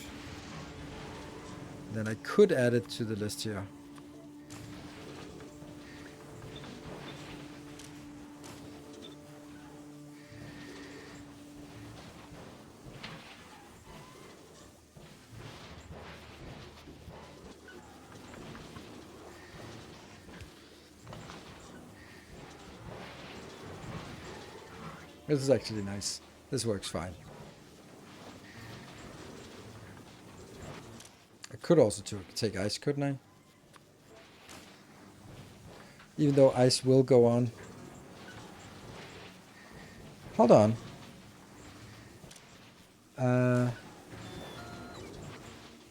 A: Then I could add it to the list here. This is actually nice. This works fine. I could also take ice, couldn't I? Even though ice will go on. Hold on.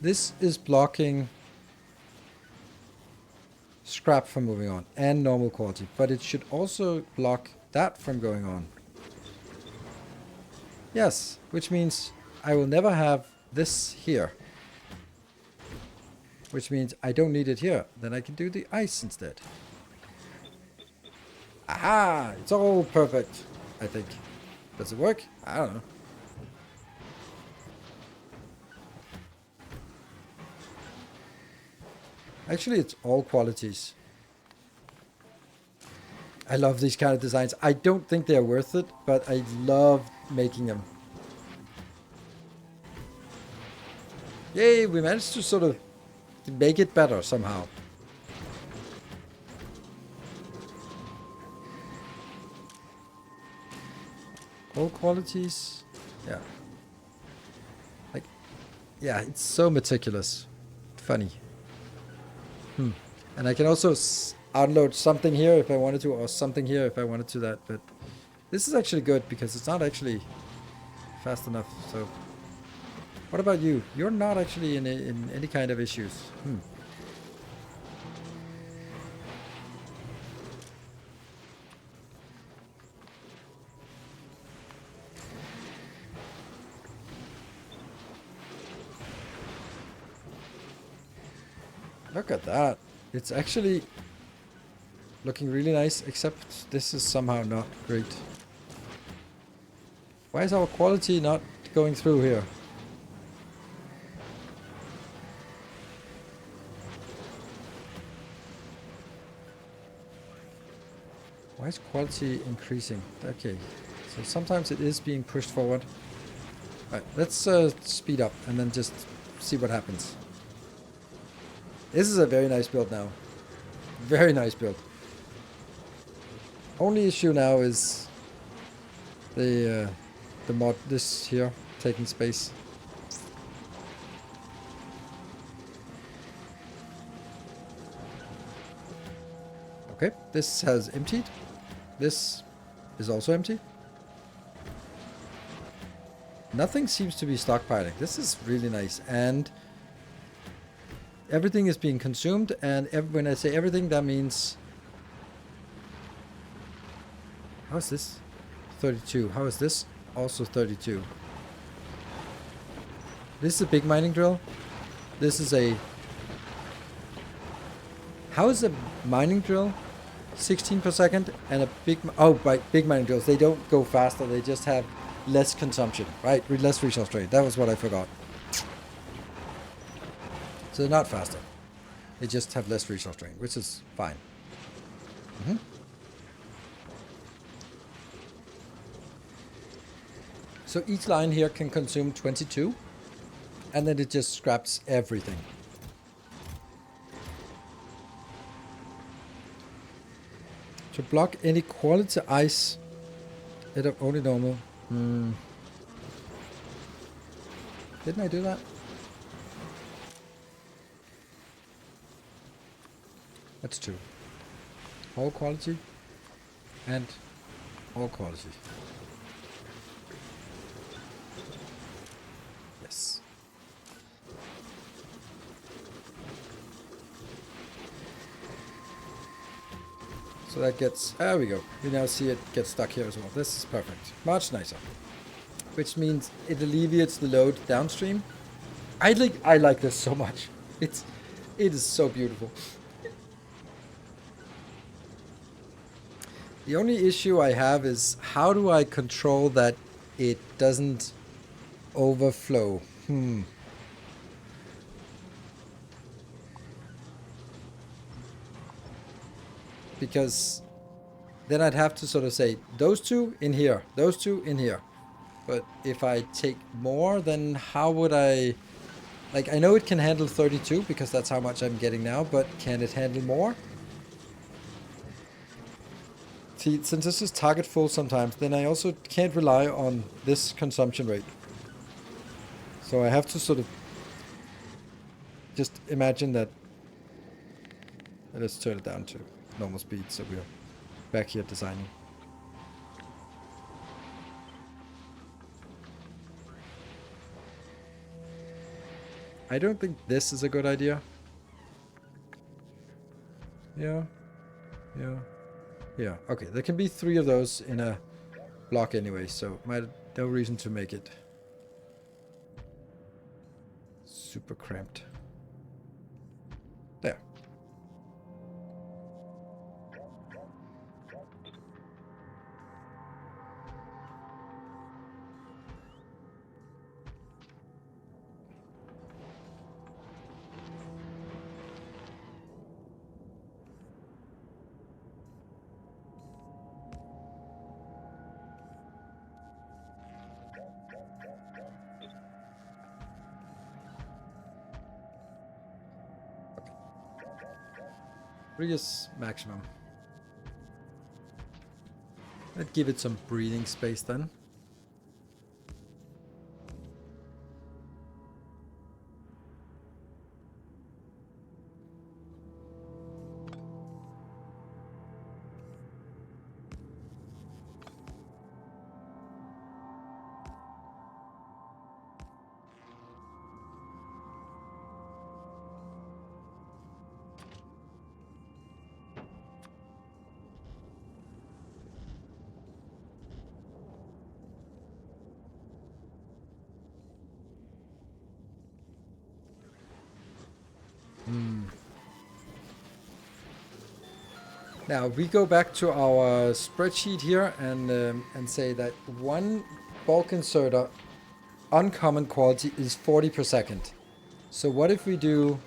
A: This is blocking scrap from moving on and normal quality, but it should also block that from going on. Yes, which means I will never have this here. Which means I don't need it here. Then I can do the ice instead. Aha! It's all perfect, I think. Does it work? I don't know. Actually, it's all qualities. I love these kind of designs. I don't think they're worth it, but I love making them. Yay, we managed to sort of make it better somehow. All qualities. Yeah. Like, yeah, it's so meticulous. Funny. And I can also download something here if I wanted to, or something here if I wanted to that. But this is actually good because it's not actually fast enough. So, what about you? You're not actually in any kind of issues. Look at that. It's actually looking really nice, except this is somehow not great. Why is our quality not going through here? Why is quality increasing? Okay, so sometimes it is being pushed forward. Alright, let's speed up and then just see what happens. This is a very nice build now. Very nice build. Only issue now is the mod, this here, taking space. Okay, this has emptied. This is also empty. Nothing seems to be stockpiling. This is really nice. And everything is being consumed. And when I say everything, that means... How is this? 32. How is this? Also 32. This is a big mining drill. This is a How is a mining drill 16 per second and a big... Oh, right, big mining drills. They don't go faster. They just have less consumption, right? Less resource drain. That was what I forgot. So they're not faster. They just have less resource drain, which is fine. Mm-hmm. So each line here can consume 22, and then it just scraps everything. To block any quality ice, it only normal. Didn't I do that? That's 2. All quality and all quality. Yes. So that gets, there we go. We now see it get stuck here as well. This is perfect. Much nicer. Which means it alleviates the load downstream. I like this so much. It is so beautiful. The only issue I have is how do I control that it doesn't overflow? Because then I'd have to sort of say those 2 in here, those 2 in here. But if I take more, then how would I... Like, I know it can handle 32 because that's how much I'm getting now, but can it handle more? See, since this is target full sometimes, then I also can't rely on this consumption rate. So I have to sort of just imagine that... Let's turn it down to normal speed so we're back here designing. I don't think this is a good idea. Yeah. Okay, there can be 3 of those in a block anyway, so no reason to make it super cramped. There. Is maximum. Let's give it some breathing space then. Now we go back to our spreadsheet here and say that one bulk inserter uncommon quality is 40 per second. So what if we do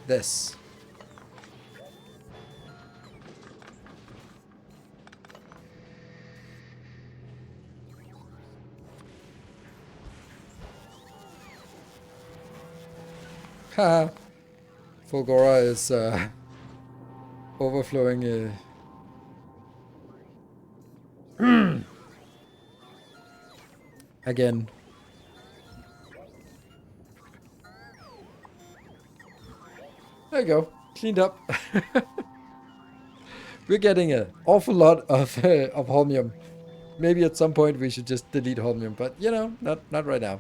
A: this? Haha. Fulgora is overflowing. Again. There you go. Cleaned up. We're getting an awful lot of holmium. Maybe at some point we should just delete holmium, but you know, not right now.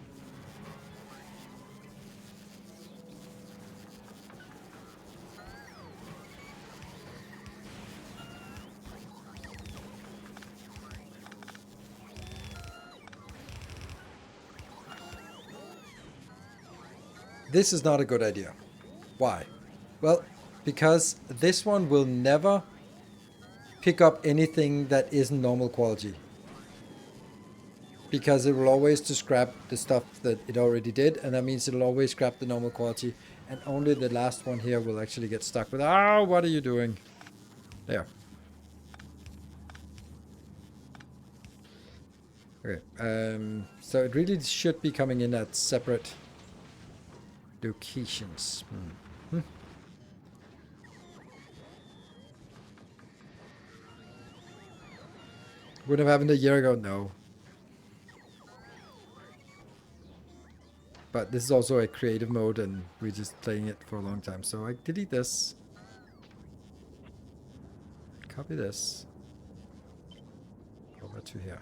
A: This is not a good idea. Why? Well, because this one will never pick up anything that isn't normal quality. Because it will always just grab the stuff that it already did, and that means it'll always grab the normal quality, and only the last one here will actually get stuck with, oh, what are you doing? There. Okay, so it really should be coming in at separate locations. Would have happened a year ago? No. But this is also a creative mode, and we're just playing it for a long time. So I delete this. Copy this. Over to here.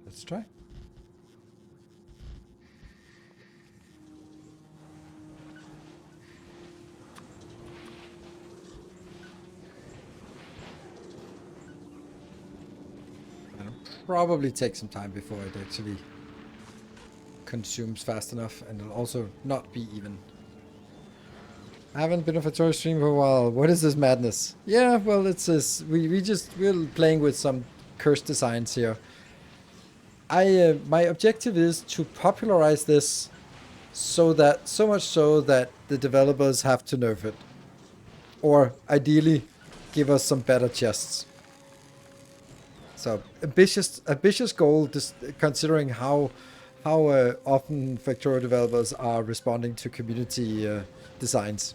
A: Let's try. It'll probably take some time before it actually consumes fast enough, and it'll also not be even. I haven't been on Factorio stream for a while. What is this madness? Yeah, well, it's this. We're playing with some cursed designs here. My objective is to popularize this so much so that the developers have to nerf it, or ideally give us some better chests. So ambitious goal, just considering how often Factorio developers are responding to community designs.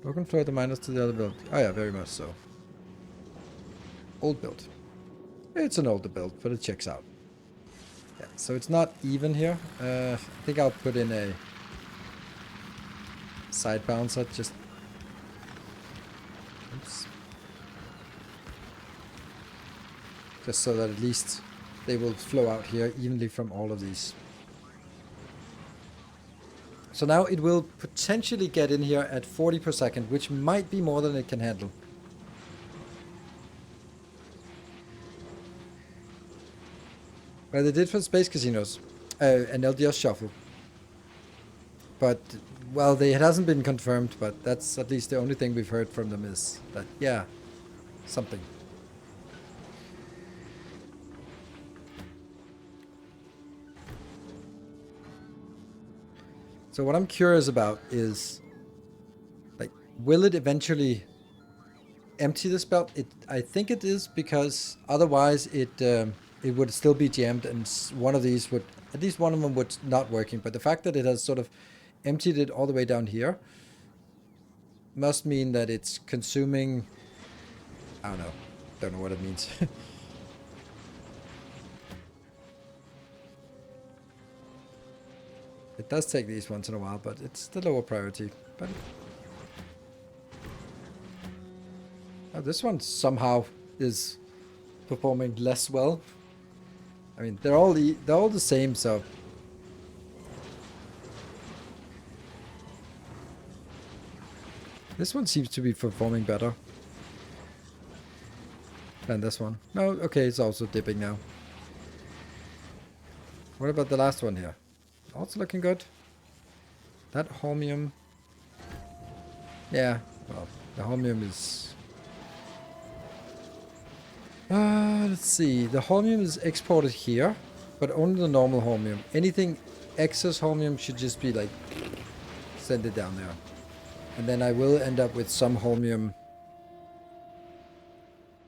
A: Broken floor the minus to the other build. Oh yeah, very much so. Old build. It's an older build, but it checks out. Yeah, so it's not even here. I think I'll put in a side bouncer, just... Oops. Just so that at least they will flow out here evenly from all of these. So now it will potentially get in here at 40 per second, which might be more than it can handle. Well, they did for Space Casinos, and LDS Shuffle. But, well, it hasn't been confirmed, but that's at least the only thing we've heard from them is that, yeah, something. So what I'm curious about is, like, will it eventually empty this belt? I think it is, because otherwise it would still be jammed, and one of these would, at least one of them would not working. But the fact that it has sort of emptied it all the way down here must mean that it's consuming, I don't know what it means. It does take these once in a while, but it's the lower priority. But oh, this one somehow is performing less well. I mean, they're all the same, so this one seems to be performing better than this one. No, okay, it's also dipping now. What about the last one here? Also looking good. That holmium. Yeah, well, the holmium is... let's see. The holmium is exported here, but only the normal holmium. Anything excess holmium should just be like, send it down there. And then I will end up with some holmium,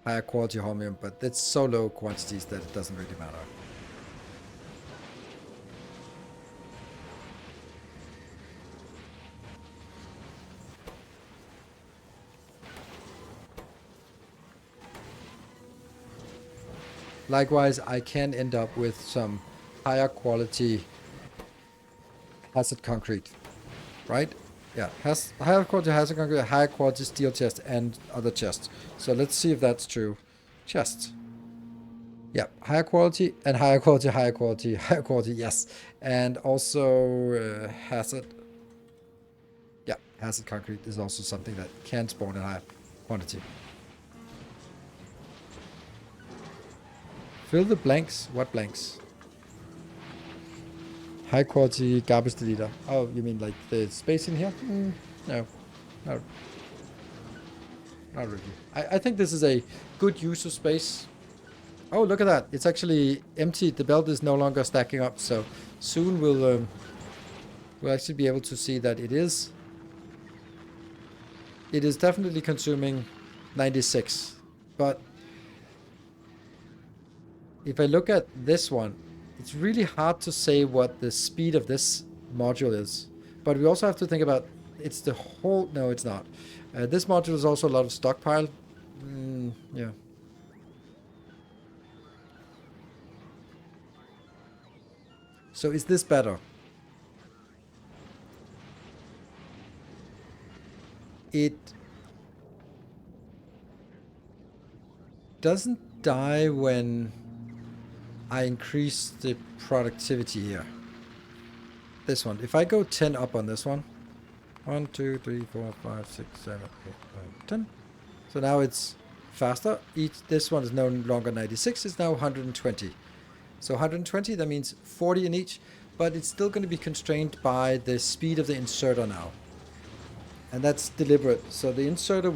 A: higher quality holmium, but it's so low quantities that it doesn't really matter. Likewise, I can end up with some higher quality hazard concrete, right? Yeah, has higher quality hazard concrete, higher quality steel chest, and other chests. So let's see if that's true. Chests. Yeah, higher quality and higher quality, higher quality, higher quality, yes. And also hazard. Yeah, hazard concrete is also something that can spawn in higher quantity. Fill the blanks. What blanks? High quality garbage deleter. Oh, you mean like the space in here? No. No. Not really. I think this is a good use of space. Oh, look at that. It's actually empty. The belt is no longer stacking up. So soon we'll actually be able to see that it is definitely consuming 96. But if I look at this one, it's really hard to say what the speed of this module is. But we also have to think about, it's the whole, no, it's not. This module is also a lot of stockpile. Yeah. So is this better? It doesn't die when I increase the productivity here. This one. If I go 10 up on this one. 1, 2, 3, 4, 5, 6, 7, 8, 9, 10. So now it's faster. This one is no longer 96. It's now 120. So 120, that means 40 in each. But it's still going to be constrained by the speed of the inserter now. And that's deliberate. So the inserter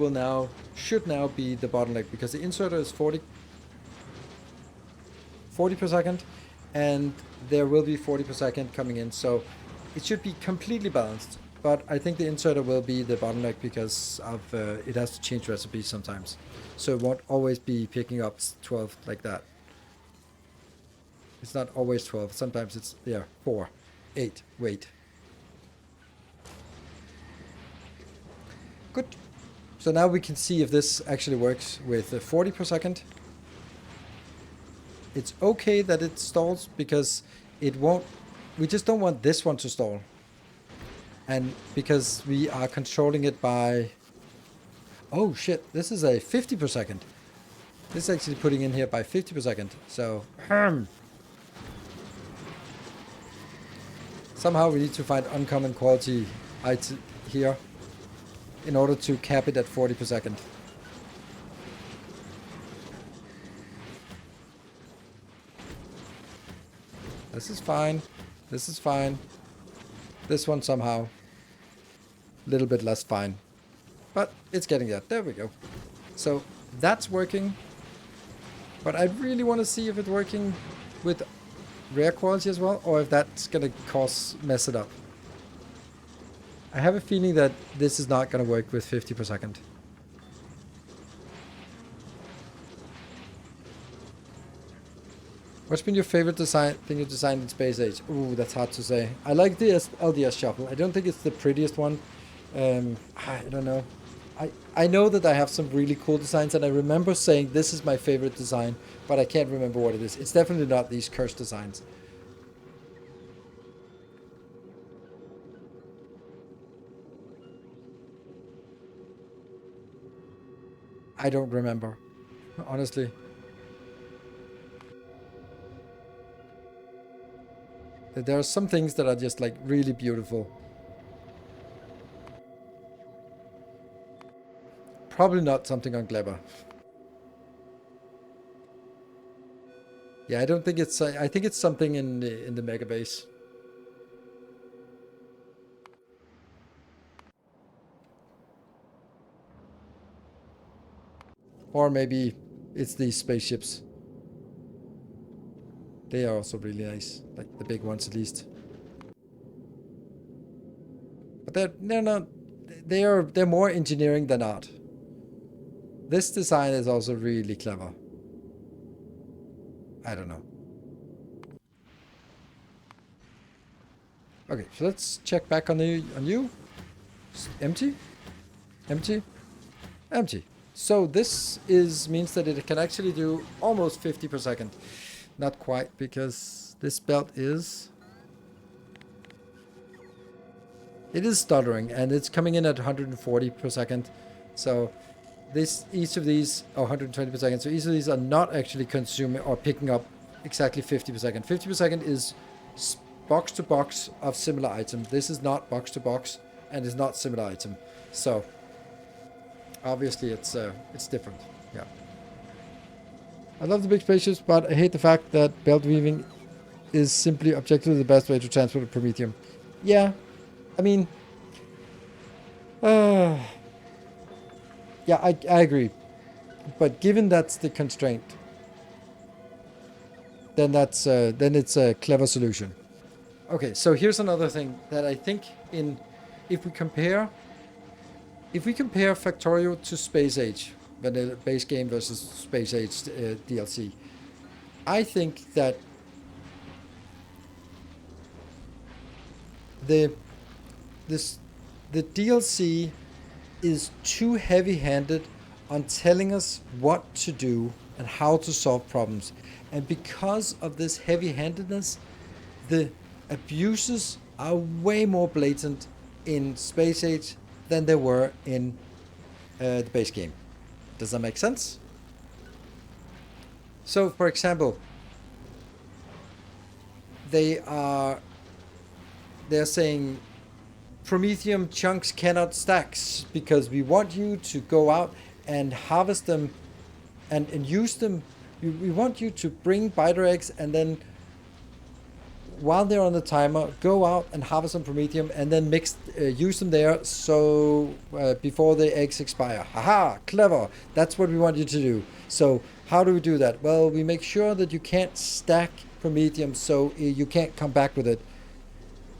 A: should now be the bottleneck, because the inserter is 40 per second, and there will be 40 per second coming in. So it should be completely balanced. But I think the inserter will be the bottleneck because of it has to change recipes sometimes. So it won't always be picking up 12 like that. It's not always 12. Sometimes it's 4, 8, wait. Good. So now we can see if this actually works with 40 per second. It's okay that it stalls because it won't, we just don't want this one to stall. And because we are controlling it by, oh shit, this is a 50 per second. This is actually putting in here by 50 per second. So, somehow we need to find uncommon quality item here in order to cap it at 40 per second. This is fine. This is fine. This one somehow a little bit less fine. But it's getting there. There we go. So that's working. But I really want to see if it's working with rare quality as well, or if that's going to mess it up. I have a feeling that this is not going to work with 50 per second. What's been your favorite thing you designed in Space Age? Ooh, that's hard to say. I like the LDS shuffle. I don't think it's the prettiest one. I don't know. I know that I have some really cool designs, and I remember saying this is my favorite design, but I can't remember what it is. It's definitely not these cursed designs. I don't remember, honestly. There are some things that are just like really beautiful. Probably not something on Glebber. Yeah, I don't think it's. I think it's something in the mega base. Or maybe it's these spaceships. They are also really nice, like the big ones at least. But they're not. They're more engineering than art. This design is also really clever. I don't know. Okay, so let's check back on you. Empty, empty, empty. So this means that it can actually do almost 50 per second. Not quite, because this belt is stuttering, and it's coming in at 140 per second. So each of these are 120 per second. So each of these are not actually consuming or picking up exactly 50 per second. 50 per second is box to box of similar item. This is not box to box and is not similar item. So obviously it's different. Yeah. I love the big spaceships, but I hate the fact that belt weaving is simply objectively the best way to transport a Prometheum. Yeah, I mean, yeah, I agree. But given that's the constraint, then it's a clever solution. Okay, so here's another thing that I think if we compare Factorio to Space Age, vanilla base game versus Space Age DLC, I think that the DLC is too heavy-handed on telling us what to do and how to solve problems. And because of this heavy-handedness, the abuses are way more blatant in Space Age than they were in the base game. Does that make sense? So, for example, they're saying Prometheum chunks cannot stack because we want you to go out and harvest them and use them. We want you to bring biter eggs and then, while they're on the timer, go out and harvest some Prometheum and then use them there so before the eggs expire. Haha, clever. That's what we want you to do. So how do we do that? Well, we make sure that you can't stack Prometheum so you can't come back with it.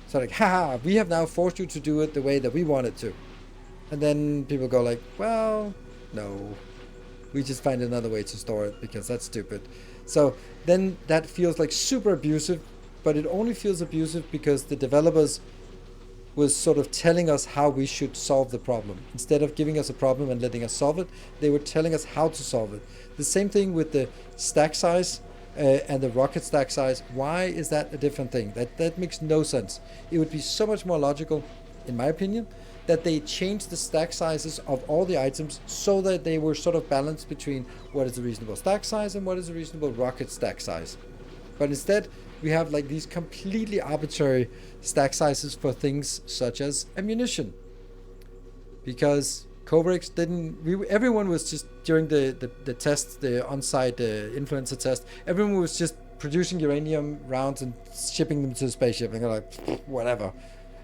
A: So like, haha, we have now forced you to do it the way that we want it to. And then people go like, well, no. We just find another way to store it because that's stupid. So then that feels like super abusive, but it only feels abusive because the developers was sort of telling us how we should solve the problem. Instead of giving us a problem and letting us solve it, they were telling us how to solve it. The same thing with the stack size and the rocket stack size. Why is that a different thing? That makes no sense. It would be so much more logical, in my opinion, that they changed the stack sizes of all the items so that they were sort of balanced between what is a reasonable stack size and what is a reasonable rocket stack size. But instead, we have like these completely arbitrary stack sizes for things such as ammunition. Because Coverix everyone was just, during the test, the on-site influencer test, everyone was just producing uranium rounds and shipping them to the spaceship. And they're like, whatever.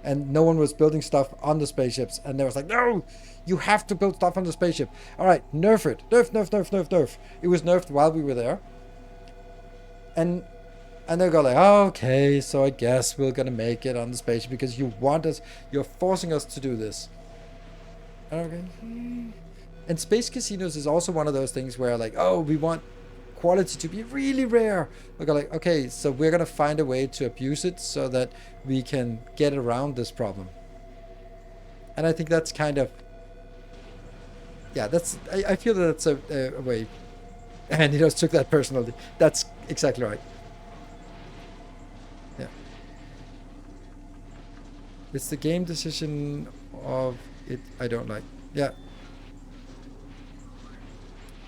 A: And no one was building stuff on the spaceships. And they was like, no, you have to build stuff on the spaceship. All right, nerf it. Nerf. It was nerfed while we were there. And they go like, oh, okay, so I guess we're gonna make it on the spaceship because you're forcing us to do this. Okay. And Space Casinos is also one of those things where like, oh, we want quality to be really rare. We go like, okay, so we're gonna find a way to abuse it so that we can get around this problem. And I think that's kind of, yeah, I feel that that's a way. And he just took that personally. That's exactly right. Yeah. It's the game decision of it I don't like. Yeah.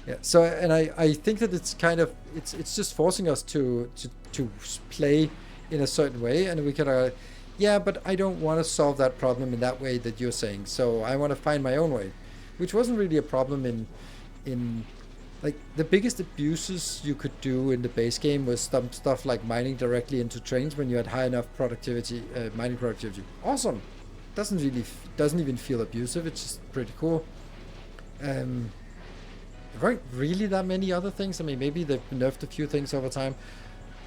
A: Yeah. So, and I think that it's kind of, it's just forcing us to play in a certain way, and we can yeah, but I don't want to solve that problem in that way that you're saying. So I want to find my own way, which wasn't really a problem in Like, the biggest abuses you could do in the base game was some stuff like mining directly into trains when you had high enough productivity, mining productivity. Awesome. Doesn't even feel abusive. It's just pretty cool. There weren't really that many other things. I mean, maybe they've nerfed a few things over time.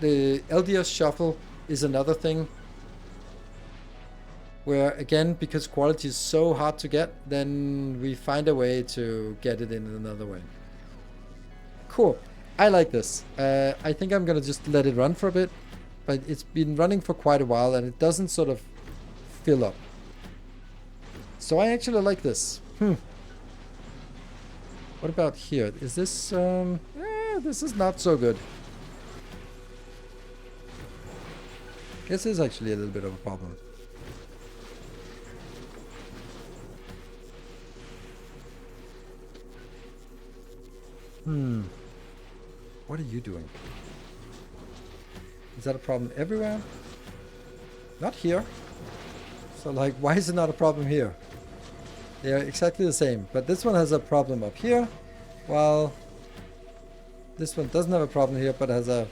A: The LDS shuffle is another thing where, again, because quality is so hard to get, then we find a way to get it in another way. Cool. I like this. I think I'm going to just let it run for a bit, but it's been running for quite a while and it doesn't sort of fill up. So I actually like this. What about here? Is this, this is not so good. This is actually a little bit of a problem. What are you doing? Is that a problem everywhere? Not here. So, like, why is it not a problem here? They are exactly the same, but this one has a problem up here, while this one doesn't have a problem here, but has a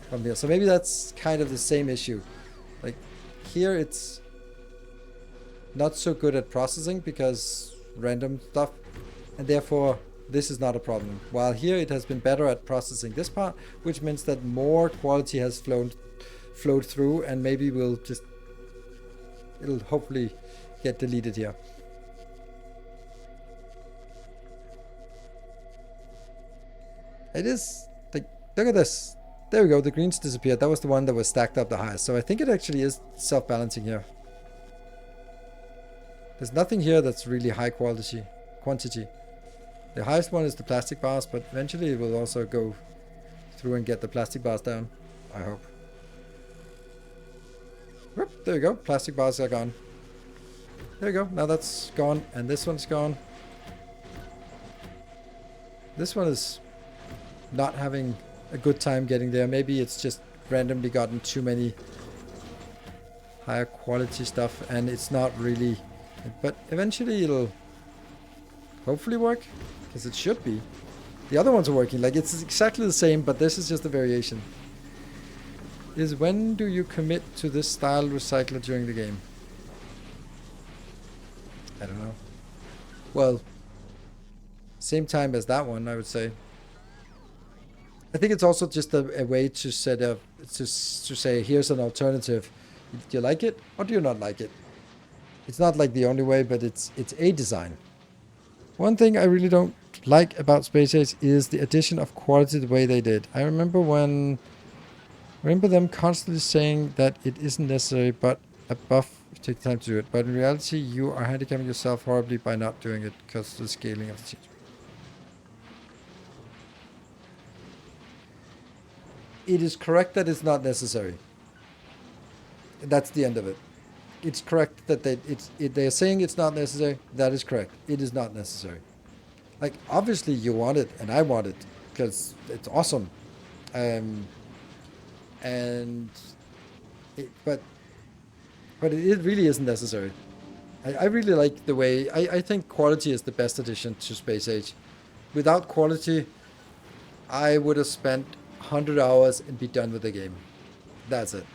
A: problem here. So maybe that's kind of the same issue. Like, here it's not so good at processing because random stuff, and therefore this is not a problem. While here it has been better at processing this part, which means that more quality has flowed through, and maybe it'll hopefully get deleted here. It is, like, look at this. There we go, the greens disappeared. That was the one that was stacked up the highest. So I think it actually is self-balancing here. There's nothing here that's really high quantity. The highest one is the plastic bars, but eventually it will also go through and get the plastic bars down, I hope. Whoop, there you go, plastic bars are gone. There you go, now that's gone, and this one's gone. This one is not having a good time getting there. Maybe it's just randomly gotten too many higher quality stuff, and it's not really, but eventually it'll hopefully work, because it should be. The other ones are working, like it's exactly the same, but this is just a variation. Is when do you commit to this style recycler during the game? I don't know. Well, same time as that one, I would say. I think it's also just a way to set up, to say, here's an alternative. Do you like it or do you not like it? It's not like the only way, but it's a design. One thing I really don't like about Space Age is the addition of quality the way they did. I remember them constantly saying that it isn't necessary, but a buff takes time to do it. But in reality, you are handicapping yourself horribly by not doing it because of the scaling of the change. It is correct that it's not necessary. That's the end of it. It's correct that they're saying it's not necessary. That is correct. It is not necessary. Like, obviously you want it, and I want it, because it's awesome. But it really isn't necessary. I really like the way, I think quality is the best addition to Space Age. Without quality, I would have spent 100 hours and be done with the game. That's it.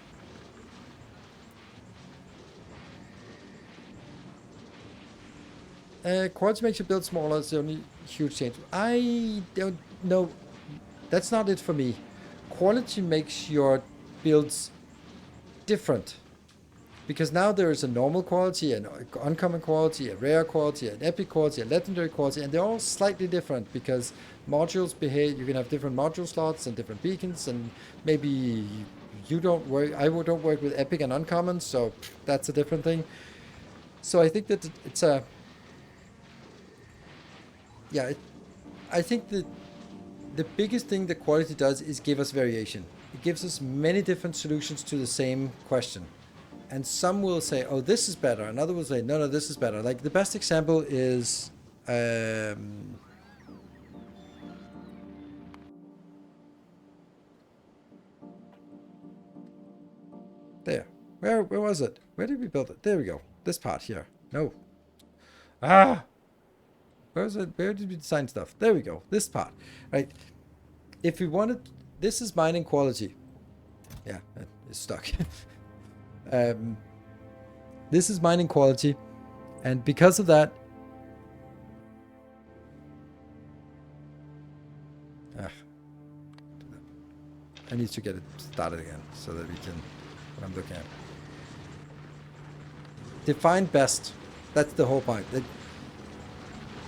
A: Quality makes your build smaller. It's the only huge change. I don't know. That's not it for me. Quality makes your builds different. Because now there is a normal quality, an uncommon quality, a rare quality, an epic quality, a legendary quality, and they're all slightly different because modules behave. You can have different module slots and different beacons, and maybe you don't work. I don't work with epic and uncommon, so that's a different thing. So I think that it's a. Yeah, I think that the biggest thing that quality does is give us variation. It gives us many different solutions to the same question. And some will say, oh, this is better. Another will say, no, this is better. Like, the best example is... there. Where was it? Where did we build it? There we go. This part here. No. Ah! Where is it? Where did we design stuff? There we go. This part, right? If we wanted, this is mining quality. Yeah, it's stuck. This is mining quality, and because of that, I need to get it started again so that we can. What I'm looking at. Define best. That's the whole point.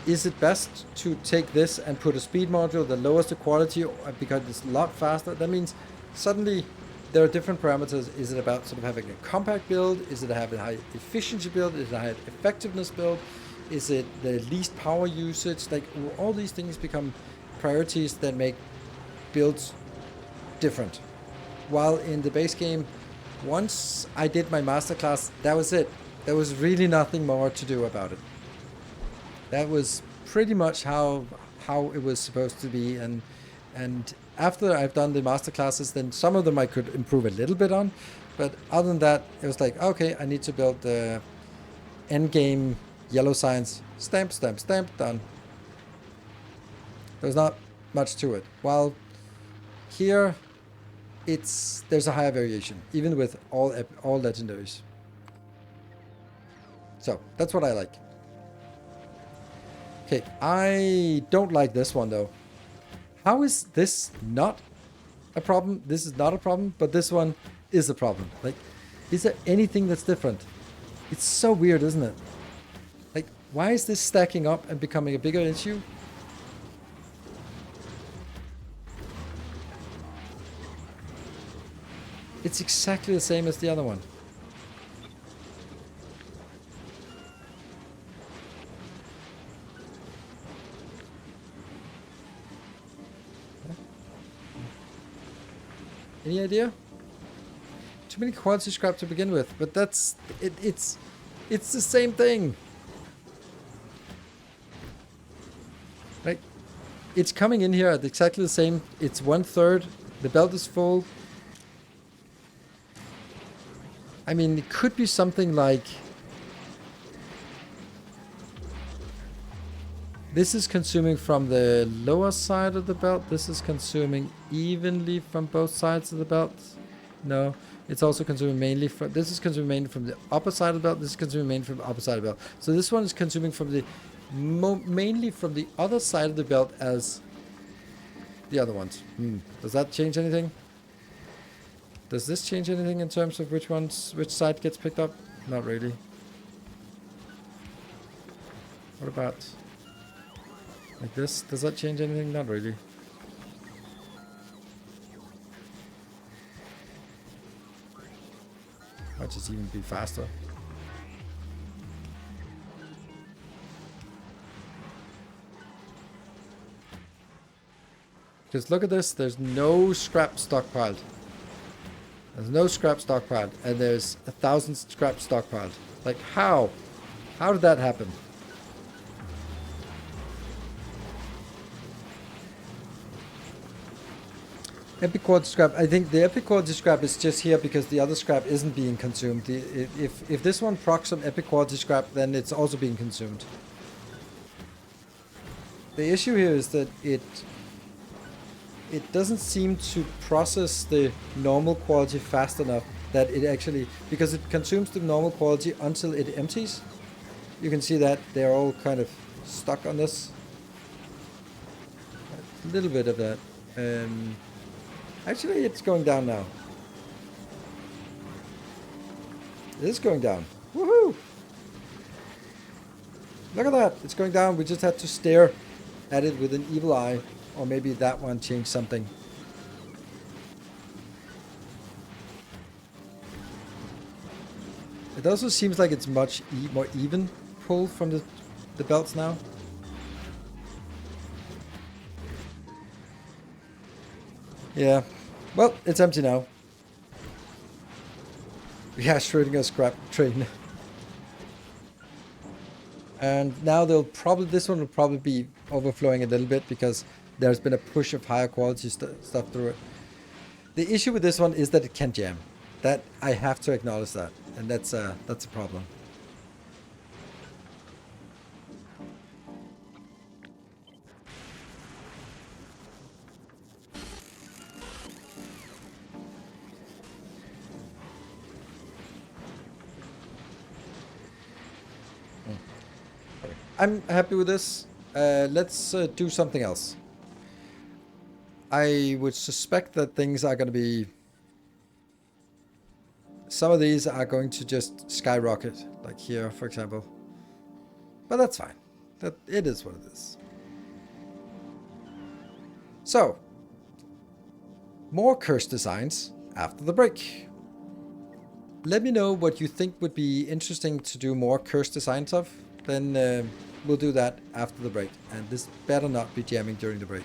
A: Is it best to take this and put a speed module that lowers the quality because it's a lot faster? That means suddenly there are different parameters. Is it about sort of having a compact build? Is it having a high efficiency build? Is it a high effectiveness build? Is it the least power usage? Like all these things become priorities that make builds different. While in the base game, once I did my masterclass, that was it. There was really nothing more to do about it. That was pretty much how it was supposed to be, and after I've done the master classes, then some of them I could improve a little bit on, but other than that, it was like, okay, I need to build the end game yellow signs, stamp, stamp, stamp, done. There's not much to it. While here, there's a higher variation, even with all legendaries. So that's what I like. Okay, I don't like this one though. How is this not a problem? This is not a problem, but this one is a problem. Like, is there anything that's different? It's so weird, isn't it? Like, why is this stacking up and becoming a bigger issue? It's exactly the same as the other one. Any idea? Too many quality scrap to begin with, but that's it. It's the same thing. Like, it's coming in here at exactly the same. It's 1/3. The belt is full. I mean, it could be something like this is consuming from the lower side of the belt. This is consuming evenly from both sides of the belt. No, it's also consuming mainly from. This is consuming mainly from the upper side of the belt. This is consuming mainly from the upper side of the belt. So this one is consuming from the mainly from the other side of the belt as the other ones. Does that change anything? Does this change anything in terms of which side gets picked up? Not really. What about like this? Does that change anything? Not really. Might just even be faster. Because look at this, there's no scrap stockpiled. There's no scrap stockpiled, and there's 1,000 scrap stockpiled. Like, how? How did that happen? Epic quality scrap. I think the epic quality scrap is just here because the other scrap isn't being consumed. If this one procs some epic quality scrap, then it's also being consumed. The issue here is that it doesn't seem to process the normal quality fast enough that it actually, because it consumes the normal quality until it empties. You can see that they're all kind of stuck on this. A little bit of that. Actually, it's going down now. It is going down. Woohoo! Look at that. It's going down. We just had to stare at it with an evil eye. Or maybe that one changed something. It also seems like it's much more even pull from the belts now. Yeah. Well, it's empty now. Yeah, Schrödinger's scrap train. And now this one will probably be overflowing a little bit because there's been a push of higher quality stuff through it. The issue with this one is that it can jam. That I have to acknowledge that, and that's a problem. I'm happy with this. Let's do something else. I would suspect that things are going to be... Some of these are going to just skyrocket, like here, for example. But that's fine. It is what it is. So, more curse designs after the break. Let me know what you think would be interesting to do more curse designs of. Then we'll do that after the break. And this better not be jamming during the break.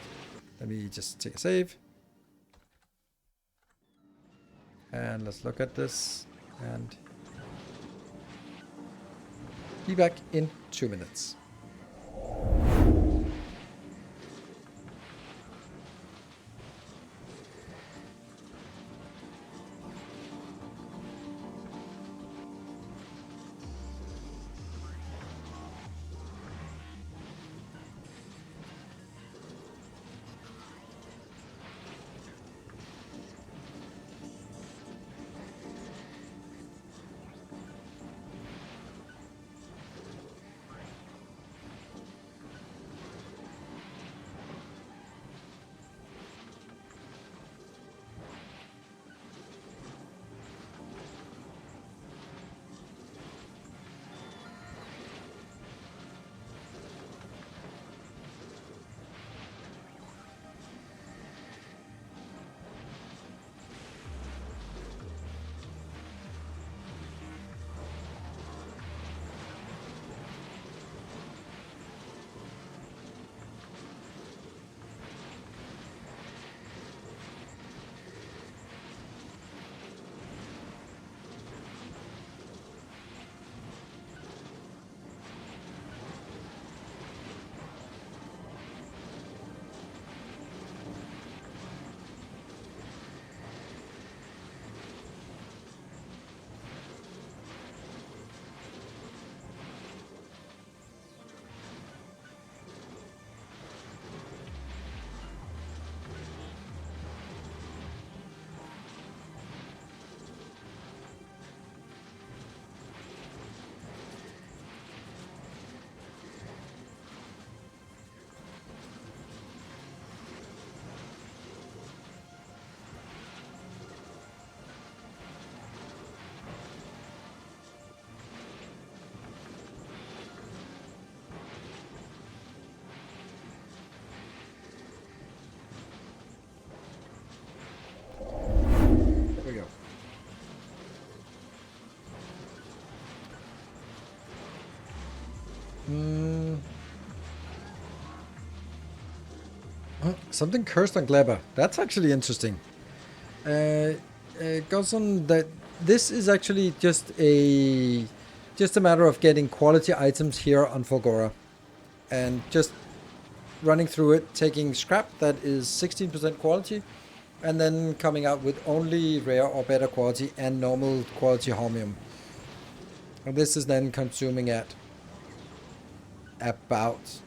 A: Let me just take a save. And let's look at this. And be back in 2 minutes. There we go. Something cursed on Gleber. That's actually interesting. Goes on that this is actually just a matter of getting quality items here on Fulgora, and just running through it, taking scrap that is 16% quality, and then coming out with only rare or better quality and normal quality holmium. And this is then consuming at about,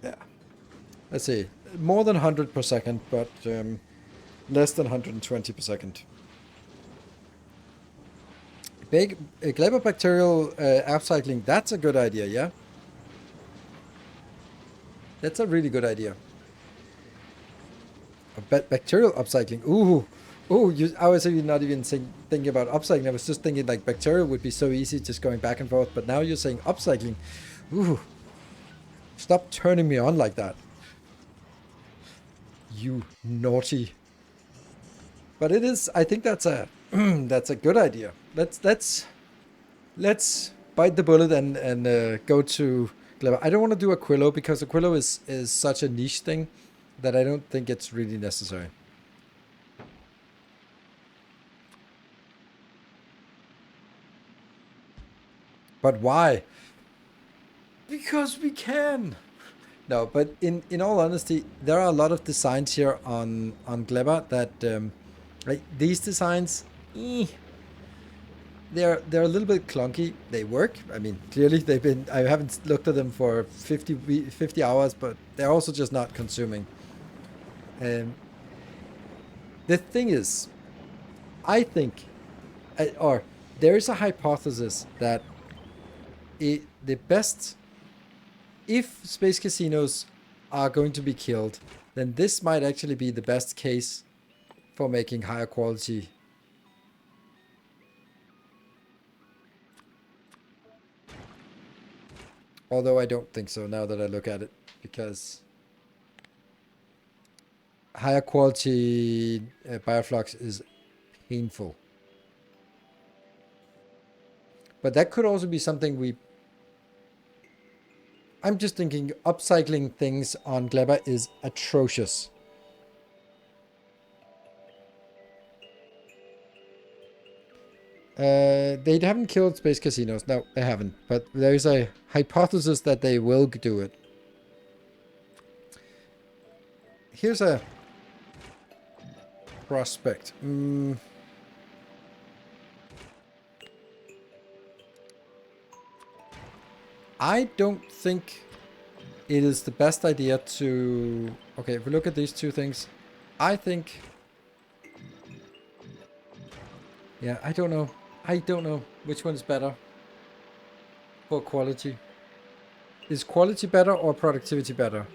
A: yeah, let's see, more than 100 per second, but less than 120 per second. Big Gleber bacterial upcycling, that's a good idea, yeah? That's a really good idea. Bacterial upcycling, ooh. Oh, I was even not even thinking about upcycling. I was just thinking like bacteria would be so easy just going back and forth. But now you're saying upcycling. Ooh. Stop turning me on like that. You naughty. But it is, I think that's a that's a good idea. Let's bite the bullet and go to Gleber. I don't want to do Aquilo because Aquilo is such a niche thing that I don't think it's really necessary. But why? Because we can. No, but in all honesty, there are a lot of designs here on Gleber that like these designs, they're a little bit clunky. They work. I mean, clearly they've been. I haven't looked at them for 50 hours, but they're also just not consuming. The thing is, I think, or there is a hypothesis that the best, if space casinos are going to be killed, then this might actually be the best case for making higher quality. Although I don't think so now that I look at it, because higher quality bioflux is painful. But that could also be something I'm just thinking upcycling things on Gleba is atrocious. They haven't killed space casinos. No, they haven't. But there's a hypothesis that they will do it. Here's a prospect. I don't think it is the best idea to... Okay, if we look at these two things, I think... Yeah, I don't know. I don't know which one is better for quality. Is quality better or productivity better?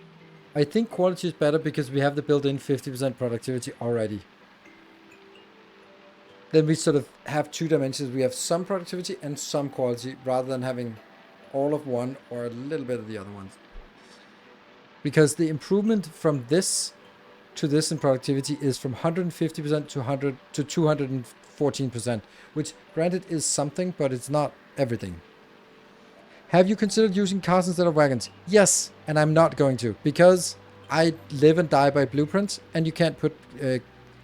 A: I think quality is better because we have the built-in 50% productivity already. Then we sort of have two dimensions. We have some productivity and some quality rather than having all of one or a little bit of the other ones. Because the improvement from this to this in productivity is from 150% to 100 to 214%, which granted is something, but it's not everything. Have you considered using cars instead of wagons? Yes, and I'm not going to, because I live and die by blueprints, and you can't put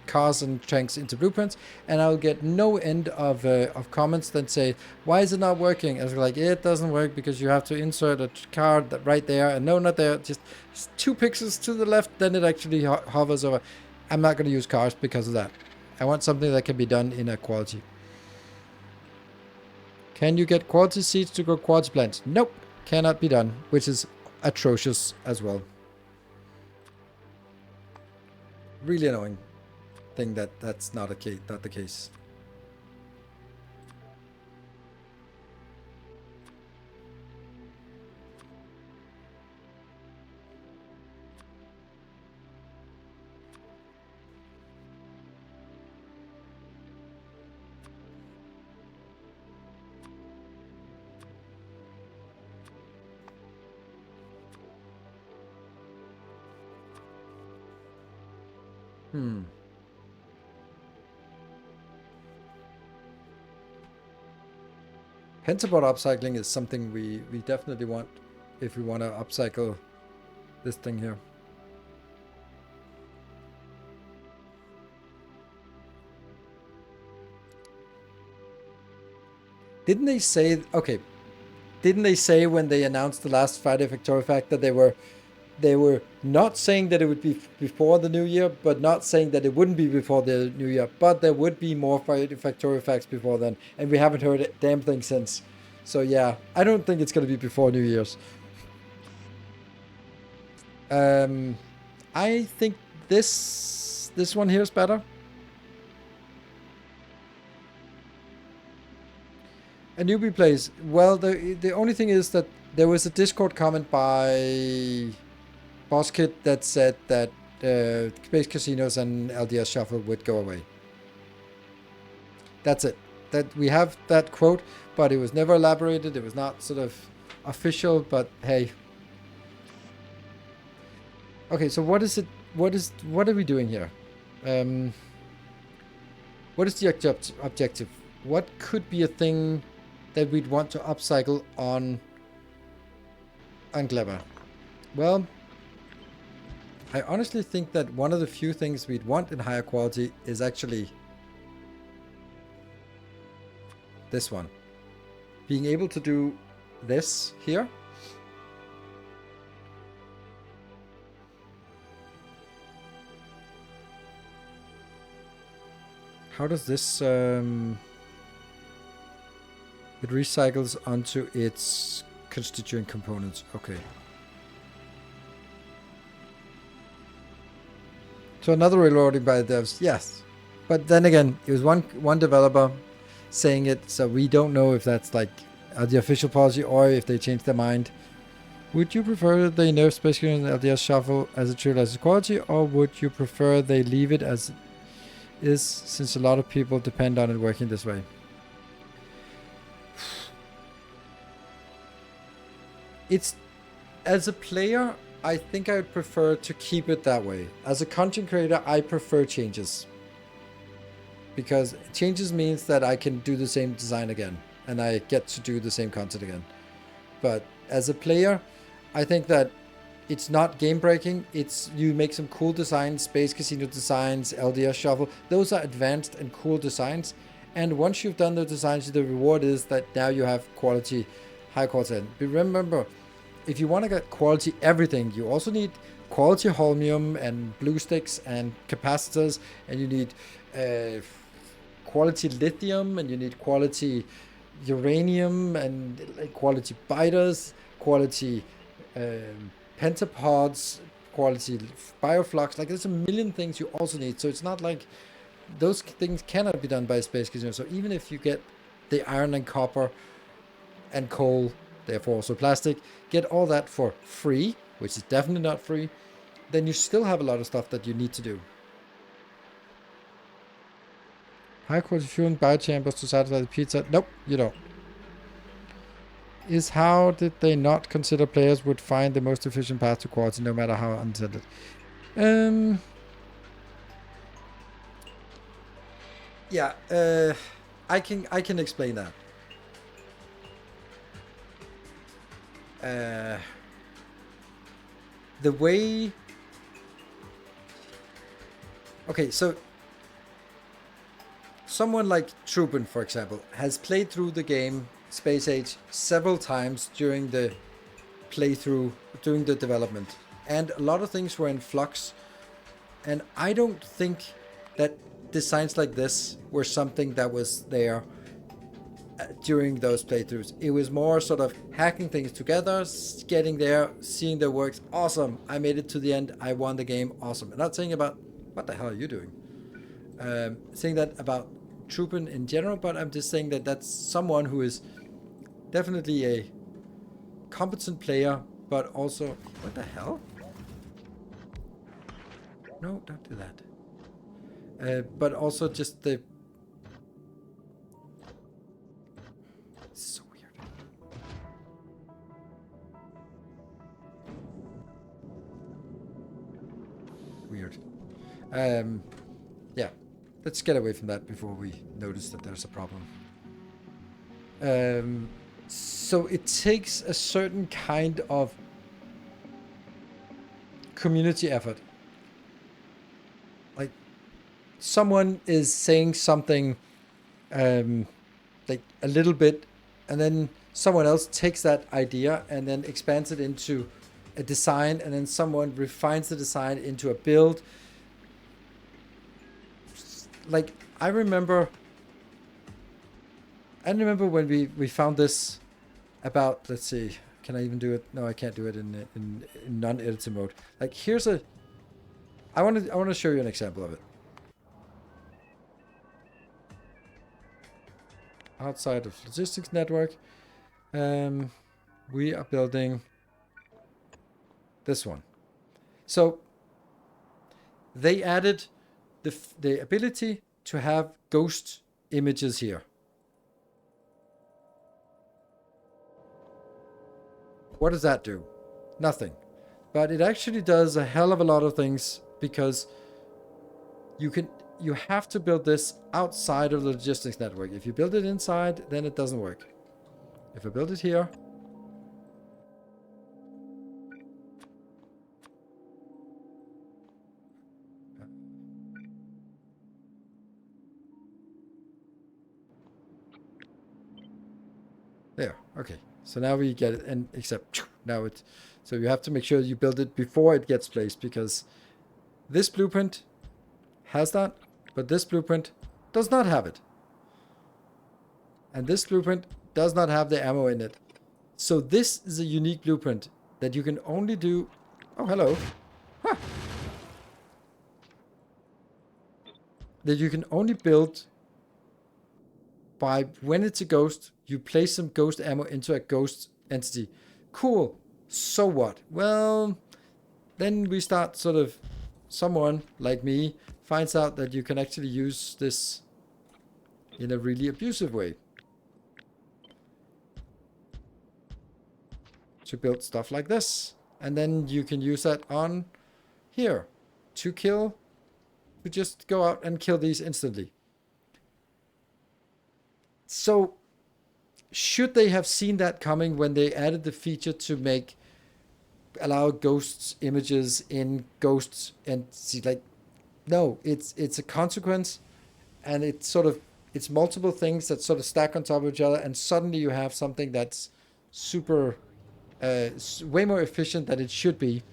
A: cars and tanks into blueprints, and I'll get no end of comments that say, why is it not working? And it's like, it doesn't work because you have to insert a car right there, and no, not there, just 2 pixels to the left, then it actually hovers over. I'm not going to use cars because of that. I want something that can be done in a quality. Can you get quality seeds to grow quality plants? Nope, cannot be done, which is atrocious as well. Really annoying thing that's not the case. Pentaboard upcycling is something we definitely want if we want to upcycle this thing here. Didn't they say, okay, didn't they say when they announced the last Friday Factorio fact that they were not saying that it would be before the new year, but not saying that it wouldn't be before the new year, but there would be more Factorio facts before then, and we haven't heard a damn thing since. So yeah, I don't think it's going to be before New Year's. I think this one here is better. A newbie plays. Well, the only thing is that there was a Discord comment by BossKit that said that Space Casinos and LDS Shuffle would go away. That's it. That we have that quote, but it was never elaborated. It was not sort of official, but hey. Okay, so what is it? What are we doing here? What is the objective? What could be a thing that we'd want to upcycle on Gleba? Well, I honestly think that one of the few things we'd want in higher quality is actually this one. Being able to do this here. How does this... It recycles onto its constituent components. Okay. So another reloading by the devs. Yes. But then again, it was one developer. saying it, so we don't know if that's like the official policy or if they change their mind. Would you prefer they nerf Space Marine and LDS Shuffle as a true license quality, or would you prefer they leave it as is, since a lot of people depend on it working this way? It's, as a player, I think I would prefer to keep it that way. As a content creator, I prefer changes. Because changes means that I can do the same design again, and I get to do the same content again. But as a player, I think that it's not game breaking. It's, you make some cool designs, Space Casino designs, LDS Shuffle. Those are advanced and cool designs. And once you've done the designs, the reward is that now you have quality, high quality. But remember, if you want to get quality everything, you also need quality holmium and blue sticks and capacitors, and you need quality lithium, and you need quality uranium, and quality biters, quality pentapods, quality bioflux. Like, there's a million things you also need. So it's not like those things cannot be done by Space Casino. So even if you get the iron and copper and coal, therefore also plastic, get all that for free, which is definitely not free, then you still have a lot of stuff that you need to do. High quality fuel and biochambers to satisfy the pizza. Nope, you don't. Is how did they not consider players would find the most efficient path to quality, no matter how unintended? Yeah, I can explain that. The way... Okay, so someone like Trupin, for example, has played through the game Space Age several times during the playthrough, during the development. And a lot of things were in flux. And I don't think that designs like this were something that was there during those playthroughs. It was more sort of hacking things together, getting there, seeing the works. Awesome, I made it to the end, I won the game, awesome. I'm not saying about, what the hell are you doing? Saying that about Trupin in general, but I'm just saying that that's someone who is definitely a competent player, but also... What the hell? No, don't do that. But also just the... It's so weird. Weird. Yeah. Let's get away from that before we notice that there's a problem. So it takes a certain kind of community effort. Like, someone is saying something like a little bit, and then someone else takes that idea and then expands it into a design, and then someone refines the design into a build. Like, I remember when we found this about, let's see, can I even do it? No, I can't do it in non-editor mode. Like, here's a... I want to show you an example of it. Outside of logistics network, we are building this one. So they added the ability to have ghost images here. What does that do? Nothing. But it actually does a hell of a lot of things, because you have to build this outside of the logistics network. If you build it inside, then it doesn't work. If I build it here, there, okay. So now we get it, and except now it, so you have to make sure you build it before it gets placed, because this blueprint has that, but this blueprint does not have it. And this blueprint does not have the ammo in it. So this is a unique blueprint that you can only do... Oh, hello. Huh. That you can only build by when it's a ghost, you place some ghost ammo into a ghost entity. Cool. So what? Well, then we start sort of, someone like me finds out that you can actually use this in a really abusive way to build stuff like this. And then you can use that on here to kill, to just go out and kill these instantly. So should they have seen that coming when they added the feature to allow ghosts images in ghosts and see, like, no, it's a consequence, and it's multiple things that sort of stack on top of each other, and suddenly you have something that's super way more efficient than it should be.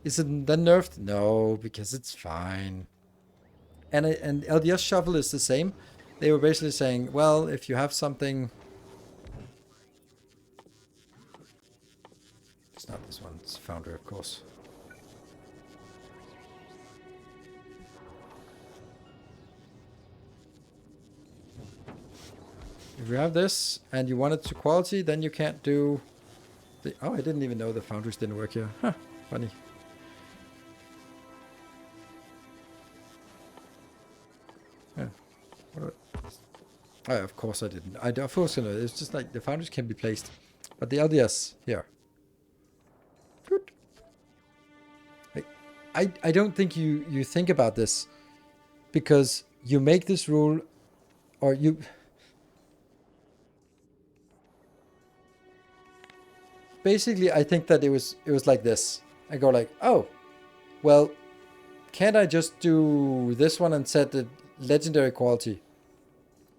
A: Is it then nerfed? No, because it's fine. And LDS Shuffle is the same. They were basically saying, well, if you have something, it's not this one, it's Foundry, of course. If you have this and you want it to quality, then you can't do the... Oh, I didn't even know the Foundries didn't work here. Huh, funny. Yeah. Oh, of course I didn't. Of course I know. It's just like the Foundries can be placed. But the LDS, here. Good. I don't think you think about this, because you make this rule, or you... Basically, I think that it was like this. I go like, oh, well, can't I just do this one and set the legendary quality?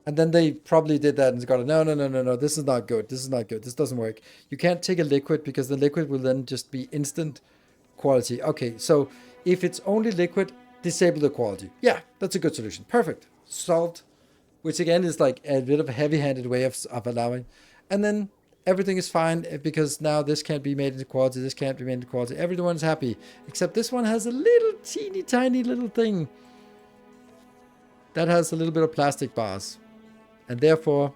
A: And then they probably did that and got it. No, this is not good. This is not good. This doesn't work. You can't take a liquid, because the liquid will then just be instant quality. Okay, so if it's only liquid, disable the quality. Yeah, that's a good solution. Perfect. Solved. Which again is like a bit of a heavy-handed way of allowing. And then everything is fine, because now this can't be made into quality, this can't be made into quality. Everyone's happy. Except this one has a little teeny tiny little thing that has a little bit of plastic bars. And therefore,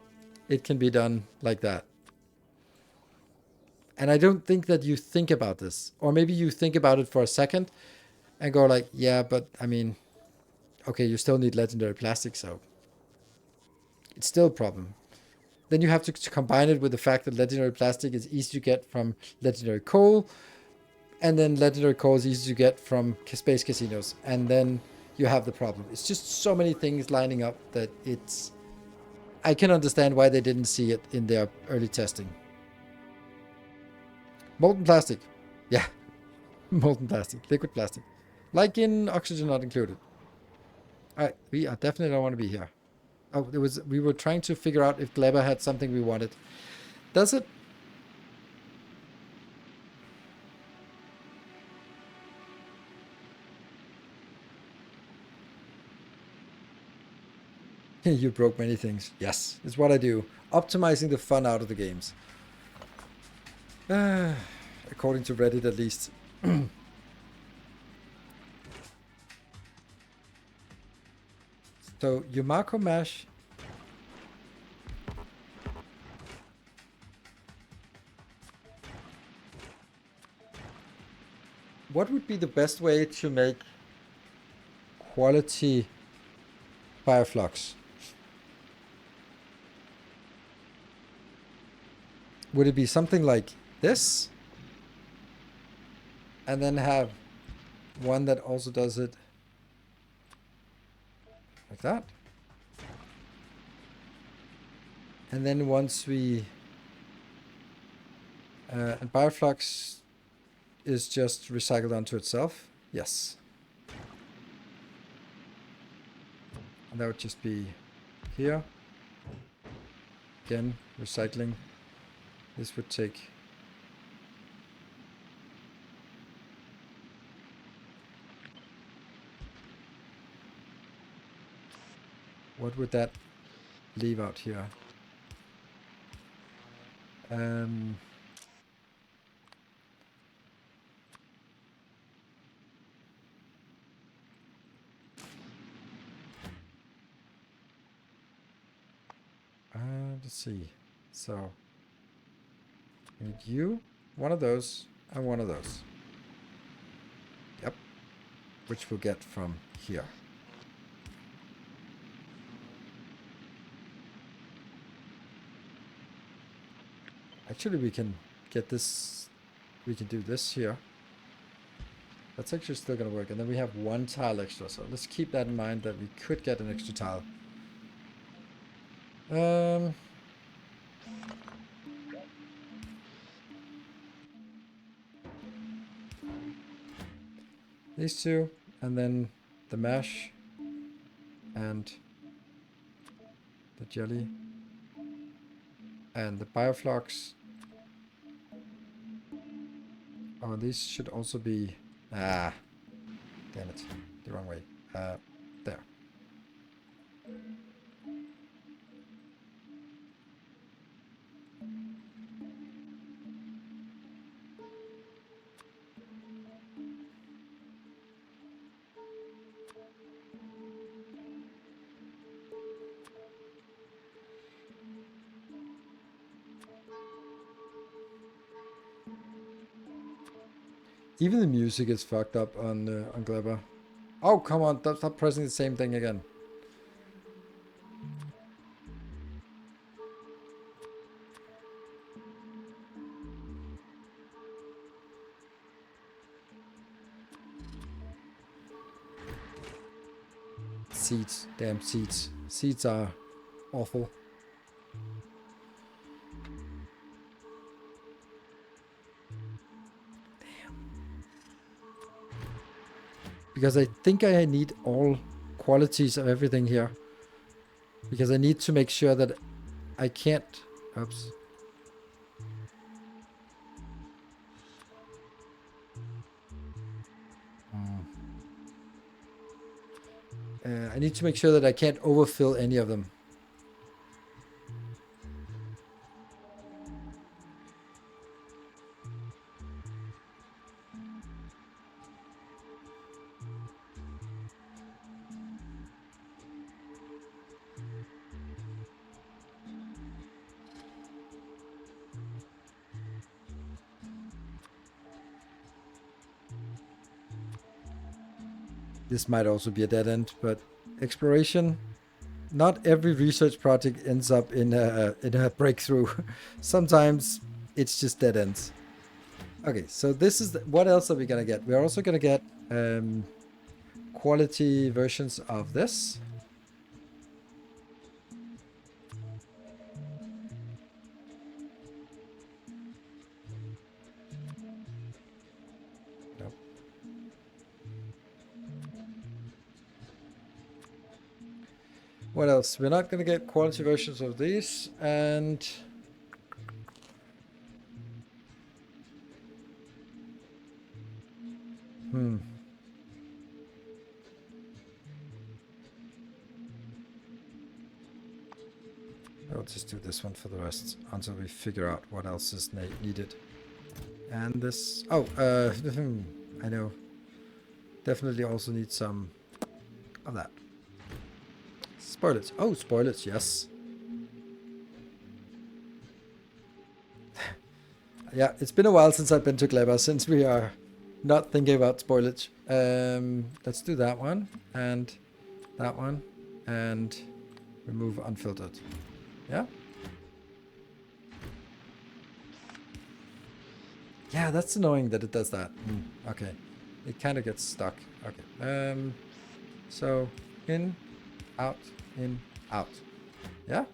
A: it can be done like that. And I don't think that you think about this. Or maybe you think about it for a second and go like, yeah, but I mean, okay, you still need legendary plastic, so it's still a problem. Then you have to combine it with the fact that legendary plastic is easy to get from legendary coal, and then legendary coal is easy to get from space casinos, and then you have the problem. It's just so many things lining up that it's... I can understand why they didn't see it in their early testing. Molten plastic. Yeah. Molten plastic. Liquid plastic. Like in oxygen not included. Alright, we definitely don't want to be here. Oh, we were trying to figure out if Gleber had something we wanted. Does it? You broke many things. Yes, it's what I do. Optimizing the fun out of the games. According to Reddit, at least. So, you macro mesh. What would be the best way to make quality fireflux? Would it be something like this? And then have one that also does it like that? And then once we... and Bioflux is just recycled onto itself. Yes. And that would just be here. Again, recycling. This would take... What would that leave out here? let's see. So we need you, one of those, and one of those. Yep. Which we'll get from here. Actually, we can get this. We can do this here. That's actually still going to work. And then we have one tile extra. So let's keep that in mind that we could get an extra tile. These two, and then the mash and the jelly and the bioflux. Oh, these should also be... Ah, damn it, the wrong way. There. Even the music is fucked up on Gleba. Oh, come on, stop pressing the same thing again. Seats, damn seats. Seats are awful. Because I think I need all qualities of everything here. Because I need to make sure that I can't... Oops. I need to make sure that I can't overfill any of them. This might also be a dead end, but exploration, not every research project ends up in a breakthrough. Sometimes it's just dead ends. Okay, so this is what else are we gonna get? We're also gonna get quality versions of this. What else? We're not going to get quality versions of these, and I'll just do this one for the rest until we figure out what else is needed. And this, oh, I know, definitely also need some of that. Spoilers. Oh, spoilers, yes. Yeah, it's been a while since I've been to Gleba, since we are not thinking about spoilage. Let's do that one, and remove unfiltered. Yeah? Yeah, that's annoying that it does that. Okay. It kind of gets stuck. Okay. So, in, out, yeah?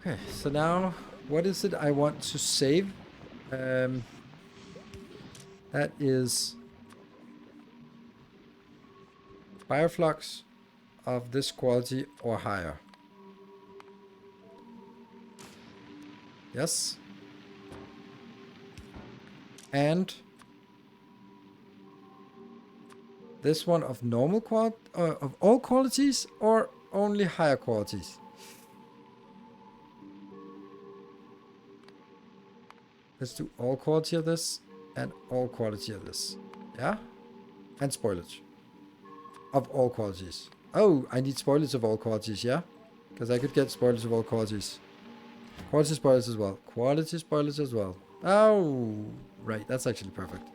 A: Okay, so now what is it I want to save? That is bioflux of this quality or higher. Yes. And this one of normal of all qualities or only higher qualities? Let's do all quality of this and all quality of this. Yeah? And spoilage. Of all qualities. Oh, I need spoilage of all qualities, yeah? Because I could get spoilage of all qualities. Quality spoilage as well. Quality spoilage as well. Oh, right. That's actually perfect.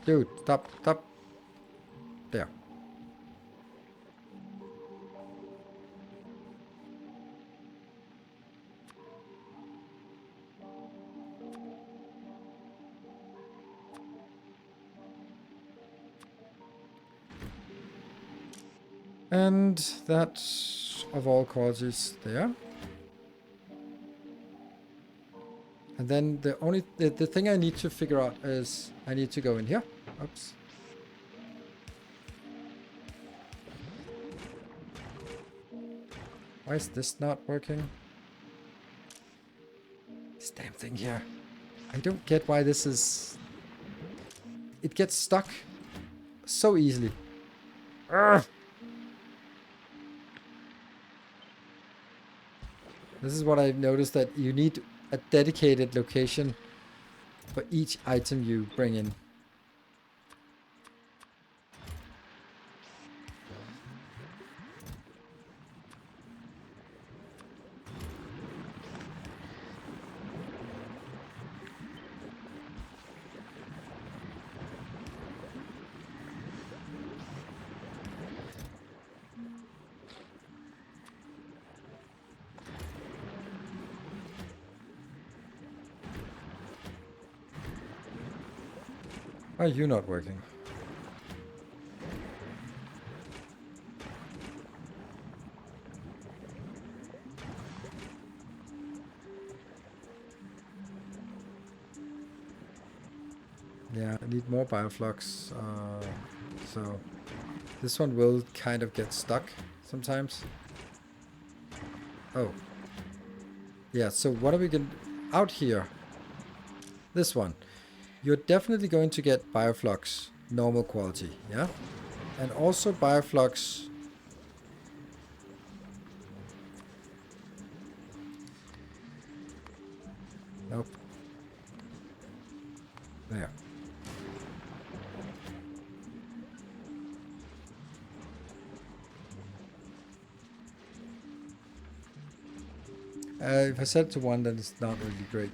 A: Dude, stop, stop. There. And that of all qualities there. And then the thing I need to figure out is I need to go in here. Oops. Why is this not working? This damn thing here. I don't get why this is... It gets stuck so easily. Urgh. This is what I've noticed, that you need a dedicated location for each item you bring in. Why are you not working? Yeah, I need more bioflux. So this one will kind of get stuck sometimes. Oh. Yeah, so what are we going to... Out here. This one. You're definitely going to get bioflux normal quality, yeah? And also bioflux... Nope. There. If I set it to 1, then it's not really great.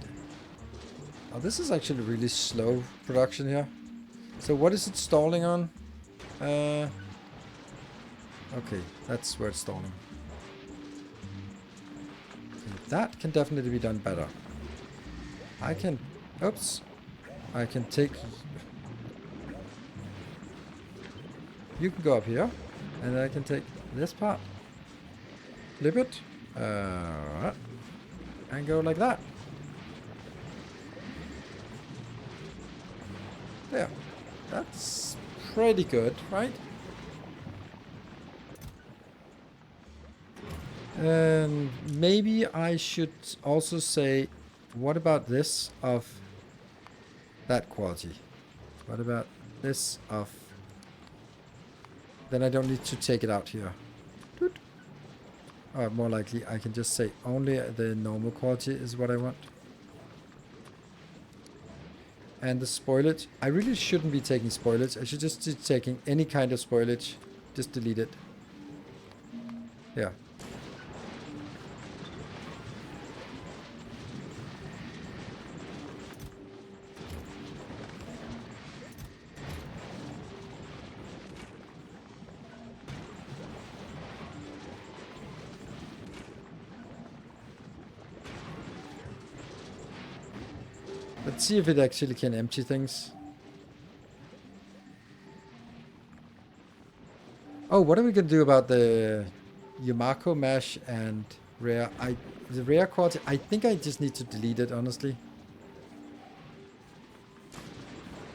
A: Oh, this is actually really slow production here. So what is it stalling on? Okay, that's where it's stalling. Okay, that can definitely be done better. I can... Oops. I can take... You can go up here. And I can take this part. Flip it. And go like that. There. That's pretty good, right? And maybe I should also say, what about this of that quality? What about this of... Then I don't need to take it out here. Doot. Or more likely, I can just say only the normal quality is what I want. And the spoilage, I really shouldn't be taking spoilage. I should just be taking any kind of spoilage. Just delete it. Yeah. Let's see if it actually can empty things. Oh, what are we gonna do about the Yumako mesh and rare? The rare quality, I think I just need to delete it, honestly.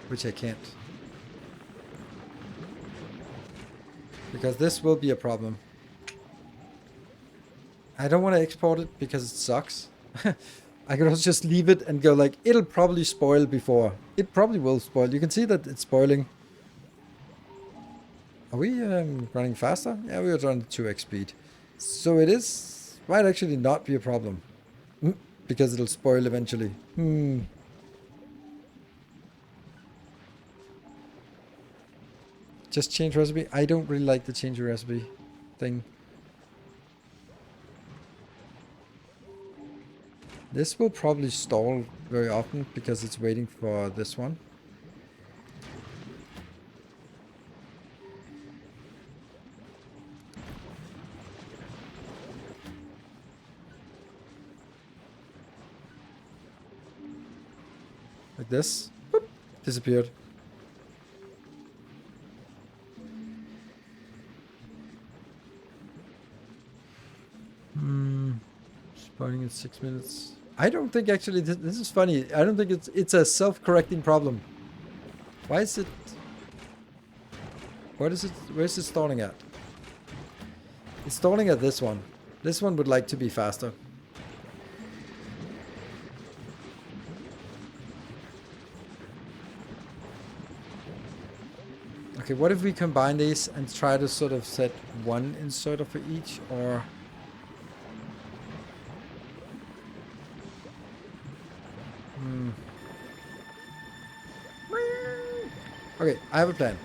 A: Which I can't. Because this will be a problem. I don't want to export it because it sucks. I could also just leave it and go like, it'll probably spoil before. It probably will spoil. You can see that it's spoiling. Are we running faster? Yeah, we are running 2x speed. So it is, might actually not be a problem. Because it'll spoil eventually. Just change recipe. I don't really like the change your recipe thing. This will probably stall very often because it's waiting for this one. Like this. Boop, disappeared. Spawning in 6 minutes. I don't think actually this is funny. I don't think it's a self-correcting problem. Why is it? What is it? Where's it stalling at? It's stalling at this one. This one would like to be faster. Okay, what if we combine these and try to sort of set one inserter for each, or... Okay, I have a plan.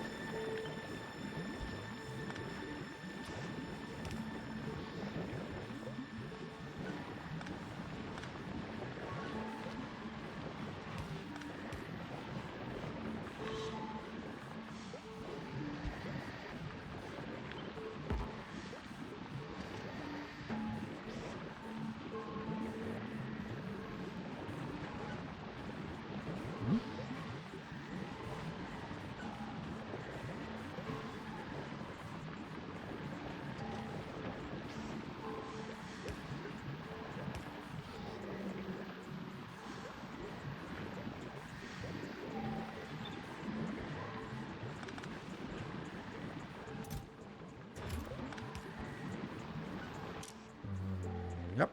A: Yep.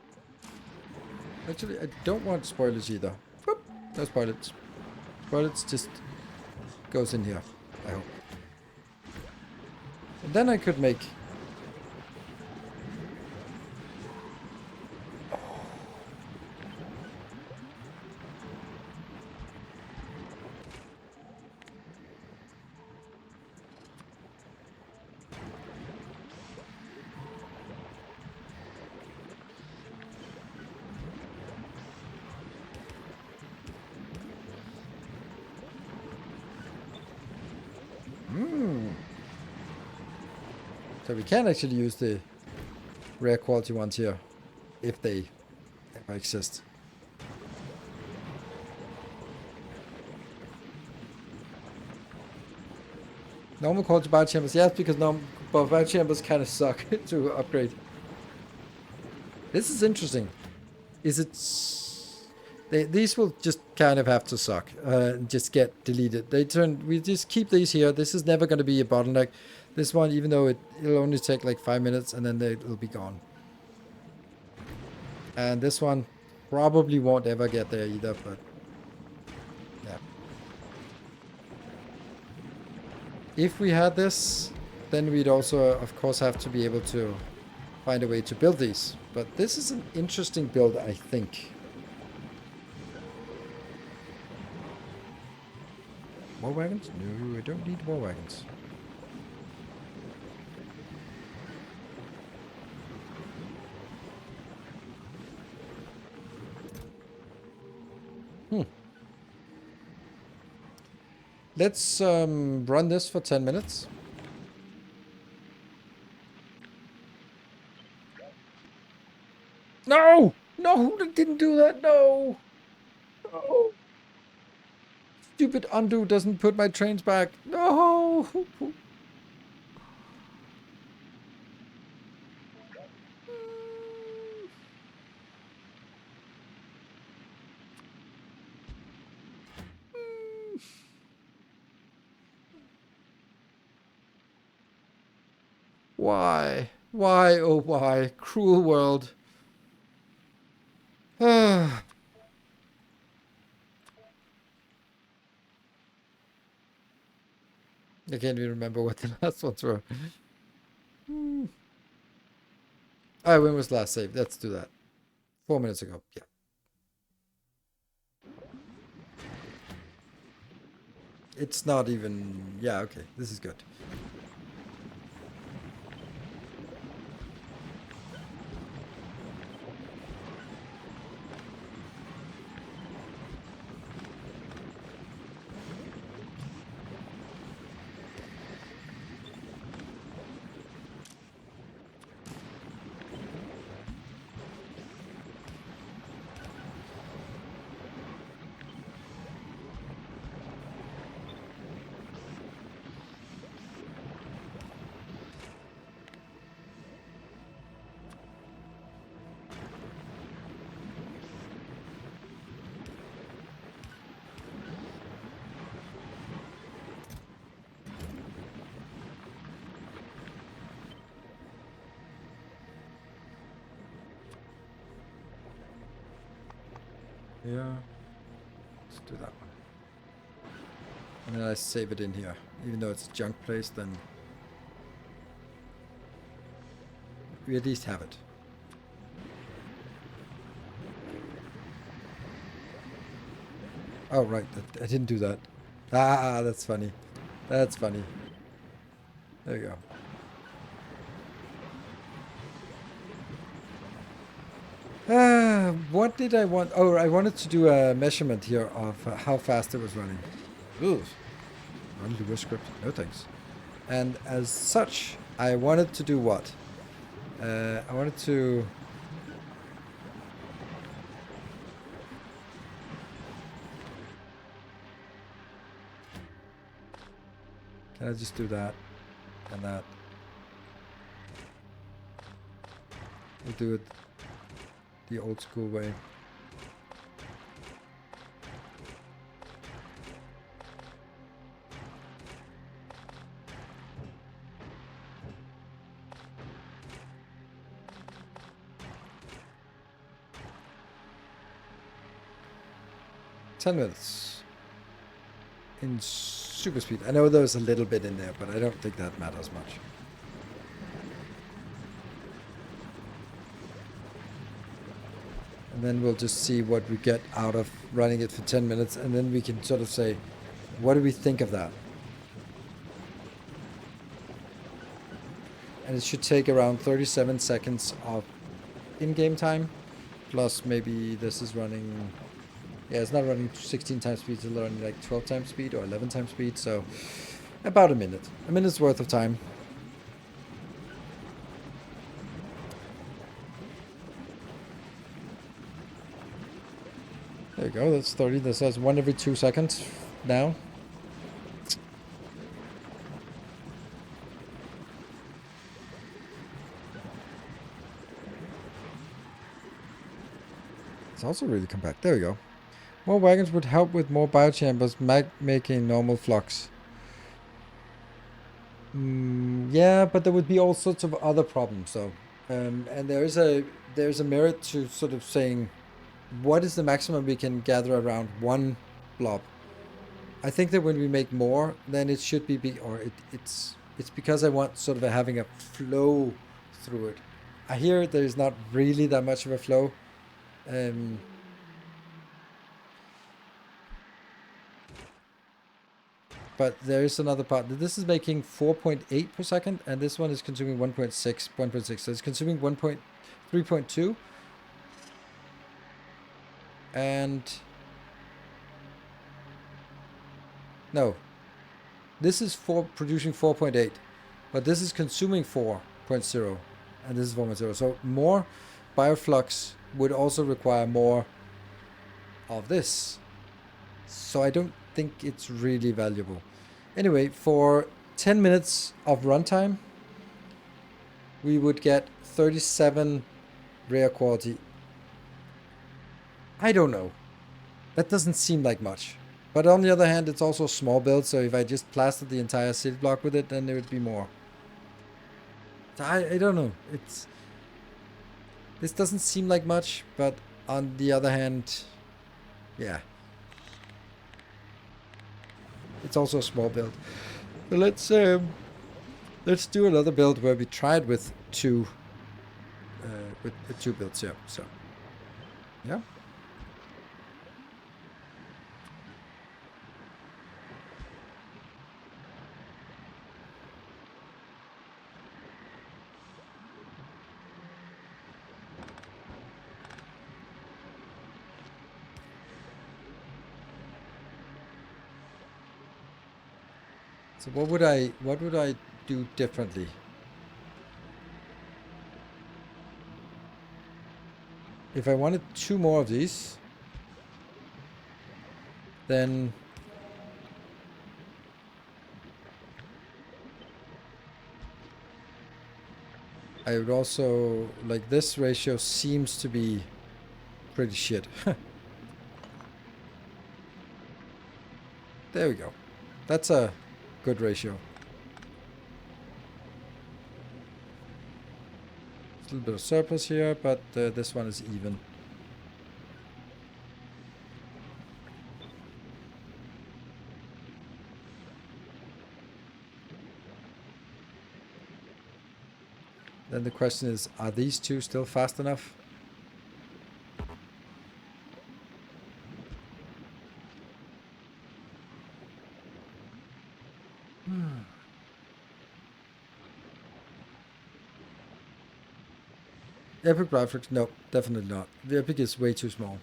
A: Actually, I don't want spoilers either. Whoop, no spoilers. Spoilers just goes in here, I hope. And then I could make... So we can actually use the rare quality ones here, if they ever exist. Normal quality biochambers, yes, because biochambers kind of suck to upgrade. This is interesting. Is it... these will just kind of have to suck, just get deleted. We just keep these here. This is never going to be a bottleneck. This one, even though it'll only take like 5 minutes and then it'll be gone. And this one probably won't ever get there either, but yeah. If we had this, then we'd also, of course, have to be able to find a way to build these. But this is an interesting build, I think. More wagons? No, I don't need more wagons. Let's run this for 10 minutes. No! No, I didn't do that. No! No! Stupid undo doesn't put my trains back. No! Why? Why, oh why? Cruel world. I can't even remember what the last ones were. Alright, when was last save? Let's do that. 4 minutes ago. Yeah. It's not even... Yeah, okay. This is good. Yeah. Let's do that one. And then I save it in here. Even though it's a junk place, then we at least have it. Oh, right. I didn't do that. Ah, that's funny. That's funny. There you go. What did I want? Oh, I wanted to do a measurement here of how fast it was running. Ooh. Run Lua script. No thanks. And as such, I wanted to do what? I wanted to... Can I just do that? And that? We'll do it the old school way. $10 in super speed. I know there's a little bit in there, but I don't think that matters much. And then we'll just see what we get out of running it for 10 minutes, and then we can sort of say, what do we think of that? And it should take around 37 seconds of in-game time, plus maybe this is running... Yeah, it's not running 16 times speed, it's running like 12 times speed or 11 times speed, so about a minute. A minute's worth of time. There you go, that's 30. This has 1 every 2 seconds now. It's also really compact. There we go. More wagons would help with more biochambers, making normal flux. Yeah, but there would be all sorts of other problems, though. And there's a merit to sort of saying, what is the maximum we can gather around one blob? I think that when we make more, then it should be it's because I want sort of having a flow through it. I hear there's not really that much of a flow. But there is another part. This is making 4.8 per second, and this one is consuming 1.6. So it's consuming 3.2. And... No. This is producing 4.8. But this is consuming 4.0. And this is 4.0. So more bioflux would also require more of this. So I don't think it's really valuable. Anyway, for 10 minutes of runtime, we would get 37 rare quality. I don't know. That doesn't seem like much. But on the other hand, it's also a small build, so if I just plastered the entire city block with it, then there would be more. I don't know. This doesn't seem like much, but on the other hand, yeah. It's also a small build. So let's do another build where we tried with two with two builds. Yeah. So yeah. So what would I do differently? If I wanted two more of these, then I would also, like, this ratio seems to be pretty shit. There we go. That's a good ratio. A little bit of surplus here, but this one is even. Then the question is, are these two still fast enough? Epic graphics? No, definitely not. The Epic is way too small.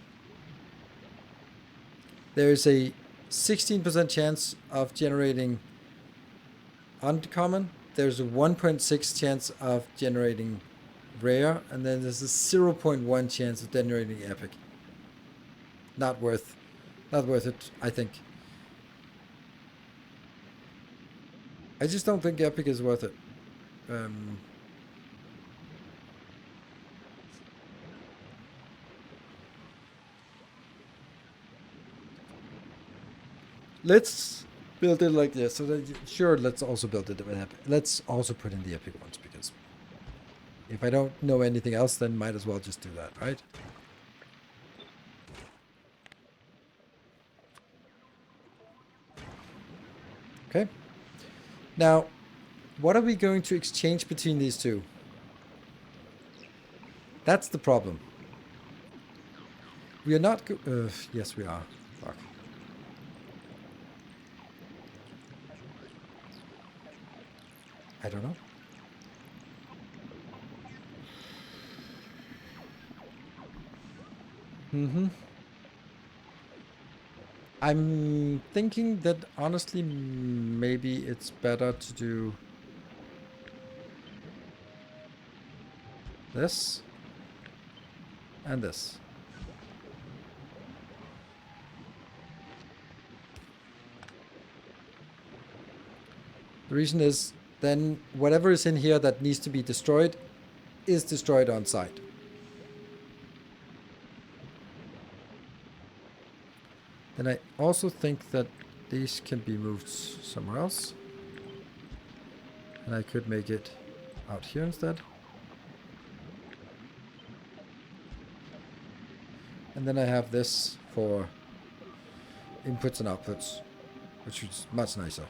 A: There is a 16% chance of generating uncommon. There's a 1.6 chance of generating rare, and then there's a 0.1 chance of generating epic. Not worth it, I think. I just don't think epic is worth it. Let's build it like this. So that, sure, let's also build it with epic. Let's also put in the epic ones, because if I don't know anything else, then might as well just do that, right? Okay. Now, what are we going to exchange between these two? That's the problem. We are not yes, we are. Fuck. I don't know. I'm thinking that honestly, maybe it's better to do this and this. The reason is then whatever is in here that needs to be destroyed is destroyed on site. Then I also think that these can be moved somewhere else. And I could make it out here instead. And then I have this for inputs and outputs, which is much nicer.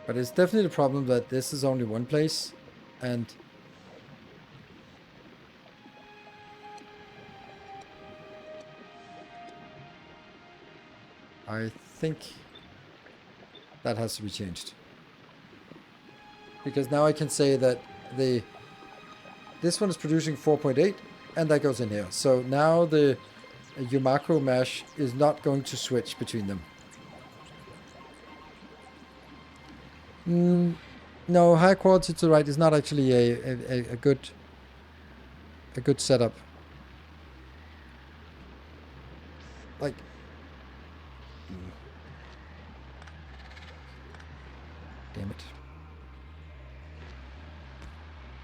A: But it's definitely the problem that this is only one place, and I think that has to be changed. Because now I can say that this one is producing 4.8 and that goes in here. So now the Yumako mesh is not going to switch between them. No, high quality to the right is not actually a good setup. Like, damn it.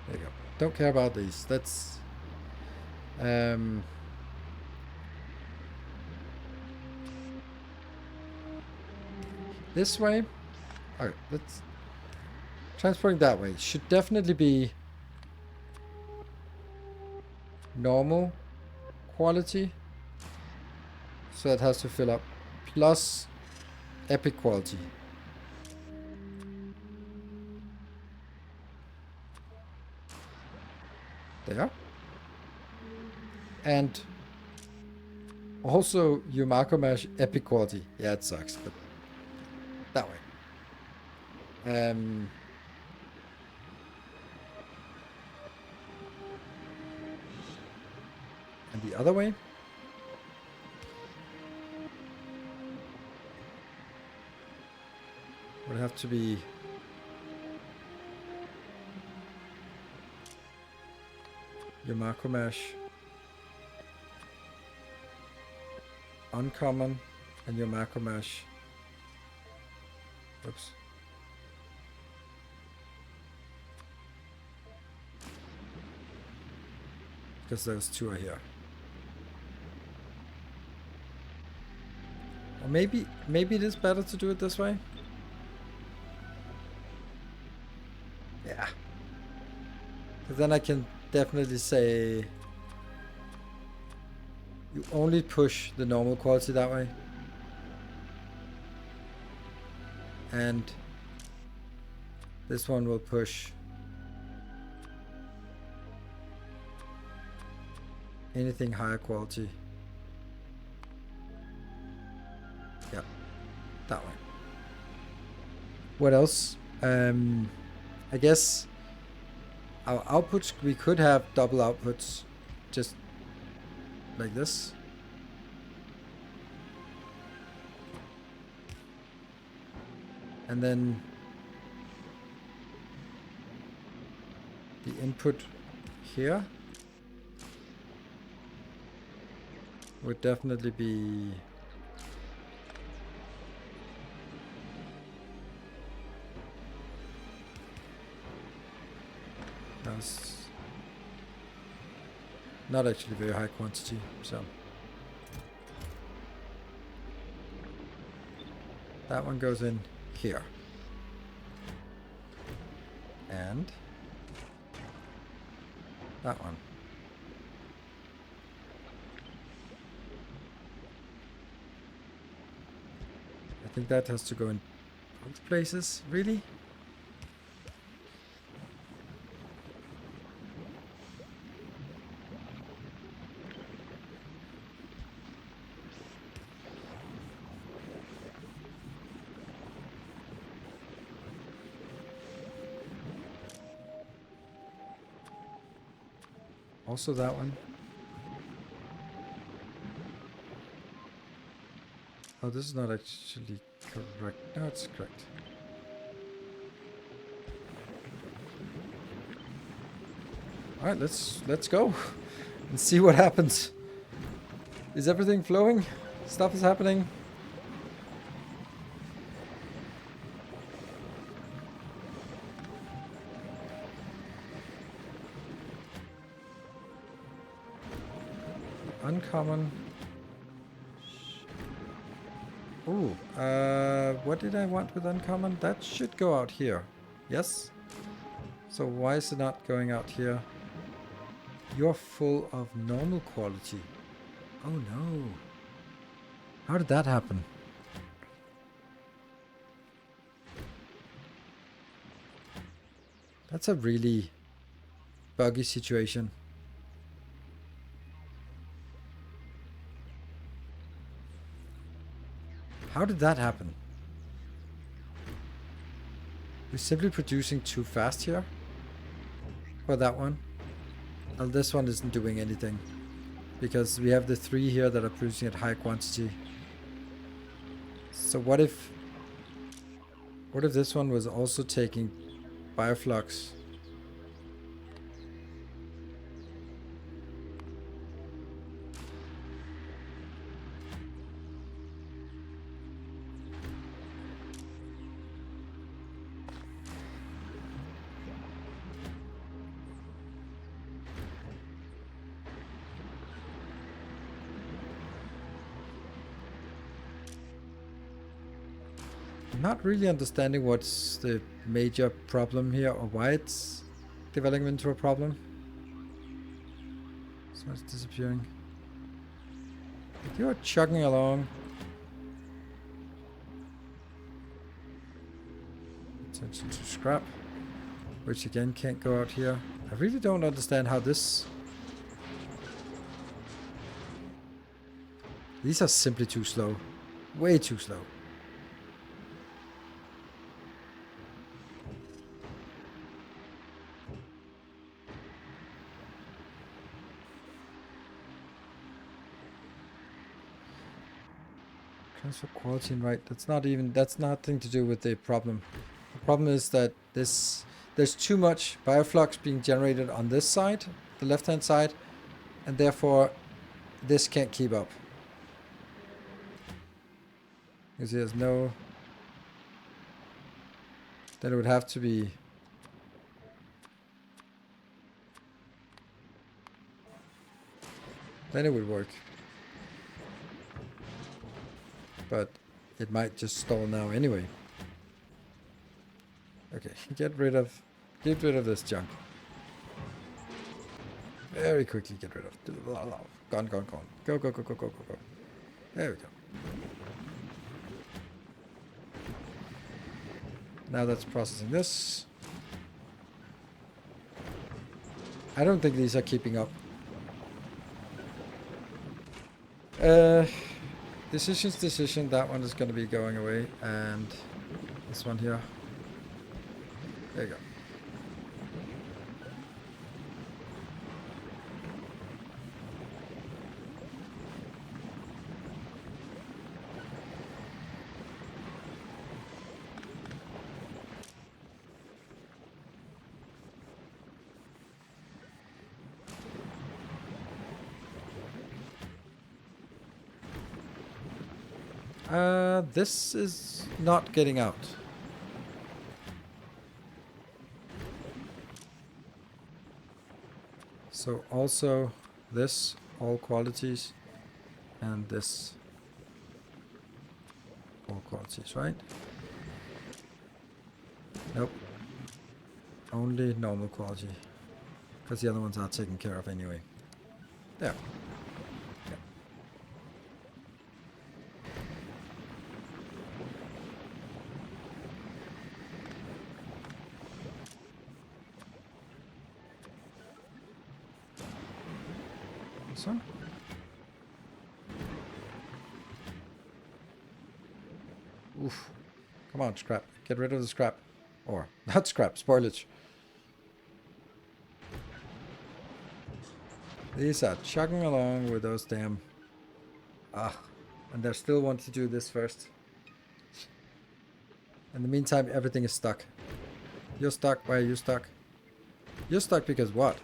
A: There you go. Don't care about these. That's this way. Alright, let's transporting that way. Should definitely be normal quality. So it has to fill up. Plus epic quality. There. And also your macro mesh epic quality. Yeah, it sucks, but that way. And the other way. Would have to be your macro mesh uncommon and your macro mesh. Oops. Because those two are here. Or maybe it is better to do it this way. Yeah. Because then I can definitely say you only push the normal quality that way. And this one will push anything higher quality. Yeah, that way. What else? I guess our outputs, we could have double outputs, just like this. And then the input here would definitely be that's not actually very high quantity, so that one goes in here. And that one. I think that has to go in both places, really? Also that one. Oh, this is not actually correct. No, it's correct. All right, let's go and see what happens. Is everything flowing? Stuff is happening. Uncommon. Ooh, what did I want with uncommon? That should go out here. Yes? So why is it not going out here? You're full of normal quality. Oh no. How did that happen? That's a really buggy situation. How did that happen? We're simply producing too fast here for that one. And this one isn't doing anything because we have the three here that are producing at high quantity. So what if this one was also taking bioflux? Not really understanding what's the major problem here or why it's developing into a problem. So it's disappearing. You're chugging along. Attention to scrap. Which again can't go out here. I really don't understand how this... These are simply too slow. Way too slow. Transfer quality and right. That's nothing to do with the problem. The problem is that there's too much bioflux being generated on this side, the left-hand side, and therefore this can't keep up. Because there's no... Then it would have to be... Then it would work. But it might just stall now anyway. Okay, get rid of this junk. Very quickly get rid of. Gone. Go. There we go. Now that's processing this. I don't think these are keeping up. Decision. That one is going to be going away. And this one here. There you go. This is not getting out. So also this, all qualities, and this, all qualities, right? Nope. Only normal quality. Because the other ones are taken care of anyway. There. So. Oof. Come on, scrap. Get rid of the scrap. Or, not scrap, spoilage. These are chugging along with those damn... and they still want to do this first. In the meantime, everything is stuck. You're stuck. Why are you stuck? You're stuck because what?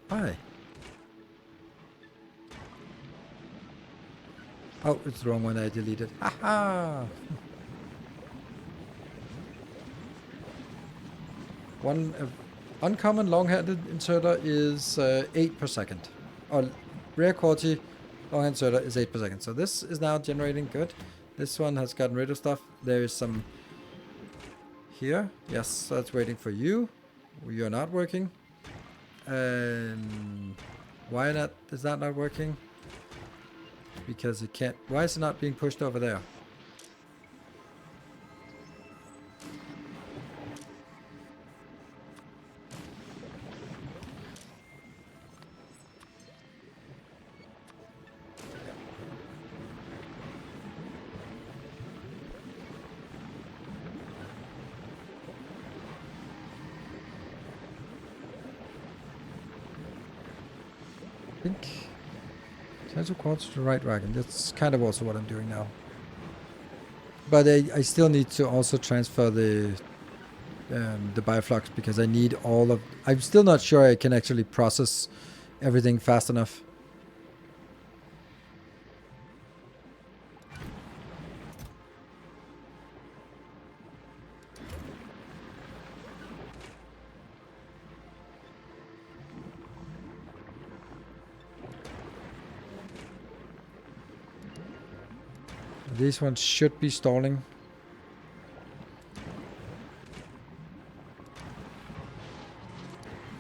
A: Why? Oh, it's the wrong one I deleted. Haha! One uncommon long-handed inserter is 8 per second. Or rare quality long-handed inserter is 8 per second. So this is now generating good. This one has gotten rid of stuff. There is some here. Yes, so that's waiting for you. You're not working. Why not? Is that not working? Because it can't. Why is it not being pushed over there? I think transfer quality to the right wagon. That's kind of also what I'm doing now. But I still need to also transfer the bioflux because I need all of... I'm still not sure I can actually process everything fast enough. These ones should be stalling.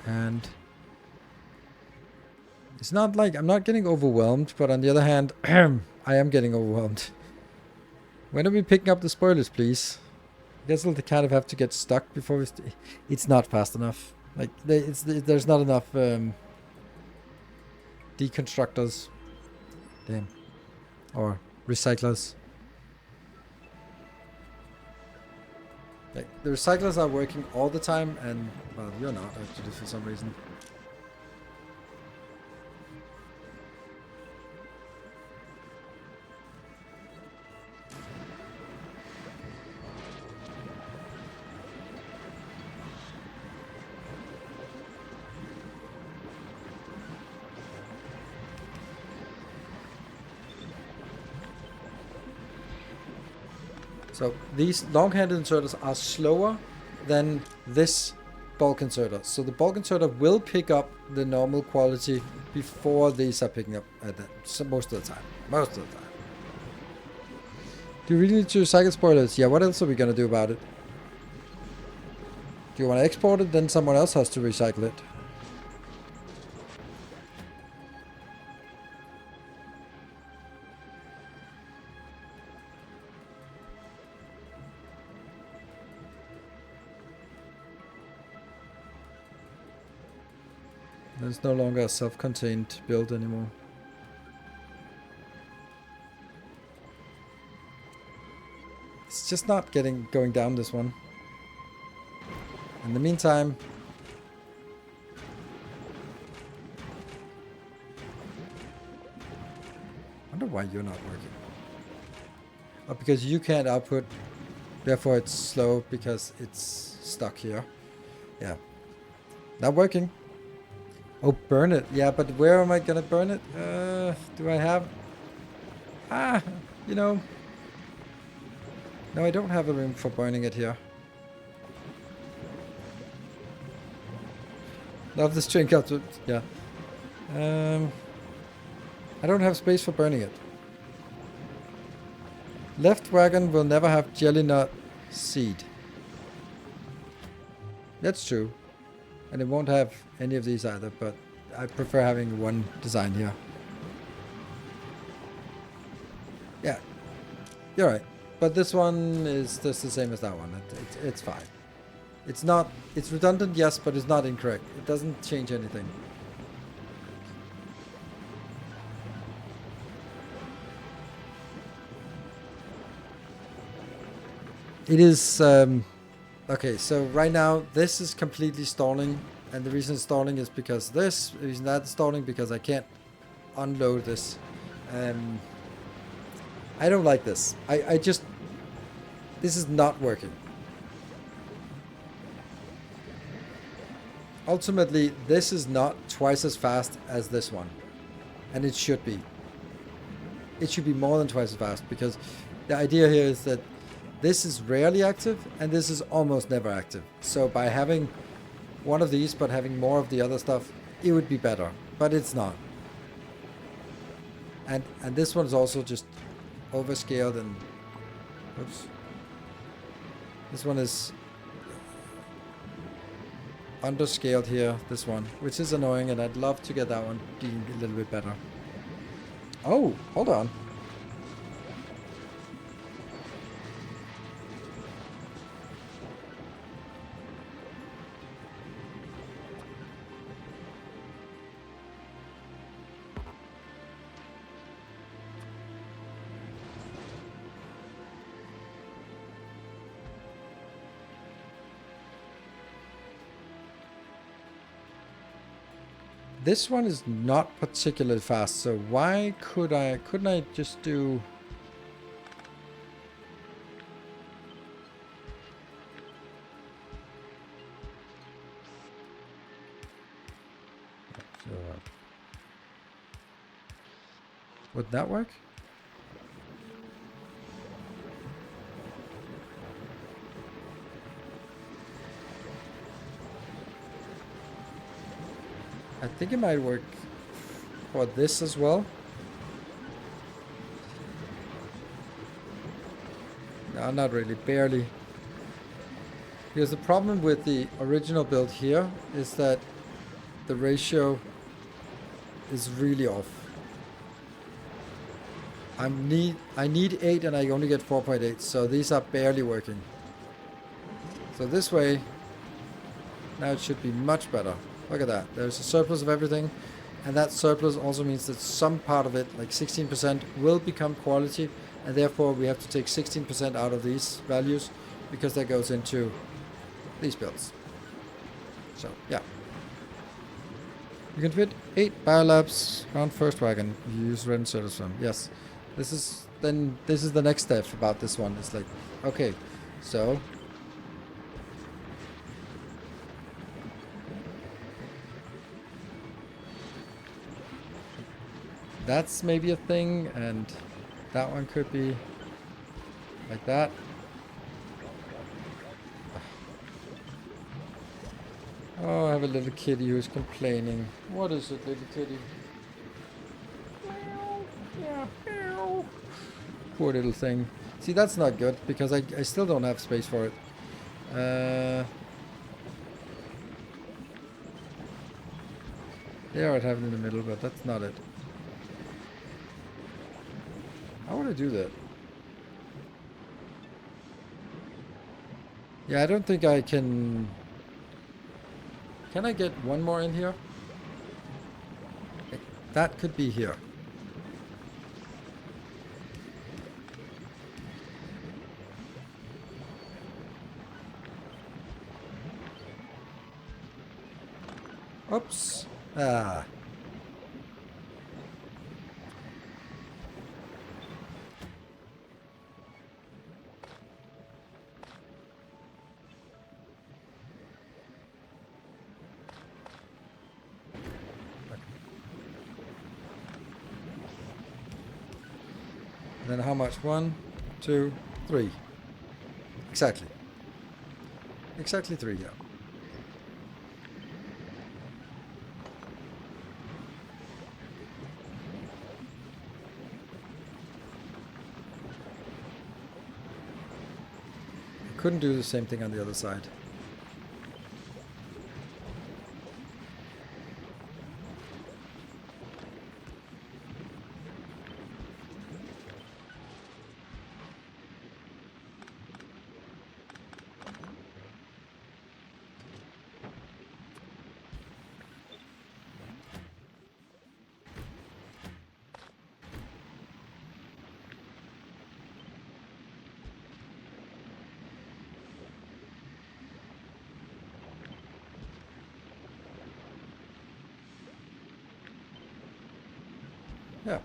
A: And It's not like I'm not getting overwhelmed, but on the other hand, I am getting overwhelmed. When are we picking up the spoilers, please? I guess we'll kind of have to get stuck before we... It's not fast enough. Like, there's not enough deconstructors. Damn. Or recyclers. Like, the recyclers are working all the time, and, well, you're not, actually, for some reason. So these long-handed inserters are slower than this bulk inserter. So the bulk inserter will pick up the normal quality before these are picking up at that. So most of the time. Most of the time. Do you really need to recycle spoilers? Yeah, what else are we going to do about it? Do you want to export it? Then someone else has to recycle it. It's no longer a self-contained build anymore. It's just not going down this one. In the meantime, I wonder why you're not working. Oh, because you can't output, therefore it's slow because it's stuck here. Yeah, not working. Oh, burn it. Yeah, but where am I gonna burn it? Do I have... you know... No, I don't have a room for burning it here. Love the string cut. Yeah. I don't have space for burning it. Left wagon will never have jelly nut seed. That's true. And it won't have any of these either, but I prefer having one design here. Yeah, you're right. But this one is just the same as that one. It's fine. It's not... It's redundant, yes, but it's not incorrect. It doesn't change anything. It is... okay, so right now this is completely stalling, and the reason it's stalling is because this. The reason that's stalling because I can't unload this. I don't like this. I just... This is not working. Ultimately, this is not twice as fast as this one, and it should be. It should be more than twice as fast, because the idea here is that this is rarely active, and this is almost never active. So by having one of these, but having more of the other stuff, it would be better. But it's not. And this one's also just overscaled, and... Oops. This one is underscaled here, this one, which is annoying, and I'd love to get that one being a little bit better. Oh, hold on. This one is not particularly fast, so why couldn't I just do... Would that work? I think it might work for this as well. No, not really, barely. Because the problem with the original build here is that the ratio is really off. I need 8 and I only get 4.8, so these are barely working. So this way, now it should be much better. Look at that. There's a surplus of everything. And that surplus also means that some part of it, like 16%, will become quality. And therefore, we have to take 16% out of these values because that goes into these builds. So, yeah. You can fit 8 biolabs around first wagon. You use red and service from. Yes. This is the next step about this one. It's like, okay, so that's maybe a thing, and that one could be like that. Oh, I have a little kitty who's complaining. What is it, little kitty? Meow. Yeah, meow. Poor little thing. See, that's not good, because I still don't have space for it. There I'd have it in the middle, but that's not it. How would I do that? Yeah, I don't think I can... Can I get one more in here? That could be here. Oops. Ah. And then how much? 1, 2, 3. Exactly. Exactly 3, yeah. I couldn't do the same thing on the other side. Yeah.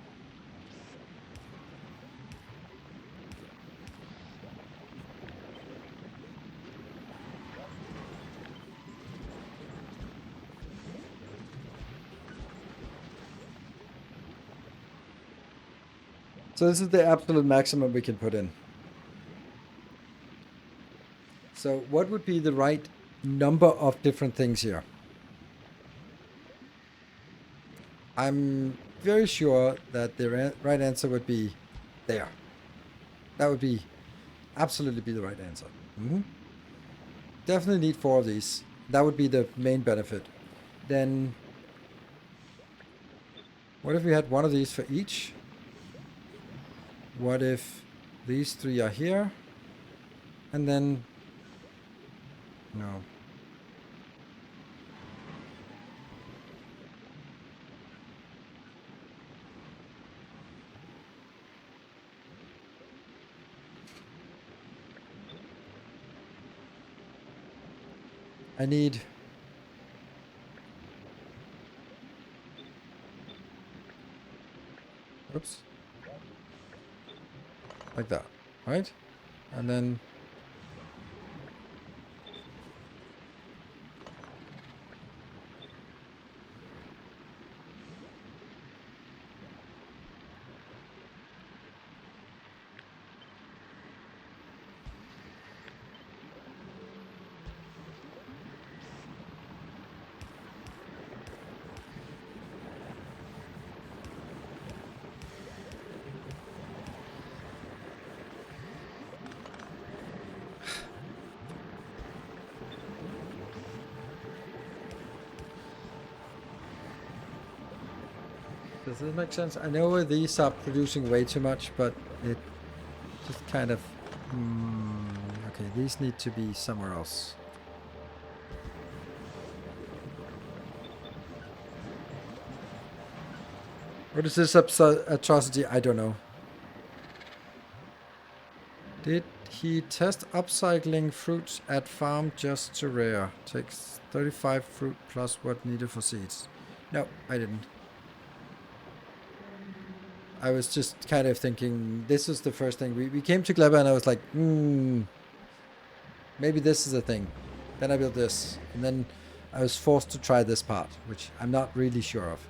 A: So this is the absolute maximum we can put in. So what would be the right number of different things here? I'm very sure that the right answer would be there. That would be absolutely be the right answer. Definitely need 4 of these. That would be the main benefit. Then what if we had 1 of these for each? What if these 3 are here? And then... No. I need... Oops. Like that, right? And then... Does this make sense? I know these are producing way too much, but it just kind of... okay, these need to be somewhere else. What is this atrocity? I don't know. Did he test upcycling fruits at farm just to rare? Takes 35 fruit plus what needed for seeds. No, I didn't. I was just kind of thinking, this is the first thing. We came to Gleba and I was like, maybe this is a thing. Then I built this. And then I was forced to try this part, which I'm not really sure of.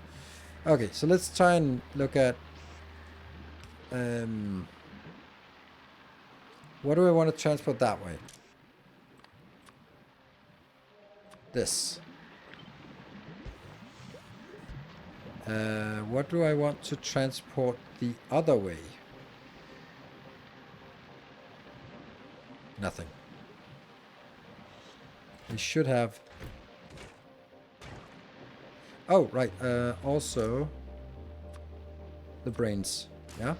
A: Okay, so let's try and look at... what do I want to transport that way? This. What do I want to transport the other way? Nothing. We should have... Oh, right. Also, the brains. Yeah?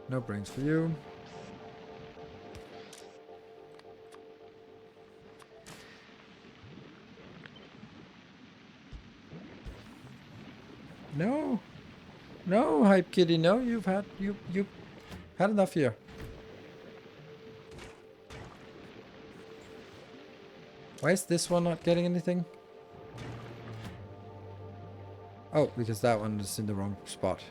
A: No brains for you. No. No, Hype Kitty, no, you've had enough here. Why is this one not getting anything? Oh, because that one is in the wrong spot.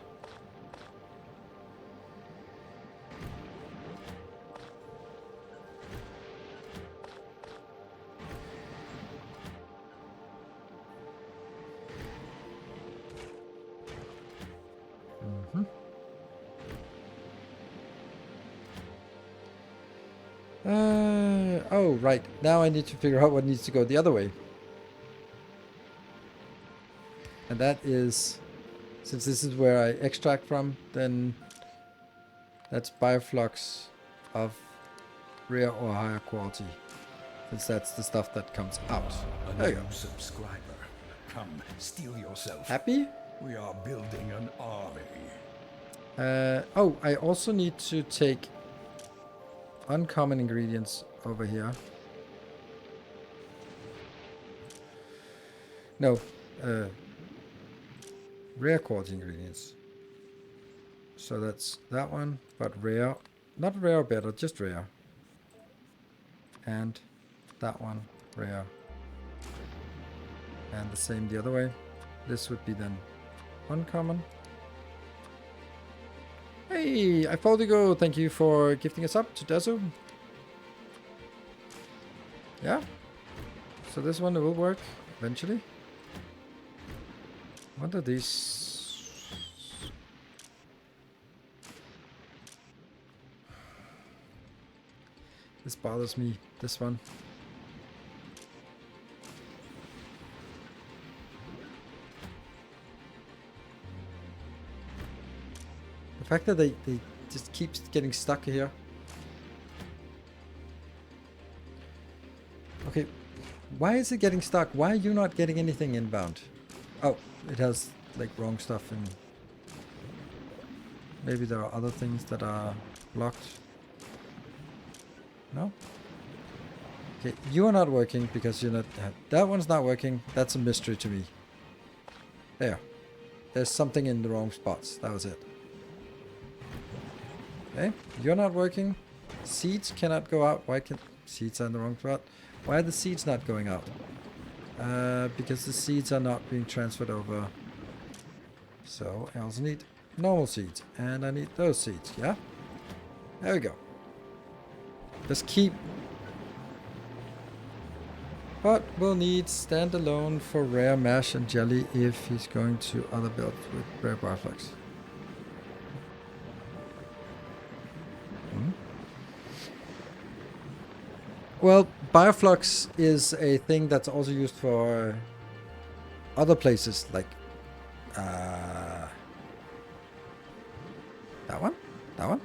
A: Oh, right. Now I need to figure out what needs to go the other way. And that is, since this is where I extract from, then that's bioflux of rare or higher quality. Since that's the stuff that comes out.
B: A
A: There you
B: new
A: go.
B: subscriber. Come, steel yourself.
A: Happy?
B: We are building an army.
A: Oh, I also need to take uncommon ingredients over here. No, rare quality ingredients. So that's that one, but rare. Not rare or better, just rare. And that one, rare. And the same the other way. This would be then uncommon. Hey, I followed you go. Thank you for gifting us up to Dezu. Yeah. So this one will work eventually. What are these? This bothers me, this one. The fact that they just keep getting stuck here. Okay, why is it getting stuck? Why are you not getting anything inbound? Oh, it has like wrong stuff in. Maybe there are other things that are blocked. No? Okay, you are not working because you're not... that one's not working. That's a mystery to me. There. There's something in the wrong spots. That was it. Okay, you're not working. Seeds cannot go out. Why can... seeds are in the wrong spot. Why are the seeds not going out? Because the seeds are not being transferred over. So I also need normal seeds. And I need those seeds, yeah? There we go. Just keep. But we'll need standalone for rare mash and jelly if he's going to other builds with rare bioflux. Well, bioflux is a thing that's also used for other places, like that one, that one.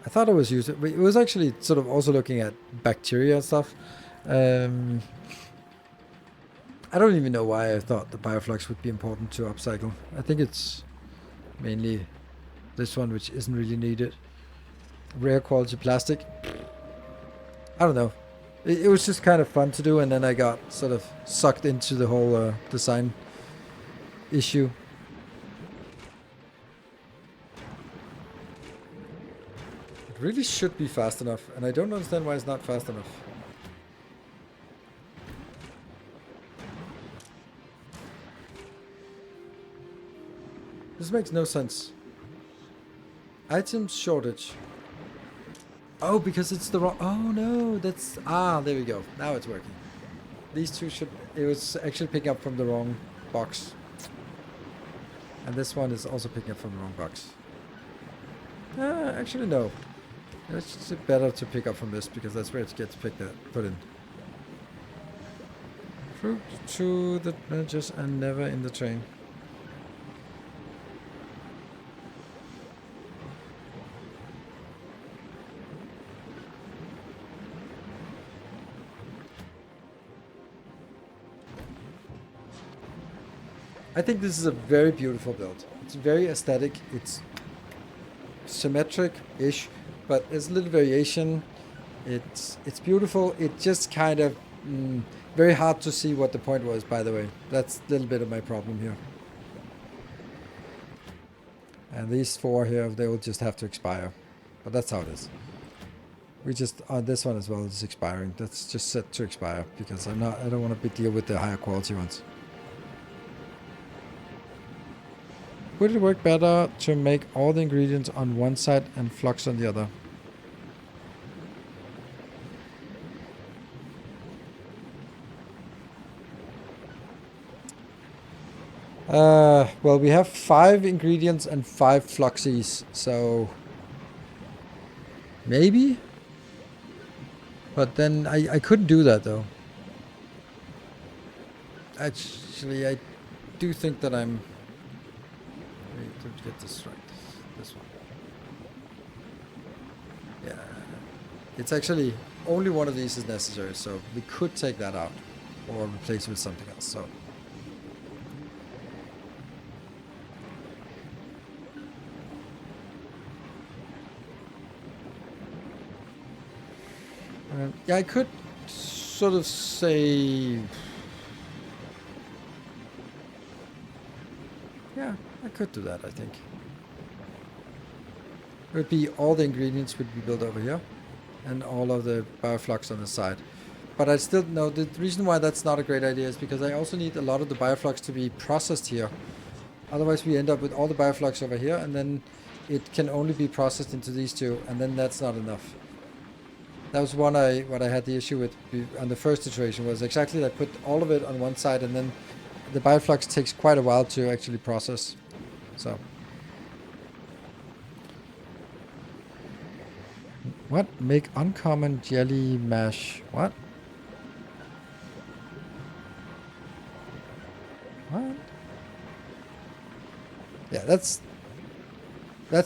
A: I thought it was using. It was actually sort of also looking at bacteria and stuff. I don't even know why I thought the bioflux would be important to upcycle. I think it's mainly this one which isn't really needed. Rare quality plastic. I don't know. It was just kind of fun to do, and then I got sort of sucked into the whole design issue. It really should be fast enough, and I don't understand why it's not fast enough. This makes no sense. Item shortage. Oh, because it's the wrong... Oh, no, that's... Ah, there we go. Now it's working. These two should... It was actually picking up from the wrong box. And this one is also picking up from the wrong box. Actually, no. It's better to pick up from this, because that's where it gets put in. Fruit to the managers and never in the train. I think this is a very beautiful build. It's very aesthetic. It's symmetric-ish, but there's a little variation. It's beautiful. It just kind of very hard to see what the point was, by the way. That's a little bit of my problem here. And these four here, they will just have to expire. But that's how it is. We just on this one as well is expiring. That's just set to expire because I don't want to deal with the higher quality ones. Would it work better to make all the ingredients on one side and flux on the other? Well, we have 5 ingredients and 5 fluxies, so maybe? But then I couldn't do that though. Actually, I do think that I'm... Wait, to get this right. This one. Yeah. It's actually... Only one of these is necessary, so we could take that out. Or replace it with something else, so... yeah, I could sort of say... Yeah, I could do that, I think. It would be all the ingredients would be built over here, and all of the bioflux on the side. But I still know the reason why that's not a great idea is because I also need a lot of the bioflux to be processed here. Otherwise we end up with all the bioflux over here, and then it can only be processed into these two, and then that's not enough. That was what I had the issue with on the first iteration, was exactly that I put all of it on one side, and then the bioflux takes quite a while to actually process. So. What? Make uncommon jelly mash. What? What? Yeah, that's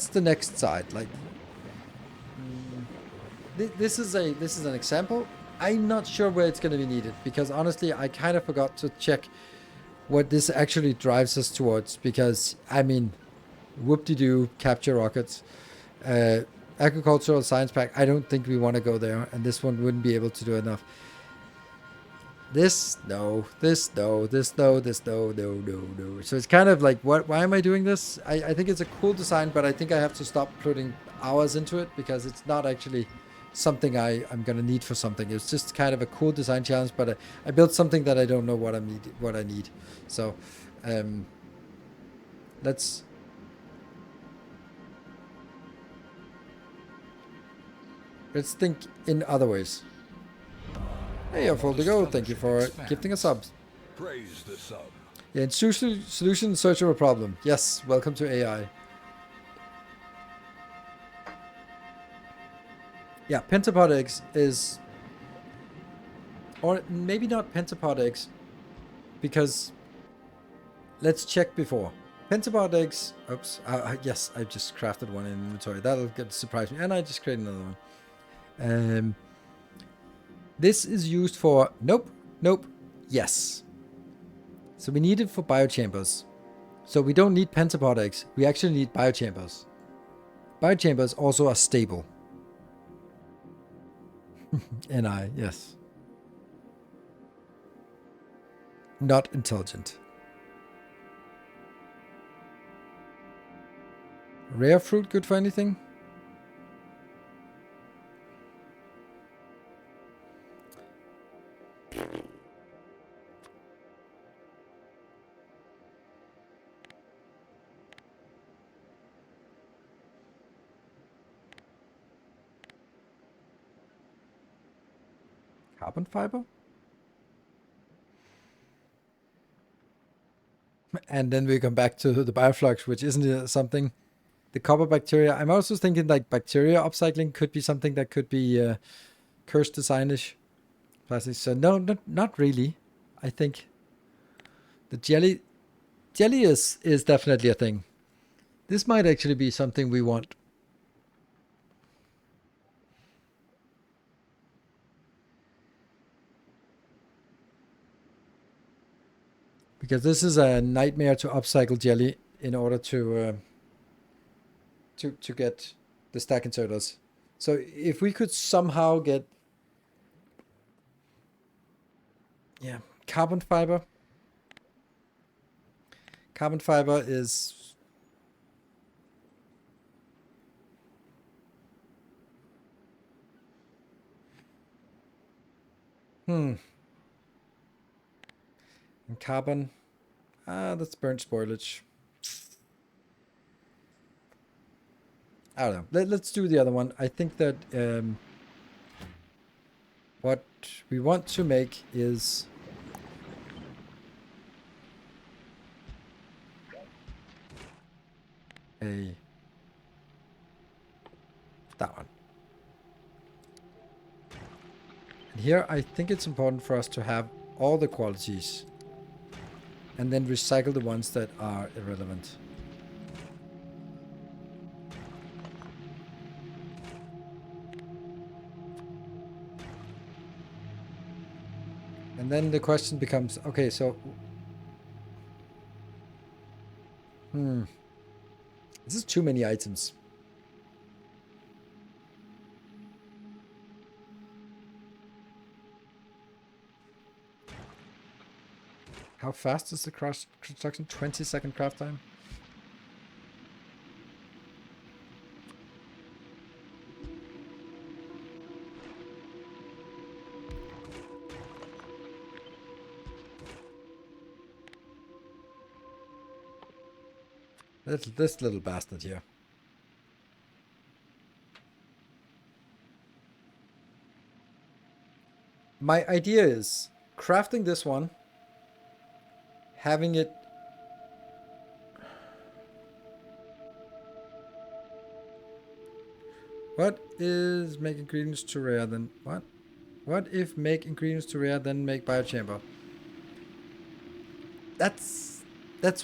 A: the next side. Like, this is an example. I'm not sure where it's going to be needed, because honestly, I kind of forgot to check what this actually drives us towards. Because I mean, whoop-de-doo, capture rockets, agricultural science pack. I don't think we want to go there, and this one wouldn't be able to do enough. This no, this no, this no, this no, no, no, no. So it's kind of like, what? Why am I doing this? I think it's a cool design, but I think I have to stop putting hours into it, because it's not actually something I'm gonna need for something. It's just kind of a cool design challenge, but I built something that I don't know what I need. So let's think in other ways. Hey, you're full to go. Thank you for gifting a sub.
B: Praise the sub.
A: Yeah, in solution in search of a problem. Yes, welcome to AI. Yeah, pentapod eggs is... Or maybe not pentapod eggs, because let's check before. Pentapod eggs. Oops. Yes, I just crafted one in inventory. That'll surprise me. And I just created another one. This is used for... Nope. Nope. Yes. So we need it for biochambers. So we don't need pentapod eggs. We actually need biochambers. Biochambers also are stable. Yes. Not intelligent. Rare fruit good for anything? Carbon fiber? And then we come back to the bioflux, which isn't something. The copper bacteria. I'm also thinking like bacteria upcycling could be something that could be curse designish plastics. So no, not really. I think the jelly is definitely a thing. This might actually be something we want. Because this is a nightmare to upcycle jelly in order to get the stack inserters. So if we could somehow get, yeah, carbon fiber. Carbon fiber is and carbon. That's burnt spoilage. I don't know. Let's do the other one. I think that what we want to make is that one. And here I think it's important for us to have all the qualities and then recycle the ones that are irrelevant. And then the question becomes, okay, so this is too many items. How fast is the construction? 20-second craft time? This little bastard here. My idea is crafting this one, having it what is make ingredients to rare then what? What if make ingredients to rare then make biochamber? That's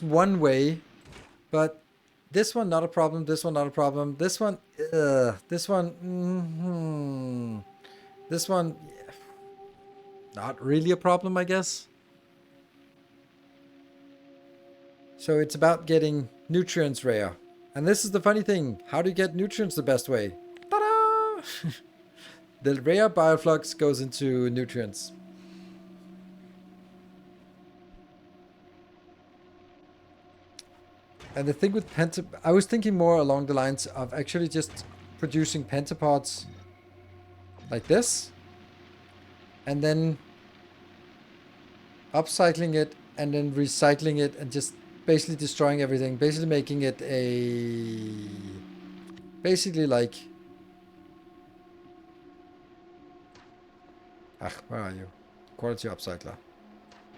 A: one way, but this one not a problem, this one not a problem, this one this one this one not really a problem, I guess. So it's about getting nutrients rare. And this is the funny thing. How do you get nutrients the best way? Ta-da! The rare bioflux goes into nutrients. And the thing with I was thinking more along the lines of actually just producing pentapods like this. And then upcycling it and then recycling it and just basically destroying everything. Basically making it basically like... where are you? Quality upcycler.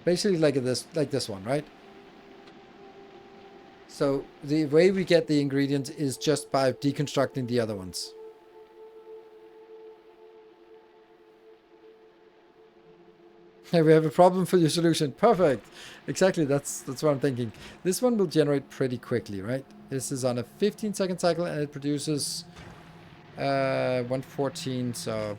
A: Basically like this one, right? So the way we get the ingredients is just by deconstructing the other ones. Hey, we have a problem for your solution. Perfect. Exactly. That's what I'm thinking. This one will generate pretty quickly, right? This is on a 15-second cycle, and it produces 114. So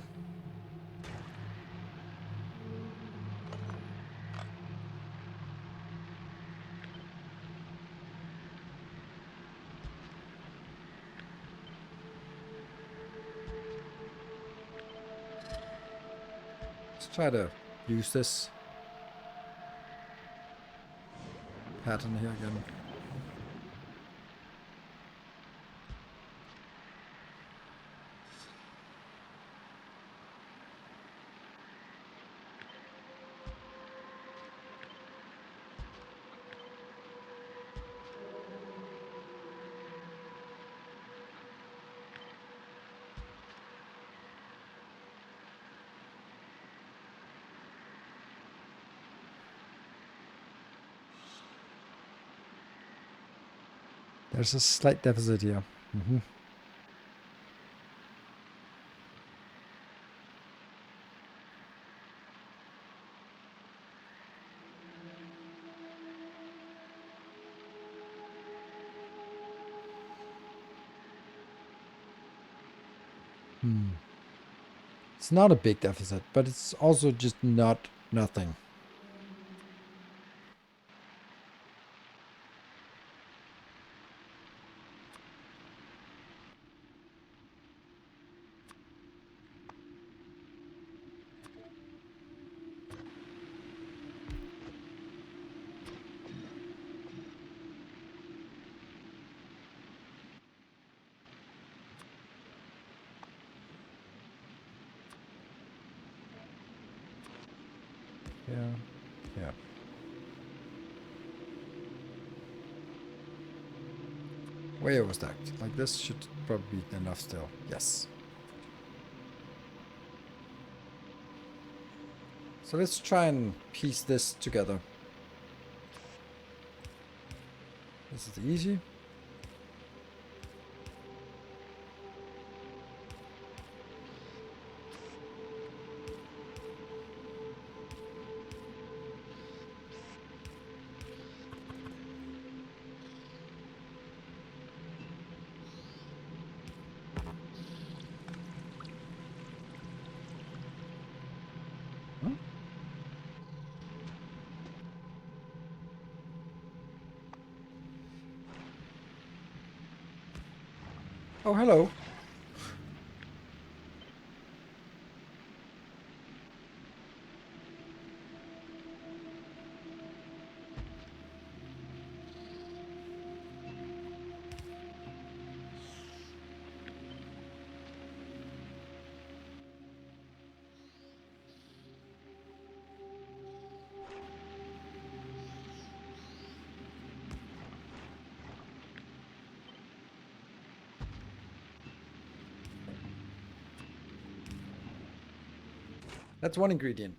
A: let's try to use this pattern here again. There's a slight deficit here. It's not a big deficit, but it's also just not nothing. Yeah. Yeah. Way overstacked. Like this should probably be enough still. Yes. So let's try and piece this together. This is easy. Huh? Oh, hello. That's one ingredient.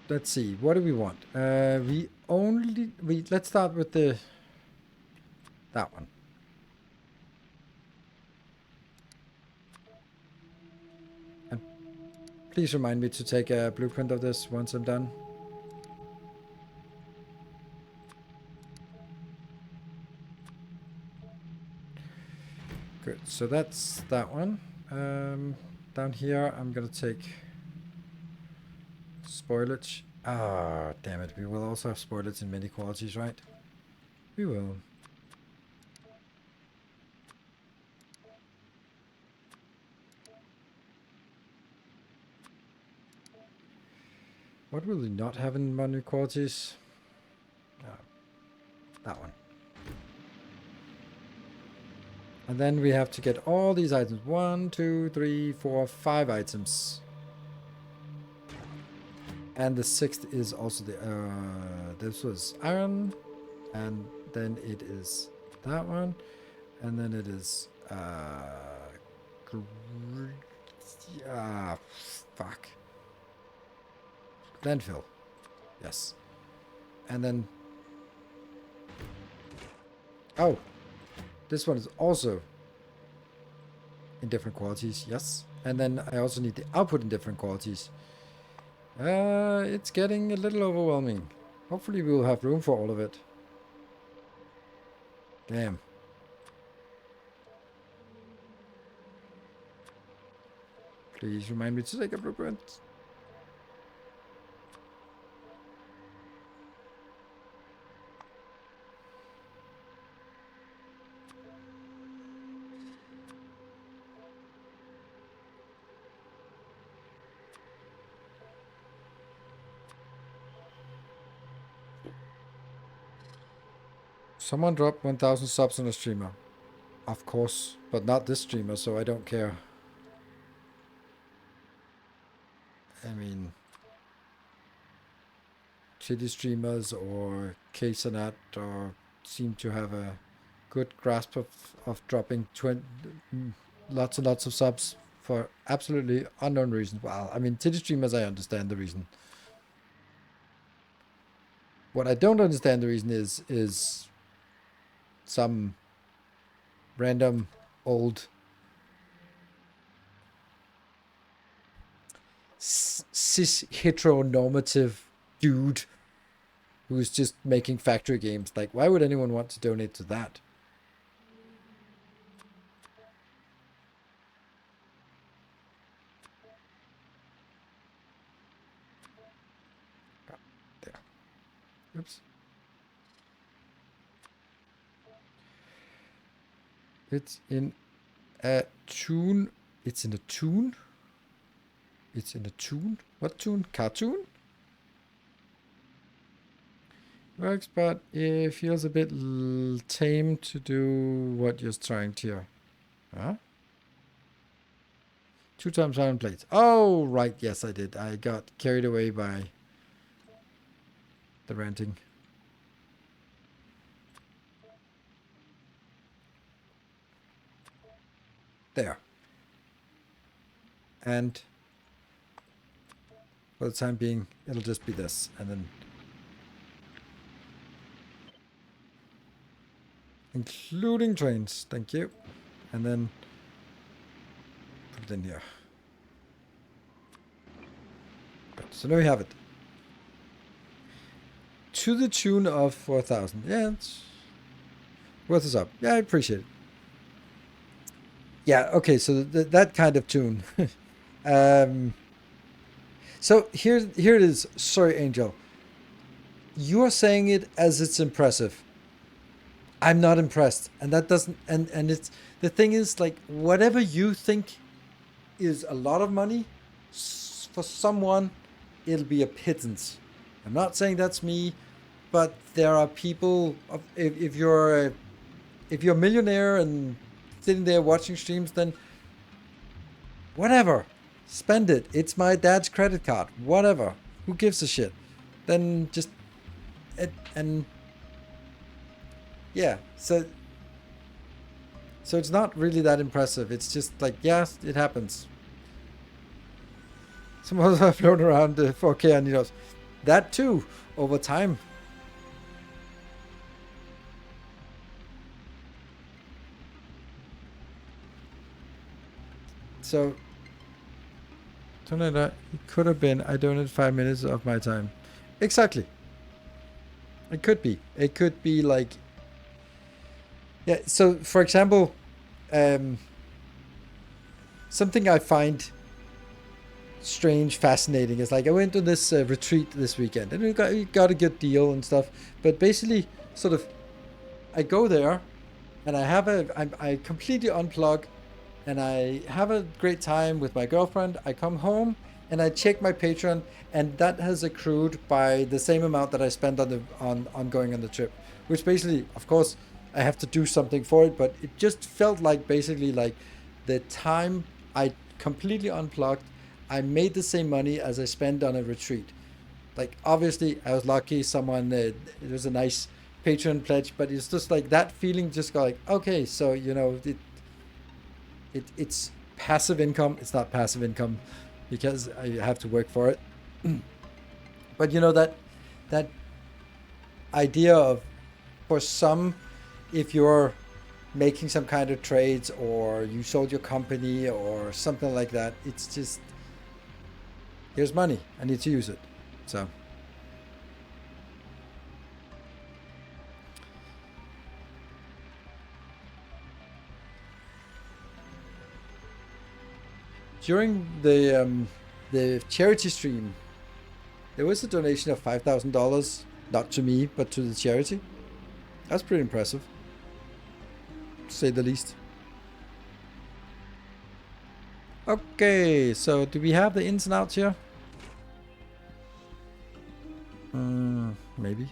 A: Let's see. What do we want? Let's start with that one. And please remind me to take a blueprint of this once I'm done. Good. So that's that one. Down here, I'm gonna take spoilage. Ah, damn it. We will also have spoilage in many qualities, right? We will. What will we not have in many qualities? That one. And then we have to get all these items. 1, 2, 3, 4, 5 items. And the 6th is also the, this was iron. And then it is that one. And then it is, fuck. Landfill. Yes. And then, oh, this one is also in different qualities. Yes. and then I also need the output in different qualities. It's getting a little overwhelming. Hopefully we'll have room for all of it. Damn. Please remind me to take a blueprint. Someone dropped 1,000 subs on a streamer. Of course, but not this streamer, so I don't care. I mean, shitty streamers or Ksanat or seem to have a good grasp of dropping lots and lots of subs for absolutely unknown reasons. Well, I mean, titty streamers, I understand the reason. What I don't understand the reason is some random old cis heteronormative dude who's just making factory games. Like, why would anyone want to donate to that? There. Oops. It's in a tune. It's in a tune? It's in a tune? What tune? Cartoon? Works, but it feels a bit tame to do what you're trying to here. Huh? 2 times iron plates. Oh, right. Yes, I did. I got carried away by the ranting. There. And for the time being, it'll just be this. And then including trains. Thank you. And then put it in here. Good. So now we have it. To the tune of 4,000. Yeah, it's worth a up. Yeah, I appreciate it. Yeah, okay, so that kind of tune. So here it is. Sorry, Angel. You are saying it as it's impressive. I'm not impressed. And that doesn't... And it's... The thing is, like, whatever you think is a lot of money, for someone, it'll be a pittance. I'm not saying that's me, but there are people... If you're a millionaire and sitting there watching streams, then whatever, spend it. It's my dad's credit card. Whatever, who gives a shit? Then just and yeah. So it's not really that impressive. It's just like, yes, it happens. Some others have flown around 4K and that too over time. So, it could have been, I donated 5 minutes of my time. Exactly. It could be. It could be like, yeah, so for example, something I find strange, fascinating is like, I went to this retreat this weekend and we got a good deal and stuff. But basically, sort of, I go there and I completely unplug. And I have a great time with my girlfriend. I come home and I check my Patreon, and that has accrued by the same amount that I spent on going on the trip. Which basically, of course, I have to do something for it, but it just felt like basically like the time I completely unplugged, I made the same money as I spent on a retreat. Like, obviously, I was lucky. Someone, it was a nice Patreon pledge, but it's just like that feeling just got like, okay, so, it's passive income. It's not passive income because I have to work for it. But that idea of, for some, if you're making some kind of trades, or you sold your company or something like that. It's just, here's money, I need to use it. So during the charity stream, there was a donation of $5,000, not to me, but to the charity. That's pretty impressive, to say the least. Okay, so do we have the ins and outs here? Maybe.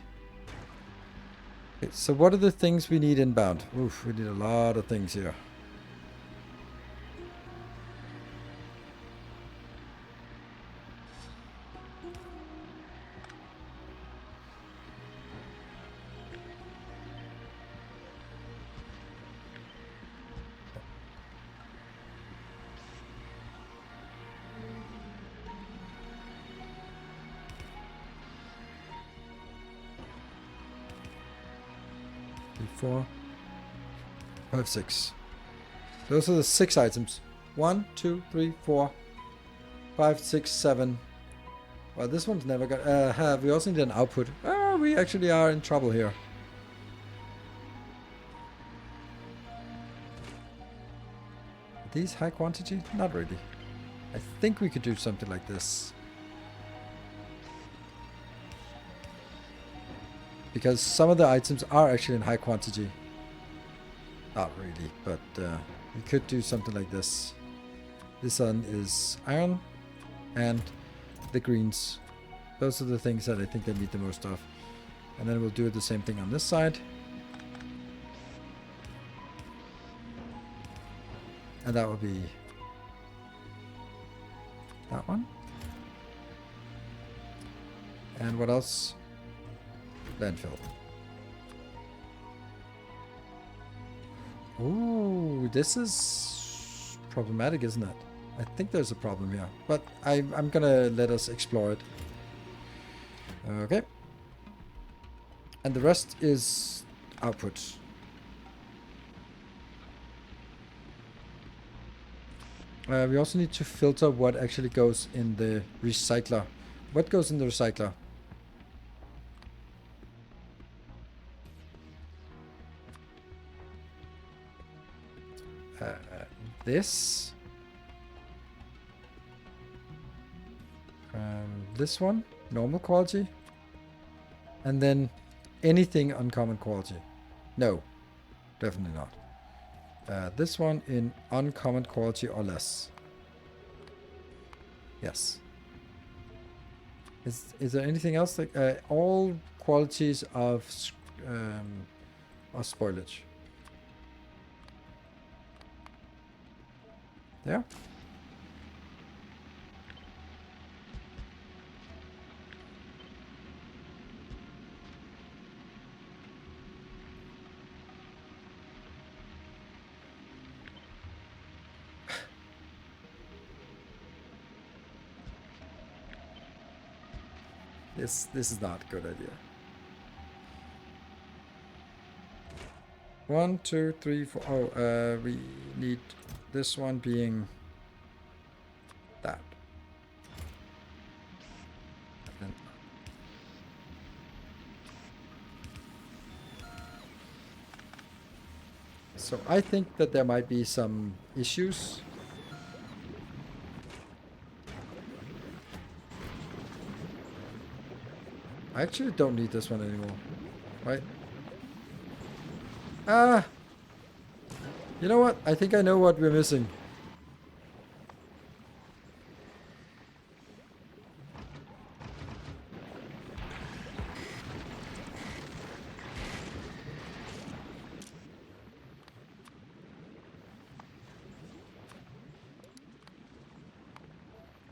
A: Okay, so what are the things we need inbound? Oof, we need a lot of things here. Four, five, six. Those are the 6 items. 1, 2, 3, 4, 5, 6, 7. Well, this one's never got. We also need an output. We actually are in trouble here. Are these high quantity? Not really. I think we could do something like this. Because some of the items are actually in high quantity. Not really, but we could do something like this. This one is iron and the greens. Those are the things that I think they need the most of. And then we'll do the same thing on this side. And that will be that one. And what else? Landfill. Ooh, this is problematic, isn't it? I think there's a problem here, but I'm gonna let us explore it. Okay. And the rest is output. We also need to filter what actually goes in the recycler. What goes in the recycler? This. This one, normal quality. And then anything uncommon quality. No, definitely not. This one in uncommon quality or less. Yes. Is there anything else? Like all qualities of spoilage. There. This is not a good idea. 1, 2, 3, 4. Oh, we need this one being that. And so I think that there might be some issues. I actually don't need this one anymore, right? You know what? I think I know what we're missing.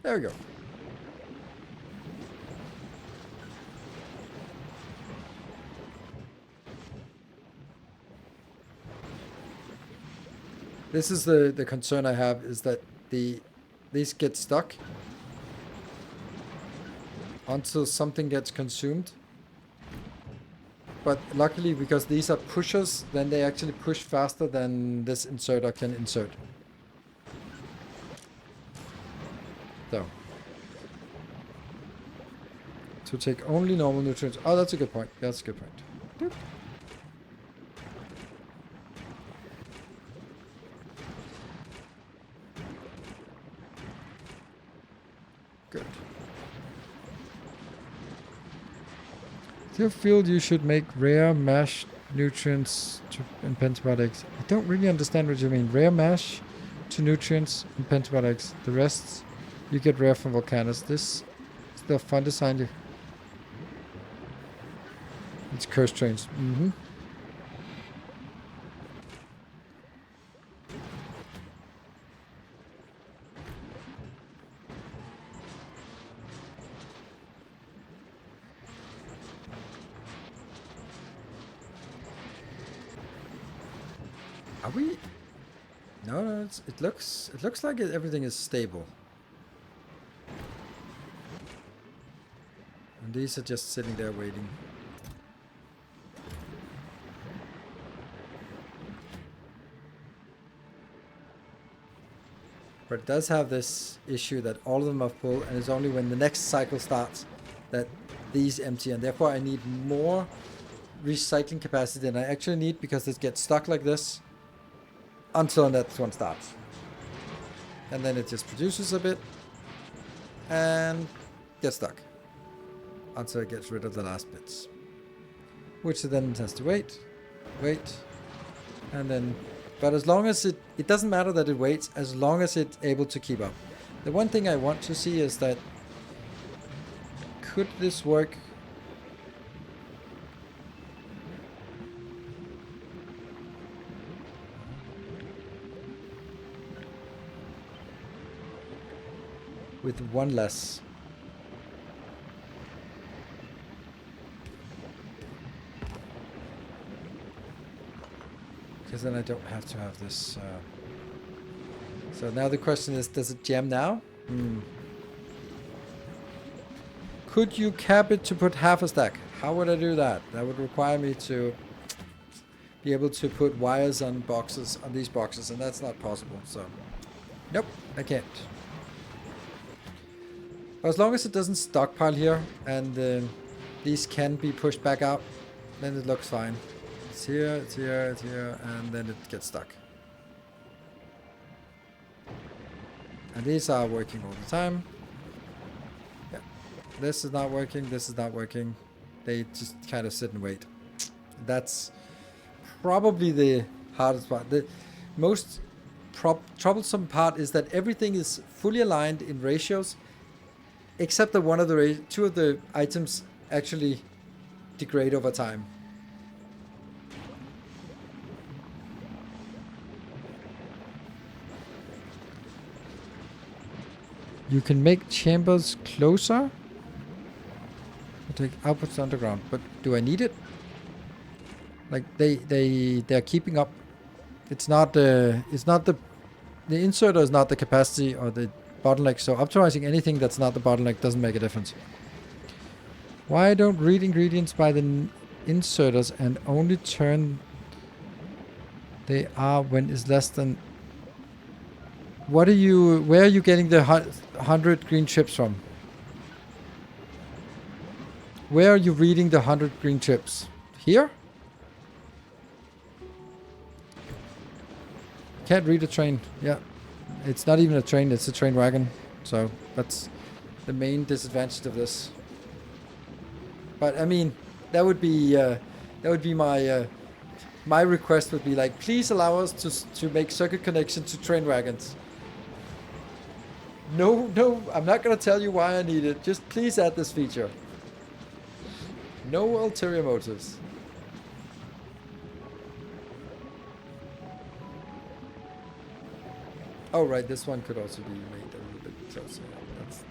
A: There we go. This is the concern I have, is that these get stuck until something gets consumed. But luckily, because these are pushers, then they actually push faster than this inserter can insert. So. To take only normal nutrients. Oh, that's a good point. That's a good point. Doop. Good. Do you feel you should make rare mash nutrients in pentapodics? I don't really understand what you mean. Rare mash to nutrients in pentapodics. The rest you get rare from volcanoes. This is the fun design. It's curse trains. Mm-hmm. Are we? No, it looks like everything is stable. And these are just sitting there waiting. But it does have this issue that all of them are full, and it's only when the next cycle starts that these empty, and therefore I need more recycling capacity than I actually need, because it gets stuck like this until the next one starts. And then it just produces a bit and gets stuck until it gets rid of the last bits. Which it then has to wait, and then... But as long as it doesn't matter that it waits, as long as it's able to keep up. The one thing I want to see is that, could this work? With one less. Because then I don't have to have this. So now the question is, does it jam now? Could you cap it to put half a stack? How would I do that? That would require me to be able to put wires on boxes, on these boxes, and that's not possible. So, nope, I can't. But as long as it doesn't stockpile here, and these can be pushed back out, then it looks fine. It's here, it's here, it's here, and then it gets stuck. And these are working all the time. Yeah. This is not working, this is not working. They just kind of sit and wait. That's probably the hardest part. The most troublesome part is that everything is fully aligned in ratios, except that one of the two of the items actually degrade over time. You can make chambers closer. Take outputs underground, but do I need it? Like they're keeping up. It's not the inserter is not the capacity or the bottleneck. So optimizing anything that's not the bottleneck doesn't make a difference. Why don't read ingredients by the inserters and only turn they are when it's less than? What are you? Where are you getting the 100 green chips from? Where are you reading the 100 green chips? Here? Can't read a train. Yeah. It's not even a train, it's a train wagon. So that's the main disadvantage of this. But I mean, that would be my my request would be like, please allow us to make circuit connection to train wagons. No, I'm not gonna tell you why I need it. Just please add this feature. No ulterior motives. Oh right, this one could also be made a little bit closer. That's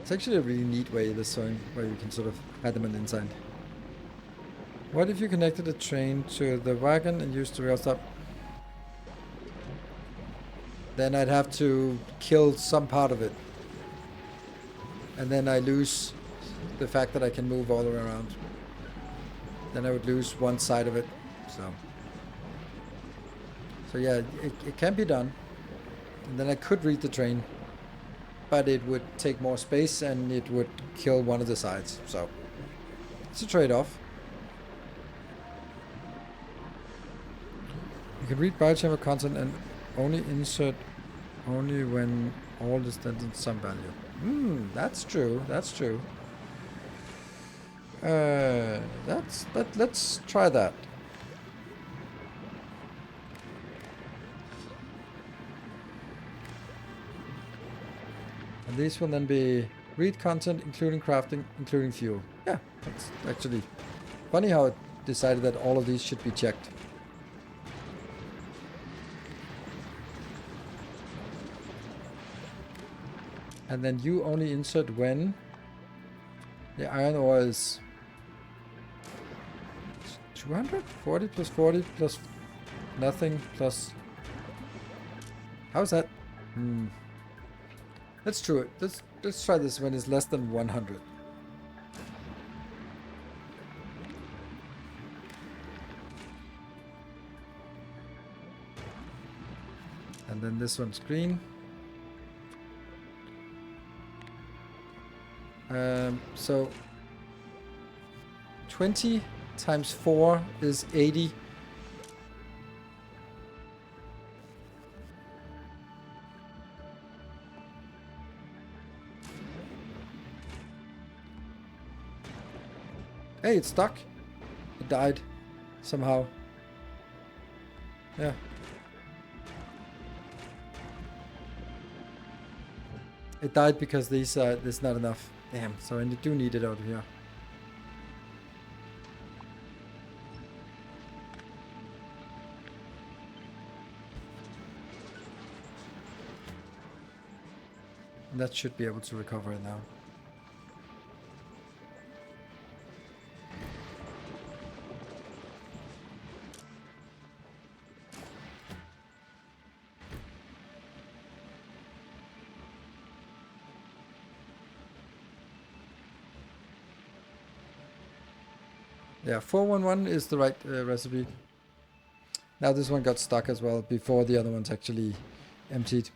A: it's actually a really neat way, this one, where you can sort of add them on the inside. What if you connected a train to the wagon and used the rail stop? Then I'd have to kill some part of it. And then I lose the fact that I can move all the way around. Then I would lose one side of it. So yeah, it can be done. And then I could read the train. But it would take more space and it would kill one of the sides. So it's a trade-off. You can read biochamber content and only insert only when all is done in some value. That's true. That's true. Let's try that. And these will then be read content, including crafting, including fuel. Yeah, that's actually funny how it decided that all of these should be checked. And then you only insert when the iron ore is 240 plus 40 plus nothing plus... How's that? Let's try it. Let's try this when it's less than 100. And then this one's green. So 20 times 4 is 80. Hey, it's stuck. It died somehow. Yeah. It died because there's not enough. Damn, so I do need it out here. And that should be able to recover it now. Yeah, 411 is the right recipe. Now this one got stuck as well before the other one's actually emptied.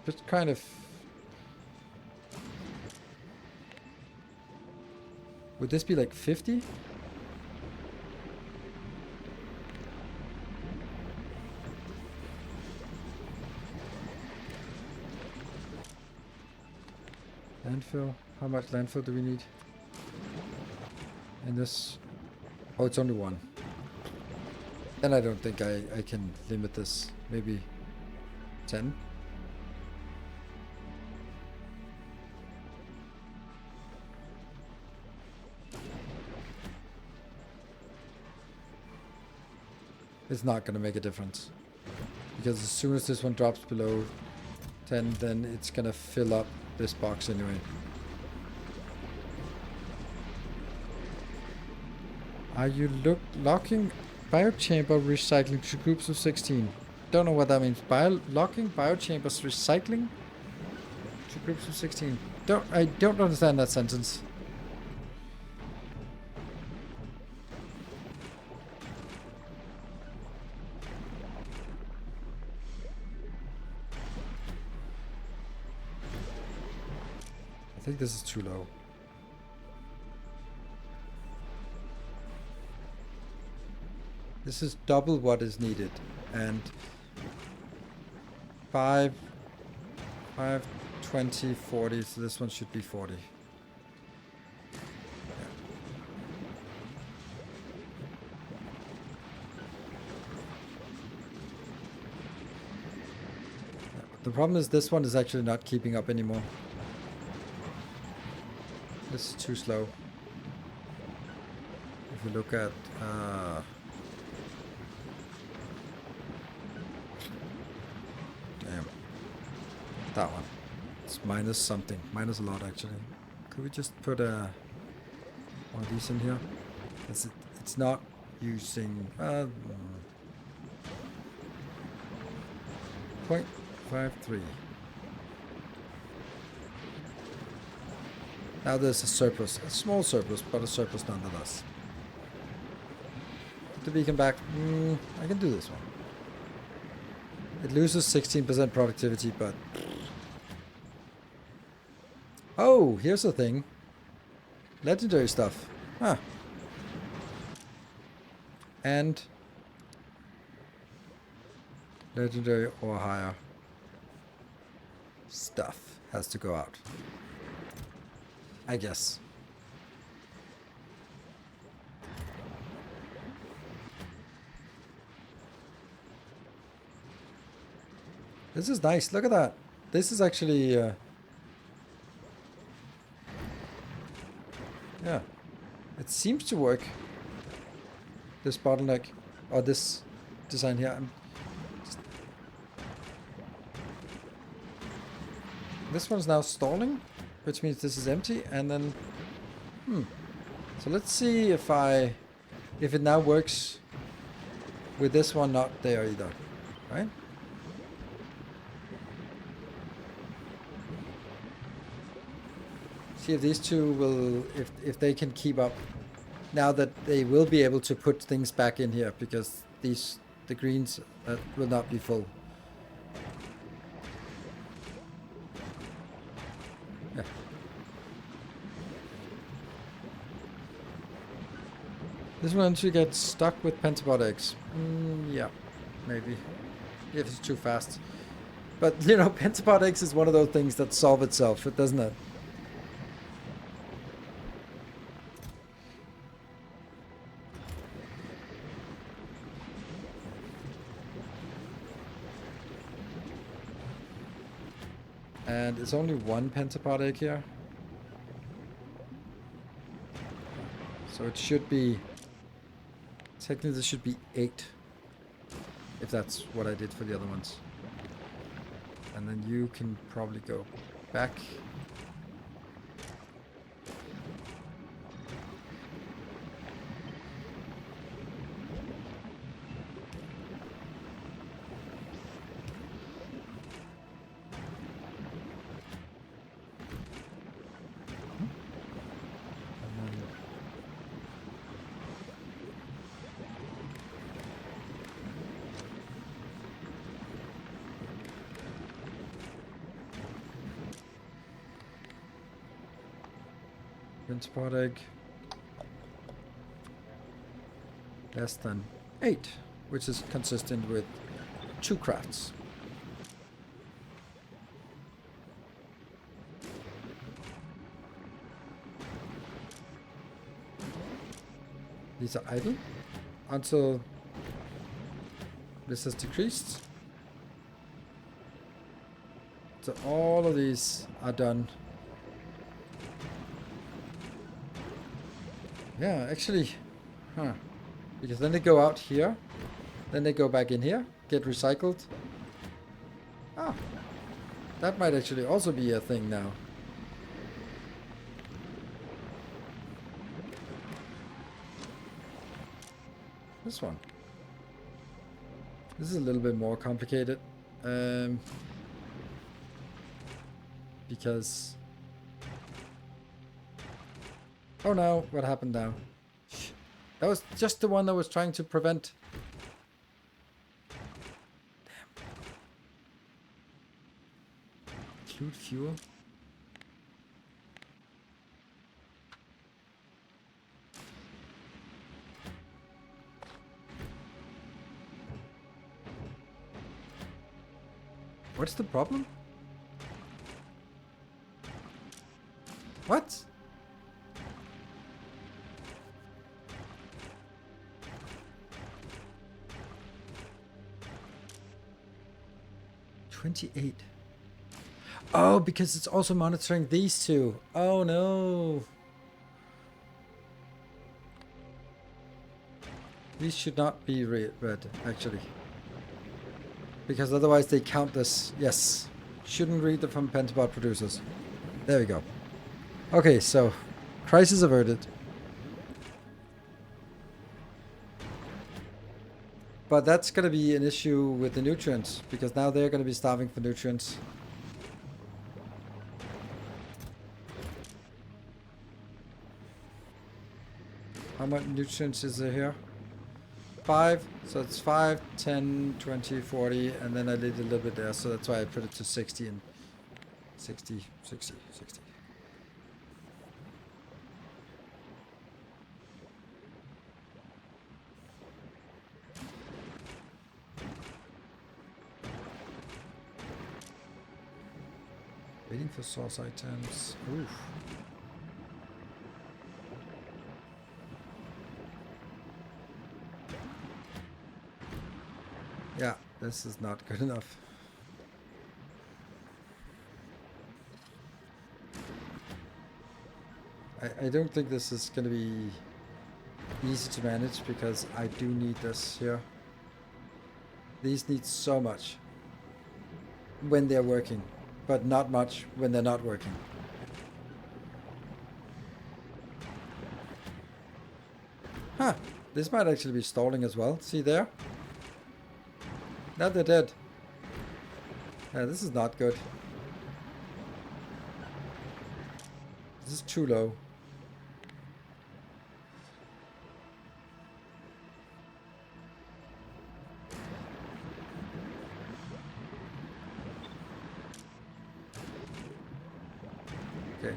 A: Just kind of... Would this be like 50? Landfill. How much landfill do we need? And this... Oh, it's only one. Then I don't think I can limit this. Maybe 10? It's not going to make a difference. Because as soon as this one drops below 10, then it's going to fill up this box anyway. Are you locking biochamber recycling to groups of 16? Don't know what that means. Locking biochambers recycling to groups of 16. I don't understand that sentence. I think this is too low. This is double what is needed, and 5, 20, 40, so this one should be 40. The problem is this one is actually not keeping up anymore. This is too slow. if you look at damn, that one. It's minus something, minus a lot actually. Could we just put one of these in here? It's not using 0.53. Now there's a surplus, a small surplus, but a surplus nonetheless. Put the beacon back. I can do this one. It loses 16% productivity, but... Oh, here's the thing. Legendary stuff. Huh. And... legendary or higher stuff has to go out. I guess. This is nice. Look at that. This is actually... yeah. It seems to work. This bottleneck. Or this design here. This one's now stalling, which means this is empty, and then... So let's see if it now works with this one not there either. Right? See if these two will, if they can keep up. Now that they will be able to put things back in here, because the greens will not be full. Yeah. This one should get stuck with pentapod eggs. Yeah, maybe. If it's too fast. But, you know, pentapod eggs is one of those things that solve itself, doesn't it? And it's only one pentapod egg here. So it should be... technically this should be 8. If that's what I did for the other ones. And then you can probably go back. Pentapod egg less than 8, which is consistent with 2 crafts. These are idle until this has decreased. So all of these are done. Yeah, actually, because then they go out here, then they go back in here, get recycled. Ah, that might actually also be a thing now. This one. This is a little bit more complicated. Because... oh no, what happened now? That was just the one that was trying to prevent... damn. Include fuel? What's the problem? What? $28. Oh, because it's also monitoring these two. Oh no. These should not be red, actually. Because otherwise they count this. Yes. Shouldn't read them from Pentapod producers. There we go. Okay, so crisis averted. But that's going to be an issue with the nutrients, because now they're going to be starving for nutrients. How much nutrients is there here? 5, so it's 5, 10, 20, 40, and then I did a little bit there, so that's why I put it to 60 and 60, 60, 60. Waiting for source items. Oof. Yeah, this is not good enough. I don't think this is going to be easy to manage because I do need this here. These need so much when they're working, but not much when they're not working. Huh, this might actually be stalling as well. See there? Now they're dead. Yeah, this is not good. This is too low. Okay.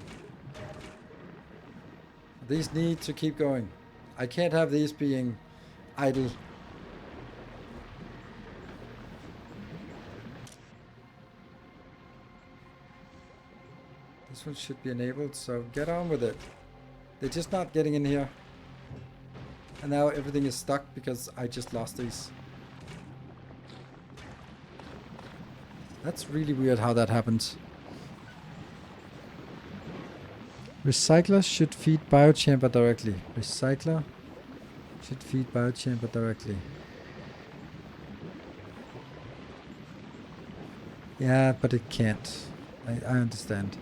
A: These need to keep going. I can't have these being idle. This one should be enabled, so get on with it. They're just not getting in here. And now everything is stuck because I just lost these. That's really weird how that happens. Recycler should feed biochamber directly. Recycler should feed biochamber directly. Yeah, but it can't. I understand.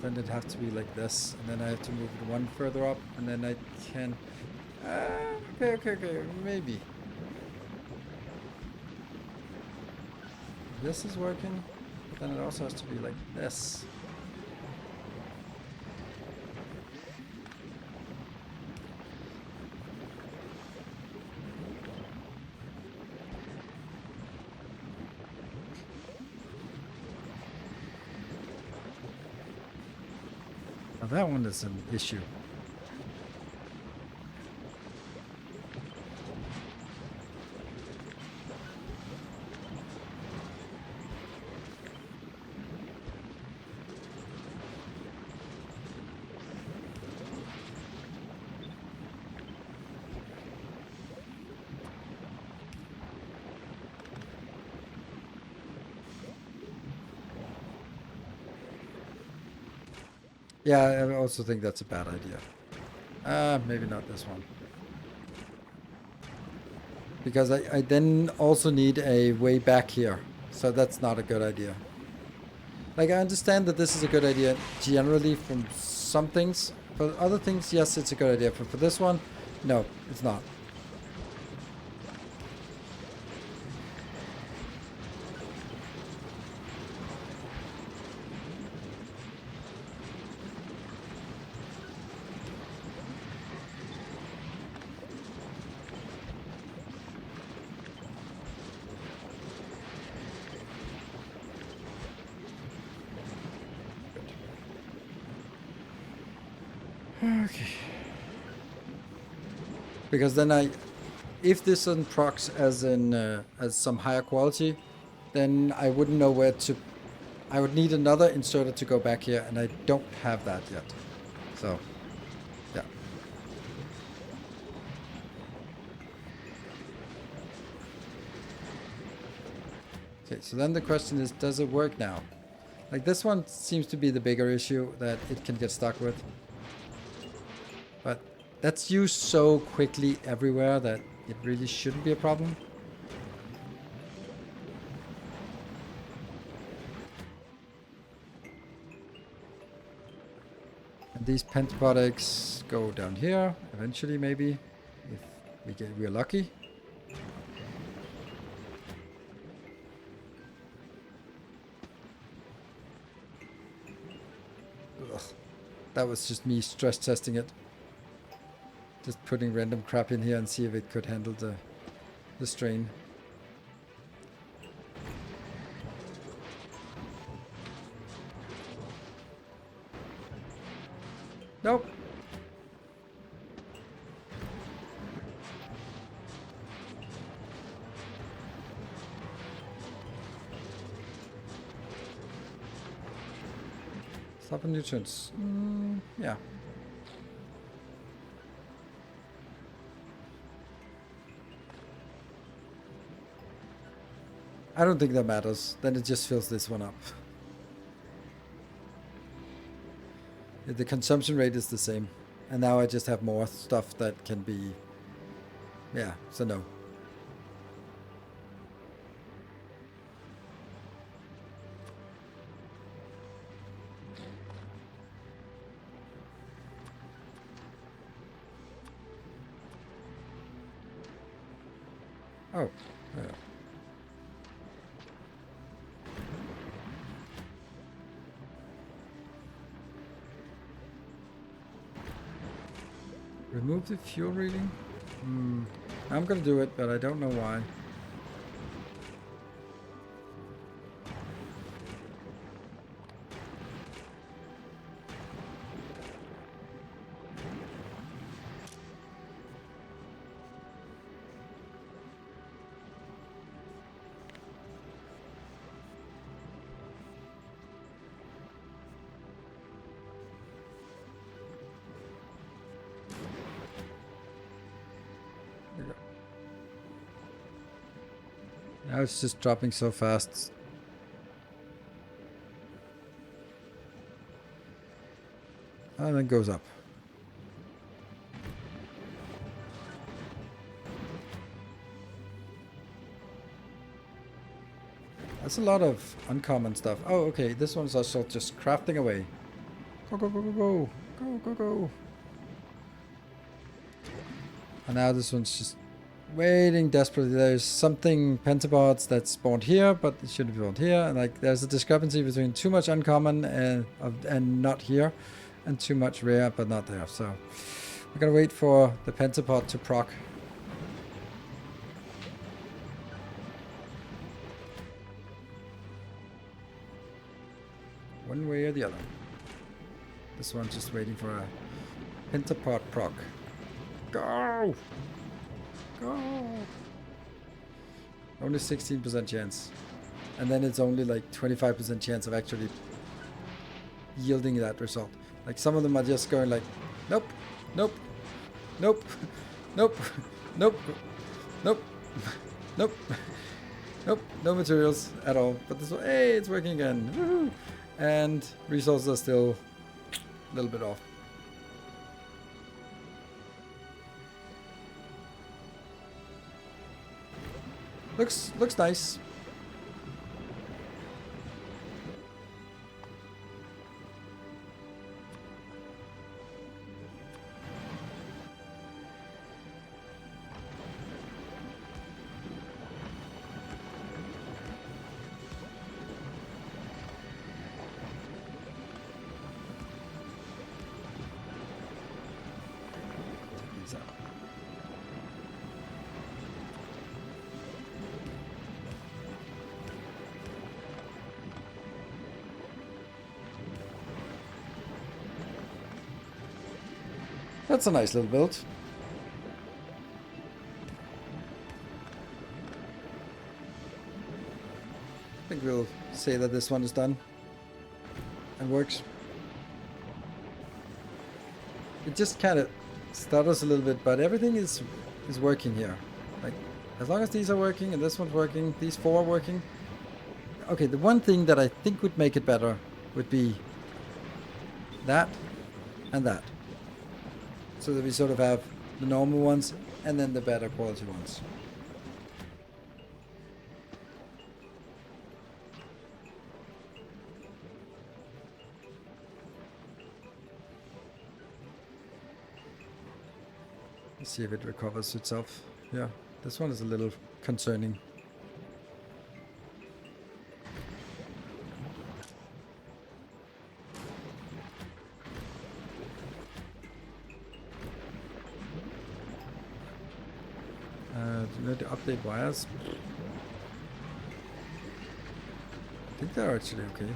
A: Then it'd have to be like this, and then I have to move it one further up, and then I can... okay, maybe. This is working, but then it also has to be like this. Now that one is an issue. Yeah, I also think that's a bad idea. Maybe not this one. Because I then also need a way back here. So that's not a good idea. Like, I understand that this is a good idea generally from some things. For other things, yes, it's a good idea. But for this one, no, it's not. Okay. Because then if this isn't procs as in as some higher quality, then I wouldn't know where to. I would need another inserter to go back here, and I don't have that yet. So, yeah. Okay, so then the question is, does it work now? Like this one seems to be the bigger issue that it can get stuck with. But that's used so quickly everywhere that it really shouldn't be a problem. And these pentapotics go down here eventually, maybe, if we're lucky. Ugh. That was just me stress testing it. Just putting random crap in here and see if it could handle the strain. Nope. Stop and nutrients. Yeah. I don't think that matters. Then it just fills this one up. The consumption rate is the same. And now I just have more stuff that can be... Yeah, so no. Oh, yeah. Remove the fuel reading? I'm gonna do it, but I don't know why. Now it's just dropping so fast. And then goes up. That's a lot of uncommon stuff. Oh, okay. This one's also just crafting away. Go, go, go, go, go. Go, go, go. And now this one's just waiting desperately. There's something pentapods that spawned here, but it should have spawned here. And like, there's a discrepancy between too much uncommon and not here, and too much rare but not there. So we're gonna wait for the pentapod to proc. One way or the other. This one's just waiting for a pentapod proc. Go! Go! Only 16% chance. And then it's only like 25% chance of actually yielding that result. Like some of them are just going like, nope, nope, nope, nope, nope, nope, nope, nope, no materials at all. But this one, hey, it's working again. Woohoo! And resources are still a little bit off. Looks nice. Check these out. That's a nice little build. I think we'll say that this one is done and works. It just kind of stutters a little bit, but everything is working here. Like, as long as these are working and this one's working, these four are working, Okay, the one thing that I think would make it better would be that and that. So that we sort of have the normal ones and then the better quality ones. Let's see if it recovers itself. Yeah, this one is a little concerning. Do you need to update wires? I think they're actually okay.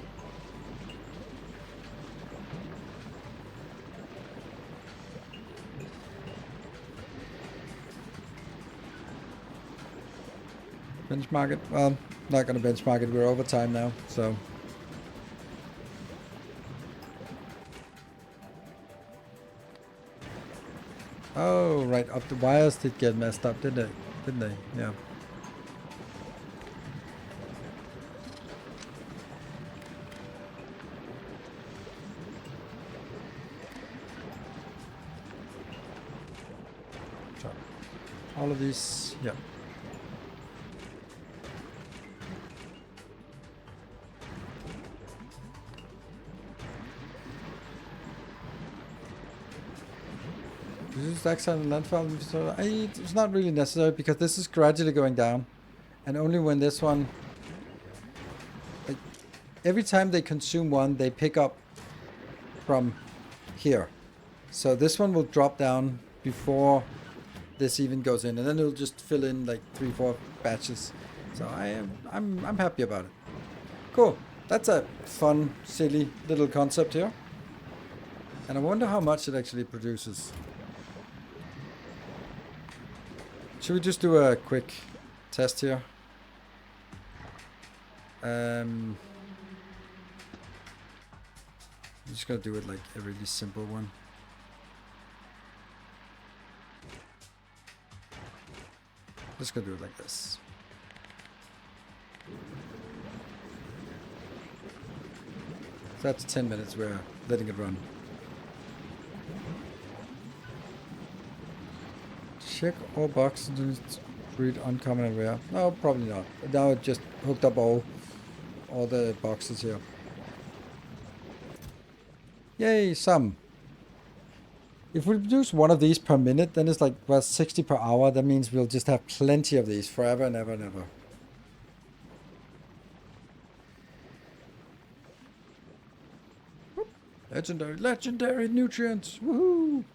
A: Benchmark it? Well, not gonna benchmark it. We're over time now, so. Oh, right. Up the wires did get messed up, didn't they? Didn't they? Yeah. So, all of these, yeah. Is this on the landfall? So it's not really necessary because this is gradually going down, and only when this one, like, every time they consume one, they pick up from here. So this one will drop down before this even goes in, and then it'll just fill in like 3-4 batches. So I'm happy about it. Cool. That's a fun, silly little concept here, and I wonder how much it actually produces. Should we just do a quick test here? I'm just gonna do it like a really simple one. Just gonna do it like this. So that's 10 minutes. We're letting it run. Check all boxes. Read uncommon and rare. No, probably not. Now it just hooked up all the boxes here. Yay, some. If we produce one of these per minute, then it's like, well, 60 per hour. That means we'll just have plenty of these forever and ever and ever. Whoop. Legendary nutrients. Woohoo!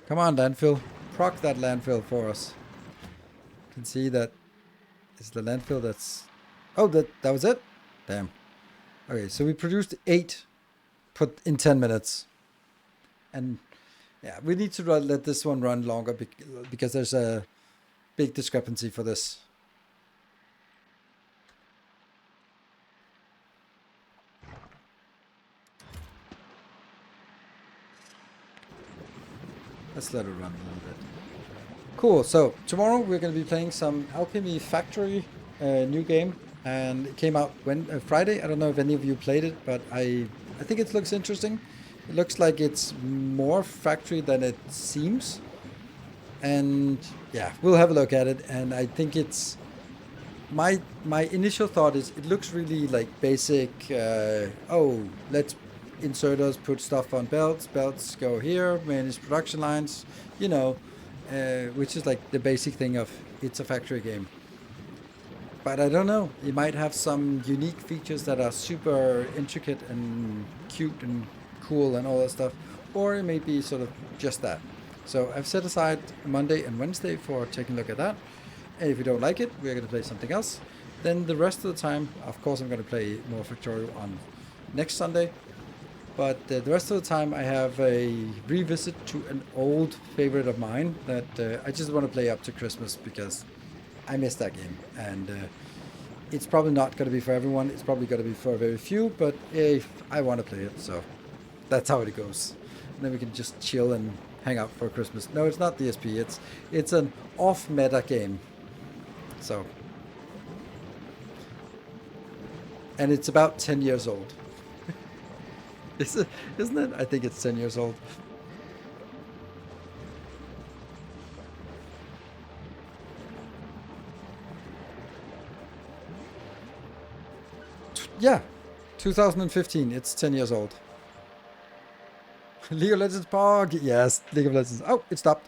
A: Come on, landfill. Proc that landfill for us. You can see that it's the landfill that's... Oh, that was it? Damn. Okay, so we produced 8 put in 10 minutes. And yeah, we need to let this one run longer because there's a big discrepancy for this. Let's let it run a little bit. Cool, so tomorrow we're going to be playing some Alchemy Factory, new game. And it came out Friday. I don't know if any of you played it, but I think it looks interesting. It looks like it's more factory than it seems. And yeah, we'll have a look at it. And I think it's... My initial thought is it looks really like basic, oh, let's inserters put stuff on belts go here, manage production lines, you know, which is like the basic thing of it's a factory game. But I don't know, it might have some unique features that are super intricate and cute and cool and all that stuff, or it may be sort of just that. So I've set aside Monday and Wednesday for taking a look at that, and if you don't like it, we're going to play something else. Then the rest of the time, of course, I'm going to play more Factorio on next Sunday. But the rest of the time I have a revisit to an old favorite of mine that I just want to play up to Christmas because I missed that game. And it's probably not going to be for everyone. It's probably going to be for very few, but if I want to play it, so That's how it goes. And then we can just chill and hang out for Christmas. No, it's not DSP. It's an off-meta game. So, and it's about 10 years old. Isn't it? I think it's 10 years old. Yeah, 2015. It's 10 years old. League of Legends Pog. Yes, League of Legends. Oh, it stopped.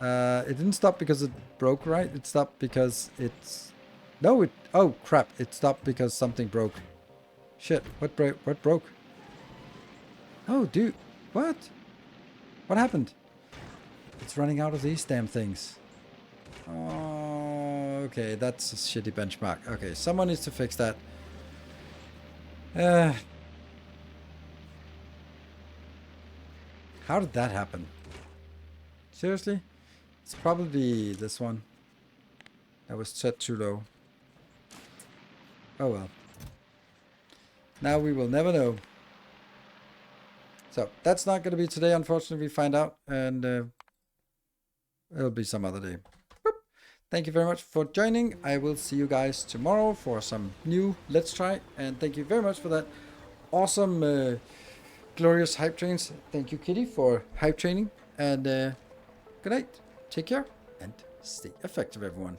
A: It didn't stop because it broke, right? It stopped because it's... No, it... Oh, crap. It stopped because something broke. Shit. What broke? Oh, dude. What? What happened? It's running out of these damn things. Oh, okay. That's a shitty benchmark. Okay, someone needs to fix that. How did that happen? Seriously? It's probably this one. That was set too low. Oh well. Now we will never know. So, that's not going to be today, unfortunately, we find out. And it'll be some other day. Boop. Thank you very much for joining. I will see you guys tomorrow for some new Let's Try. And thank you very much for that awesome, glorious hype trains. Thank you, Kitty, for hype training. And good night. Take care. And stay effective, everyone.